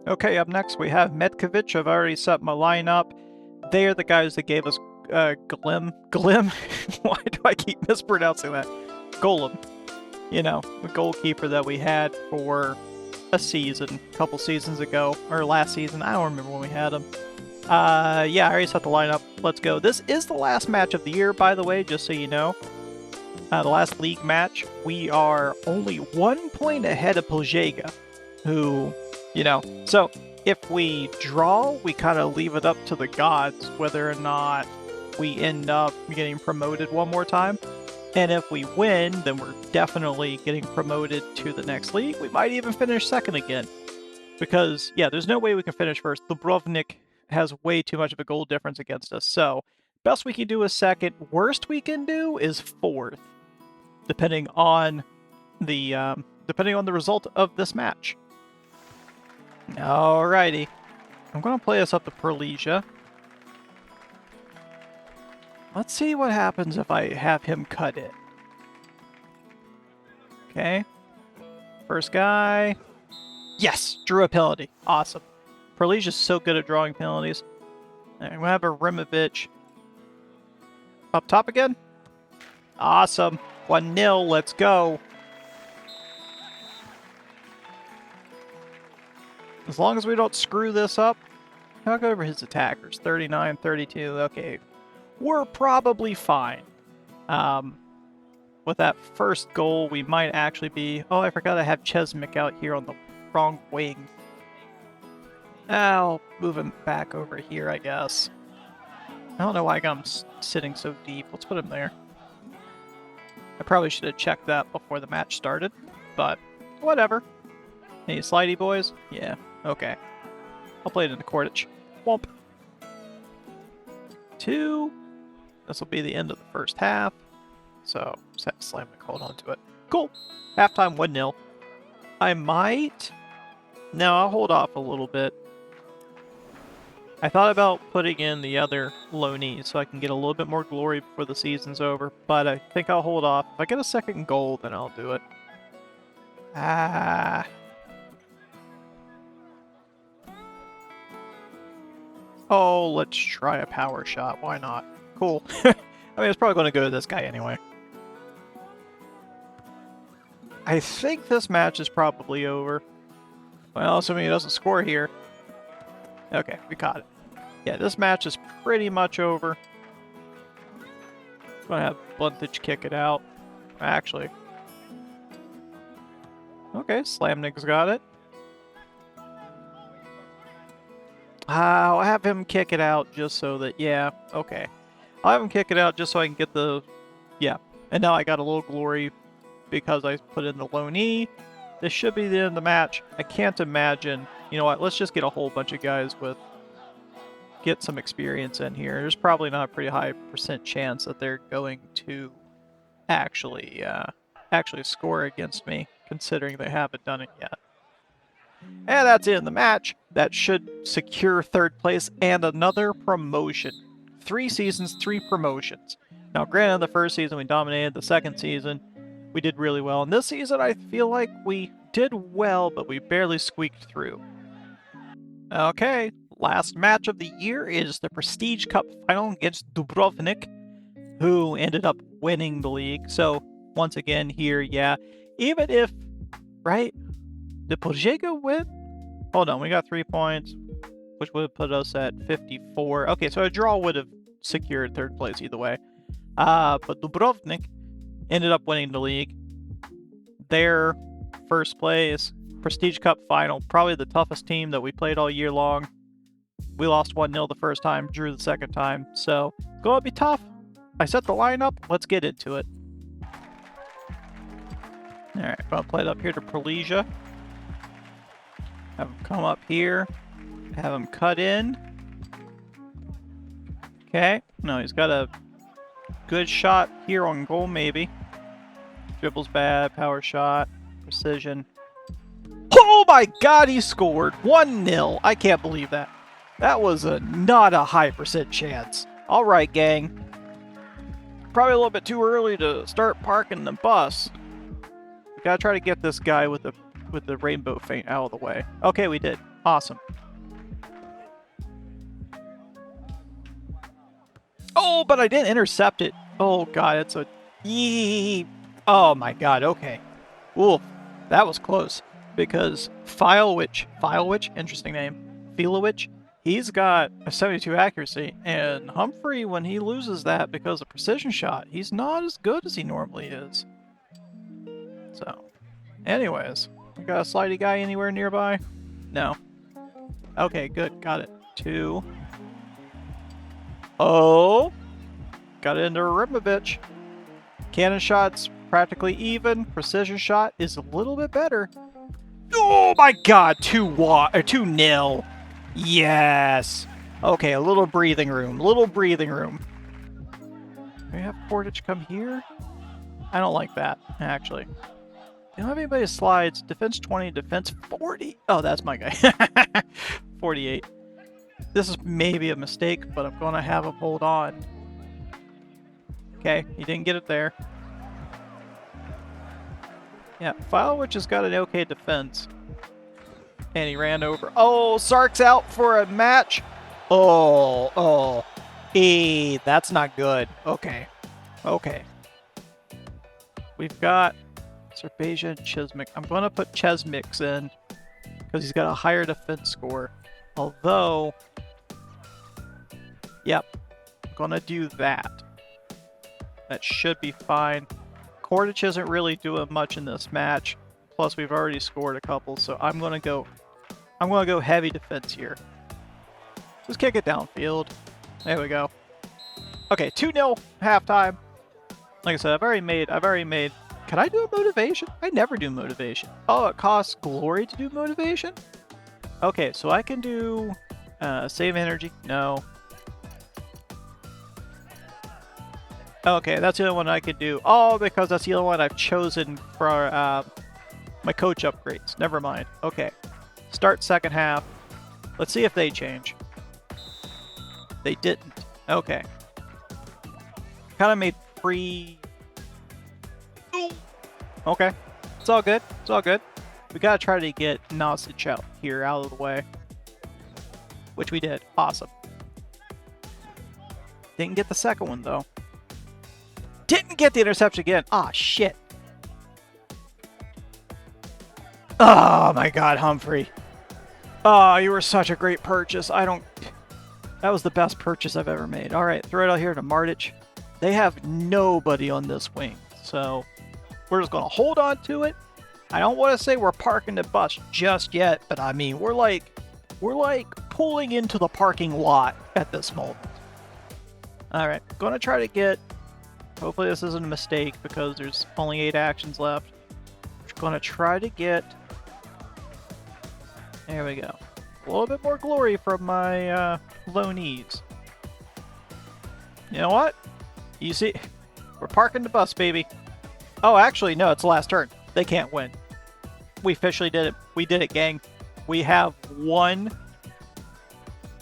S1: Okay, up next we have Metkovic. I've already set my lineup. They are the guys that gave us Glim? Why do I keep mispronouncing that? Golem. You know, the goalkeeper that we had for a season, a couple seasons ago, or last season. I don't remember when we had him. Yeah, I already set the lineup. Let's go. This is the last match of the year, by the way, just so you know. The last league match. We are only 1 point ahead of Požega, who, you know, so if we draw, we kind of leave it up to the gods whether or not we end up getting promoted one more time. And if we win, then we're definitely getting promoted to the next league. We might even finish second again. Because, yeah, there's no way we can finish first. Dubrovnik has way too much of a goal difference against us. So, best we can do is second. Worst we can do is fourth. Depending on the result of this match. Alrighty. I'm going to play us up to Perlesia. Let's see what happens if I have him cut it. Okay. First guy. Yes! Drew a penalty. Awesome. Perlesia's so good at drawing penalties. Right, I'm going to have a Rimovic. Up top again. Awesome. 1-0. Let's go. As long as we don't screw this up. I'll go over his attackers. 39, 32. Okay. We're probably fine. With that first goal, we might actually be... Oh, I forgot I have Chesmick out here on the wrong wing. I'll move him back over here, I guess. I don't know why I'm sitting so deep. Let's put him there. I probably should have checked that before the match started, but whatever. Any slidey boys? Yeah, okay. I'll play it in the Cordich. Womp. 2. This will be the end of the first half. So, just have to slam the hold on to it. Cool. Halftime 1-0. I might... No, I'll hold off a little bit. I thought about putting in the other loanee so I can get a little bit more glory before the season's over, but I think I'll hold off. If I get a second goal, then I'll do it. Oh, let's try a power shot. Why not? Cool. I mean, it's probably going to go to this guy anyway. I think this match is probably over. Well, assuming he doesn't score here. Okay, we caught it. Yeah, this match is pretty much over. I'm going to have Bluntage kick it out. Actually. Okay, Slamnik's got it. I'll have him kick it out just so that... Yeah, okay. I'll have him kick it out just so I can get the... Yeah. And now I got a little glory because I put in the loanee. This should be the end of the match. I can't imagine. You know what? Let's just get a whole bunch of guys with... Get some experience in here. There's probably not a pretty high % chance that they're going to actually score against me, considering they haven't done it yet. And that's it in the match. That should secure 3rd place and another promotion. 3 seasons, 3 promotions. Now, granted, the 1st season we dominated. The 2nd season we did really well. And this season I feel like we did well, but we barely squeaked through. Okay, last match of the year is the Prestige Cup final against Dubrovnik, who ended up winning the league. So, once again here, yeah, even if, right, did Požega win? Hold on, we got 3 points, which would have put us at 54. Okay, so a draw would have secured 3rd place either way. But Dubrovnik ended up winning the league. Their 1st place, Prestige Cup final, probably the toughest team that we played all year long. We lost 1-0 the first time, drew the 2nd time, so it's going to be tough. I set the lineup, let's get into it. Alright, I'll play it up here to Prolesia. Have him come up here. Have him cut in. Okay, no, he's got a good shot here on goal, maybe. Dribbles bad, power shot, precision. Oh my god, he scored! 1-0. I can't believe that. That was not a high % chance. Alright, gang. Probably a little bit too early to start parking the bus. We gotta try to get this guy with the rainbow feint out of the way. Okay, we did. Awesome. Oh, but I didn't intercept it. Oh god, it's a... Yee. Oh my god, okay. Ooh, that was close. Because Filewich, interesting name, Filewich, he's got a 72 accuracy, and Humphrey, when he loses that because of precision shot, he's not as good as he normally is. So, anyways, we got a slidey guy anywhere nearby? No. Okay, good, got it. 2. Oh! Got it into Rimovich. Cannon shot's practically even, precision shot is a little bit better. Oh my god, 2-0. Yes. Okay, a little breathing room. Can we have Portage come here? I don't like that, actually. You don't have anybody slides. Defense 20, defense 40. Oh, that's my guy. 48. This is maybe a mistake, but I'm going to have him hold on. Okay, he didn't get it there. Yeah, Filewich has got an okay defense. And he ran over. Oh, Sark's out for a match. Oh. That's not good. Okay. We've got Serbasia and Chesmick. I'm going to put Chesmicks in because he's got a higher defense score. Although, yep, I'm going to do that. That should be fine. Kordich isn't really doing much in this match. Plus, we've already scored a couple, so I'm gonna go heavy defense here. Just kick it downfield. There we go. Okay, 2-0 halftime. Like I said, I've already made. Can I do a motivation? I never do motivation. Oh, it costs glory to do motivation? Okay, so I can do save energy. No. Okay, that's the only one I could do. Oh, because that's the only one I've chosen for my coach upgrades. Never mind. Okay. Start 2nd half. Let's see if they change. They didn't. Okay. Kind of made 3... Ooh. Okay. It's all good. We gotta try to get Nasic out here, out of the way. Which we did. Awesome. Didn't get the second one, though. Didn't get the interception again. Ah, shit. Oh, my God, Humphrey. Oh, you were such a great purchase. That was the best purchase I've ever made. All right, throw it out here to Martic. They have nobody on this wing, so we're just going to hold on to it. I don't want to say we're parking the bus just yet, but I mean, we're like pulling into the parking lot at this moment. All right, going to try to get... Hopefully this isn't a mistake because there's only 8 actions left. Gonna try to get... There we go. A little bit more glory from my low knees. You know what? You see... We're parking the bus, baby. Oh, actually, no, it's the last turn. They can't win. We officially did it. We did it, gang. We have won.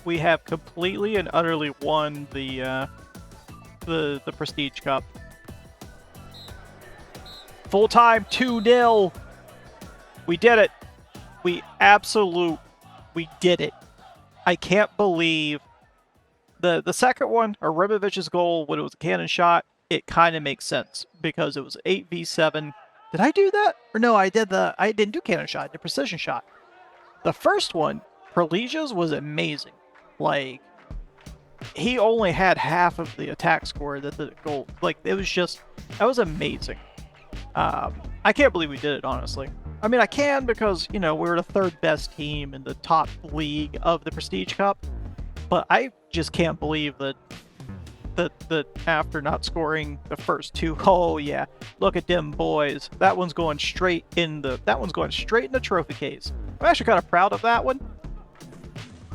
S1: We have completely and utterly won the Prestige Cup. Full time, 2-0. We did it. We did it. I can't believe the second one, Aribovich's goal, when it was a cannon shot, it kind of makes sense because it was 8v7. Did I do that? Or no, I didn't do cannon shot, I did precision shot. The first one, Perlesia's, was amazing. Like, he only had half of the attack score that the goal. Like, it was just, that was amazing. I can't believe we did it, honestly. I mean, I can because, you know, we were the third best team in the top league of the Prestige Cup. But I just can't believe that after not scoring the first two, oh yeah, look at them boys. That one's going straight in the trophy case. I'm actually kind of proud of that one.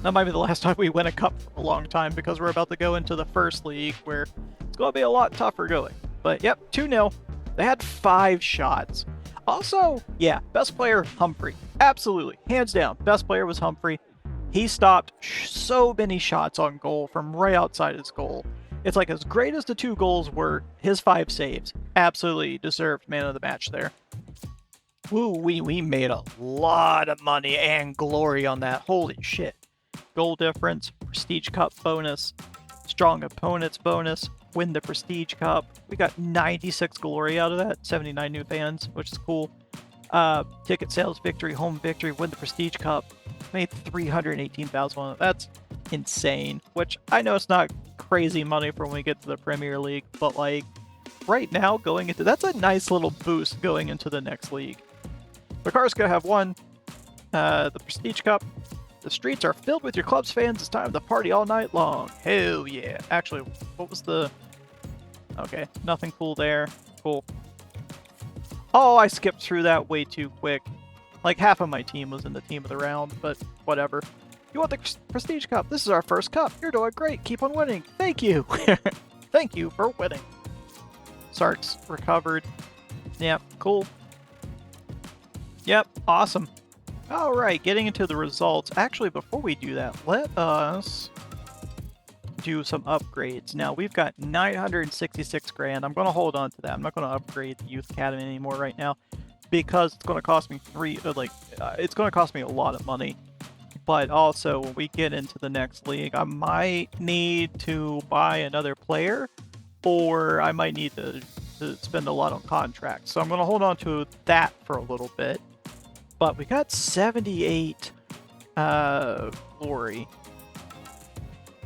S1: That might be the last time we win a cup for a long time because we're about to go into the first league where it's going to be a lot tougher going. But yep, 2-0. They had 5 shots. Also, yeah, best player, Humphrey. Absolutely. Hands down, best player was Humphrey. He stopped so many shots on goal from right outside his goal. It's like, as great as the 2 goals were, his 5 saves absolutely deserved man of the match there. Woo, we made a lot of money and glory on that. Holy shit. Goal difference, Prestige Cup bonus, strong opponents bonus, win the Prestige Cup. We got 96 glory out of that, 79 new fans, which is cool. Ticket sales victory, home victory, win the Prestige Cup. Made 318,000. That's insane, which I know it's not crazy money for when we get to the Premier League, but like right now going into, that's a nice little boost going into the next league. Makarska have won the Prestige Cup. The streets are filled with your club's fans. It's time to party all night long. Hell yeah. Actually, what was the... Okay, nothing cool there. Cool. Oh, I skipped through that way too quick. Like, half of my team was in the team of the round, but whatever. You want the Prestige Cup? This is our first cup. You're doing great. Keep on winning. Thank you. Thank you for winning. Sark's recovered. Yep, cool. Yep, awesome. Alright, getting into the results. Actually, before we do that, let us do some upgrades. Now, we've got 966 grand. I'm going to hold on to that. I'm not going to upgrade the Youth Academy anymore right now because it's going to cost me it's going to cost me a lot of money. But also, when we get into the next league, I might need to buy another player, or I might need to spend a lot on contracts. So I'm going to hold on to that for a little bit. But we got 78 glory.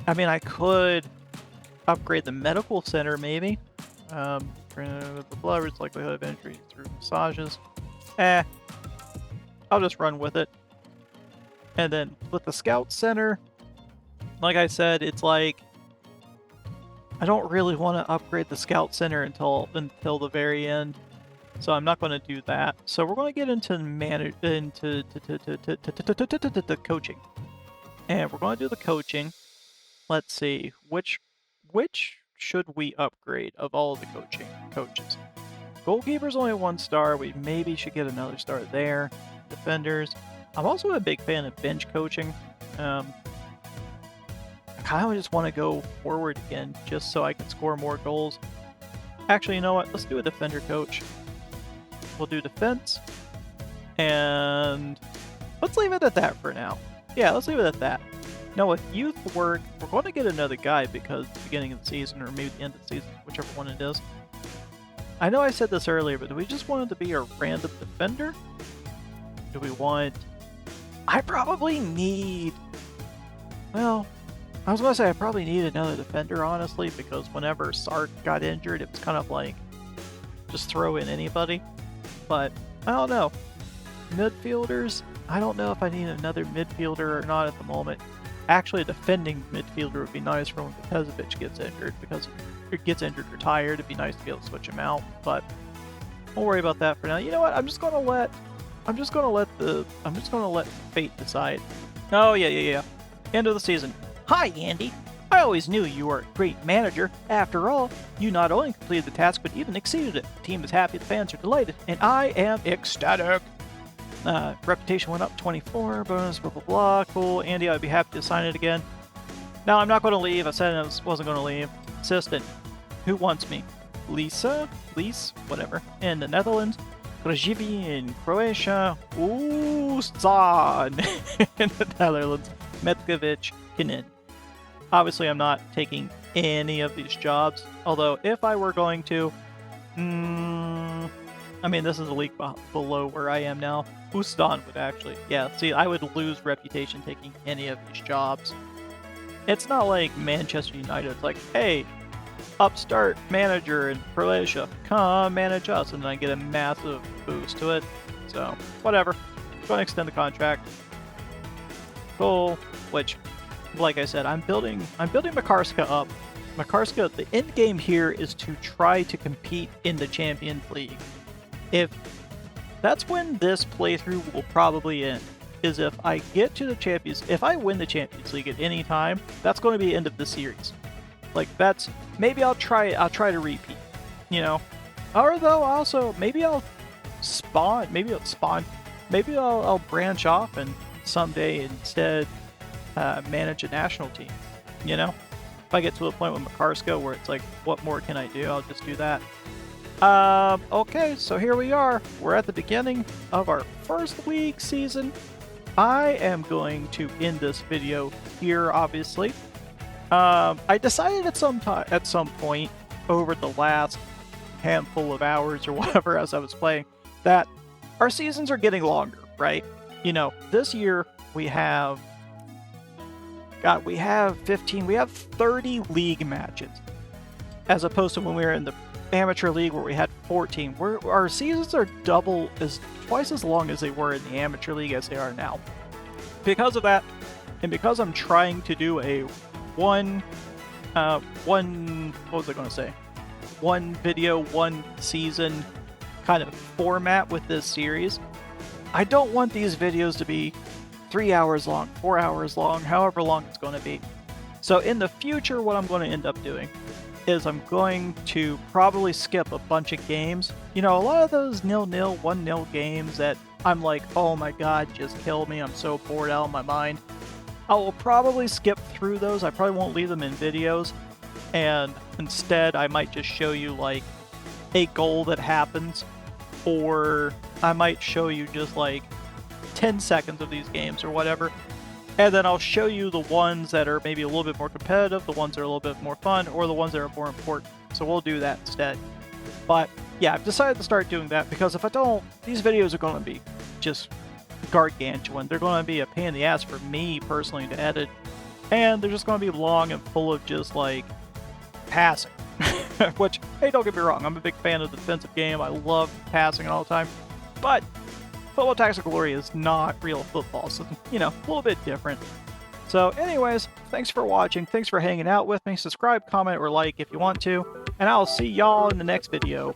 S1: I mean, I could upgrade the medical center, maybe. The blood's likelihood of injury through massages. I'll just run with it. And then with the scout center, like I said, it's like I don't really want to upgrade the scout center until the very end. So I'm not going to do that. So we're going to get into coaching. And we're going to do the coaching. Let's see, which should we upgrade of all of the coaches? Goalkeeper's only 1 star. We maybe should get another star there. Defenders. I'm also a big fan of bench coaching. I kind of just want to go forward again, just so I can score more goals. Actually, you know what? Let's do a defender coach. We'll do defense. And let's leave it at that for now. Yeah, let's leave it at that. Now, with youth work, we're going to get another guy because the beginning of the season, or maybe the end of the season, whichever one it is. I know I said this earlier, but do we just want it to be a random defender? Do we want... I probably need... Well, I was going to say I probably need another defender, honestly, because whenever Sark got injured, it was kind of like, just throw in anybody. But, I don't know. Midfielders, I don't know if I need another midfielder or not at the moment. Actually, a defending midfielder would be nice for when Pezovic gets injured, because if he gets injured or tired, it'd be nice to be able to switch him out. But We'll worry about that for now. You know what? I'm just gonna let fate decide. Oh yeah. End of the season. Hi, Andy. I always knew you were a great manager. After all, you not only completed the task, but even exceeded it. The team is happy, the fans are delighted, and I am ecstatic. Reputation went up 24, bonus, blah, blah, blah. Cool. Andy, I'd be happy to sign it again. No, I'm not going to leave. I said I wasn't going to leave. Assistant. Who wants me? Lisa? Lise? Whatever. In the Netherlands. Grajivi in Croatia. Uzan in the Netherlands. Metkovic Kinin. Obviously, I'm not taking any of these jobs. Although, if I were going to... I mean, this is a league below where I am now. Uzan would actually... Yeah, see, I would lose reputation taking any of these jobs. It's not like Manchester United. It's like, hey, upstart manager in Croatia, come manage us, and then I get a massive boost to it. So, whatever. Going to extend the contract. Cool. Which, like I said, I'm building Makarska up. Makarska, the end game here is to try to compete in the Champions League. That's when this playthrough will probably end. Is if I get to the if I win the Champions League at any time, that's going to be the end of the series. Like that's maybe I'll try to repeat, you know, or though also maybe I'll branch off and someday instead manage a national team. You know, if I get to a point with Makarska where it's like, what more can I do? I'll just do that. Okay, so here we are. We're at the beginning of our first league season. I am going to end this video here, obviously. I decided at some point over the last handful of hours or whatever as I was playing that our seasons are getting longer, right? You know, this year we have 30 league matches as opposed to when we were in the amateur league where we had 14. Our seasons are twice as long as they were in the amateur league as they are now. Because of that, and because I'm trying to do a one video, one season kind of format with this series, I don't want these videos to be 3 hours long, 4 hours long, however long it's going to be. So in the future, what I'm going to end up doing is I'm going to probably skip a bunch of games. You know, a lot of those 0-0, 1-0 games that I'm like, oh my god, just kill me, I'm so bored out of my mind. I will probably skip through those. I probably won't leave them in videos. And instead, I might just show you like a goal that happens. Or I might show you just like 10 seconds of these games or whatever. And then I'll show you the ones that are maybe a little bit more competitive, the ones that are a little bit more fun, or the ones that are more important. So we'll do that instead. But yeah, I've decided to start doing that because if I don't, these videos are going to be just gargantuan. They're going to be a pain in the ass for me personally to edit. And they're just going to be long and full of just like passing. Which, hey, don't get me wrong, I'm a big fan of the defensive game. I love passing all the time. But Football Tactics of Glory is not real football, so, you know, a little bit different. So, anyways, thanks for watching. Thanks for hanging out with me. Subscribe, comment, or like if you want to. And I'll see y'all in the next video.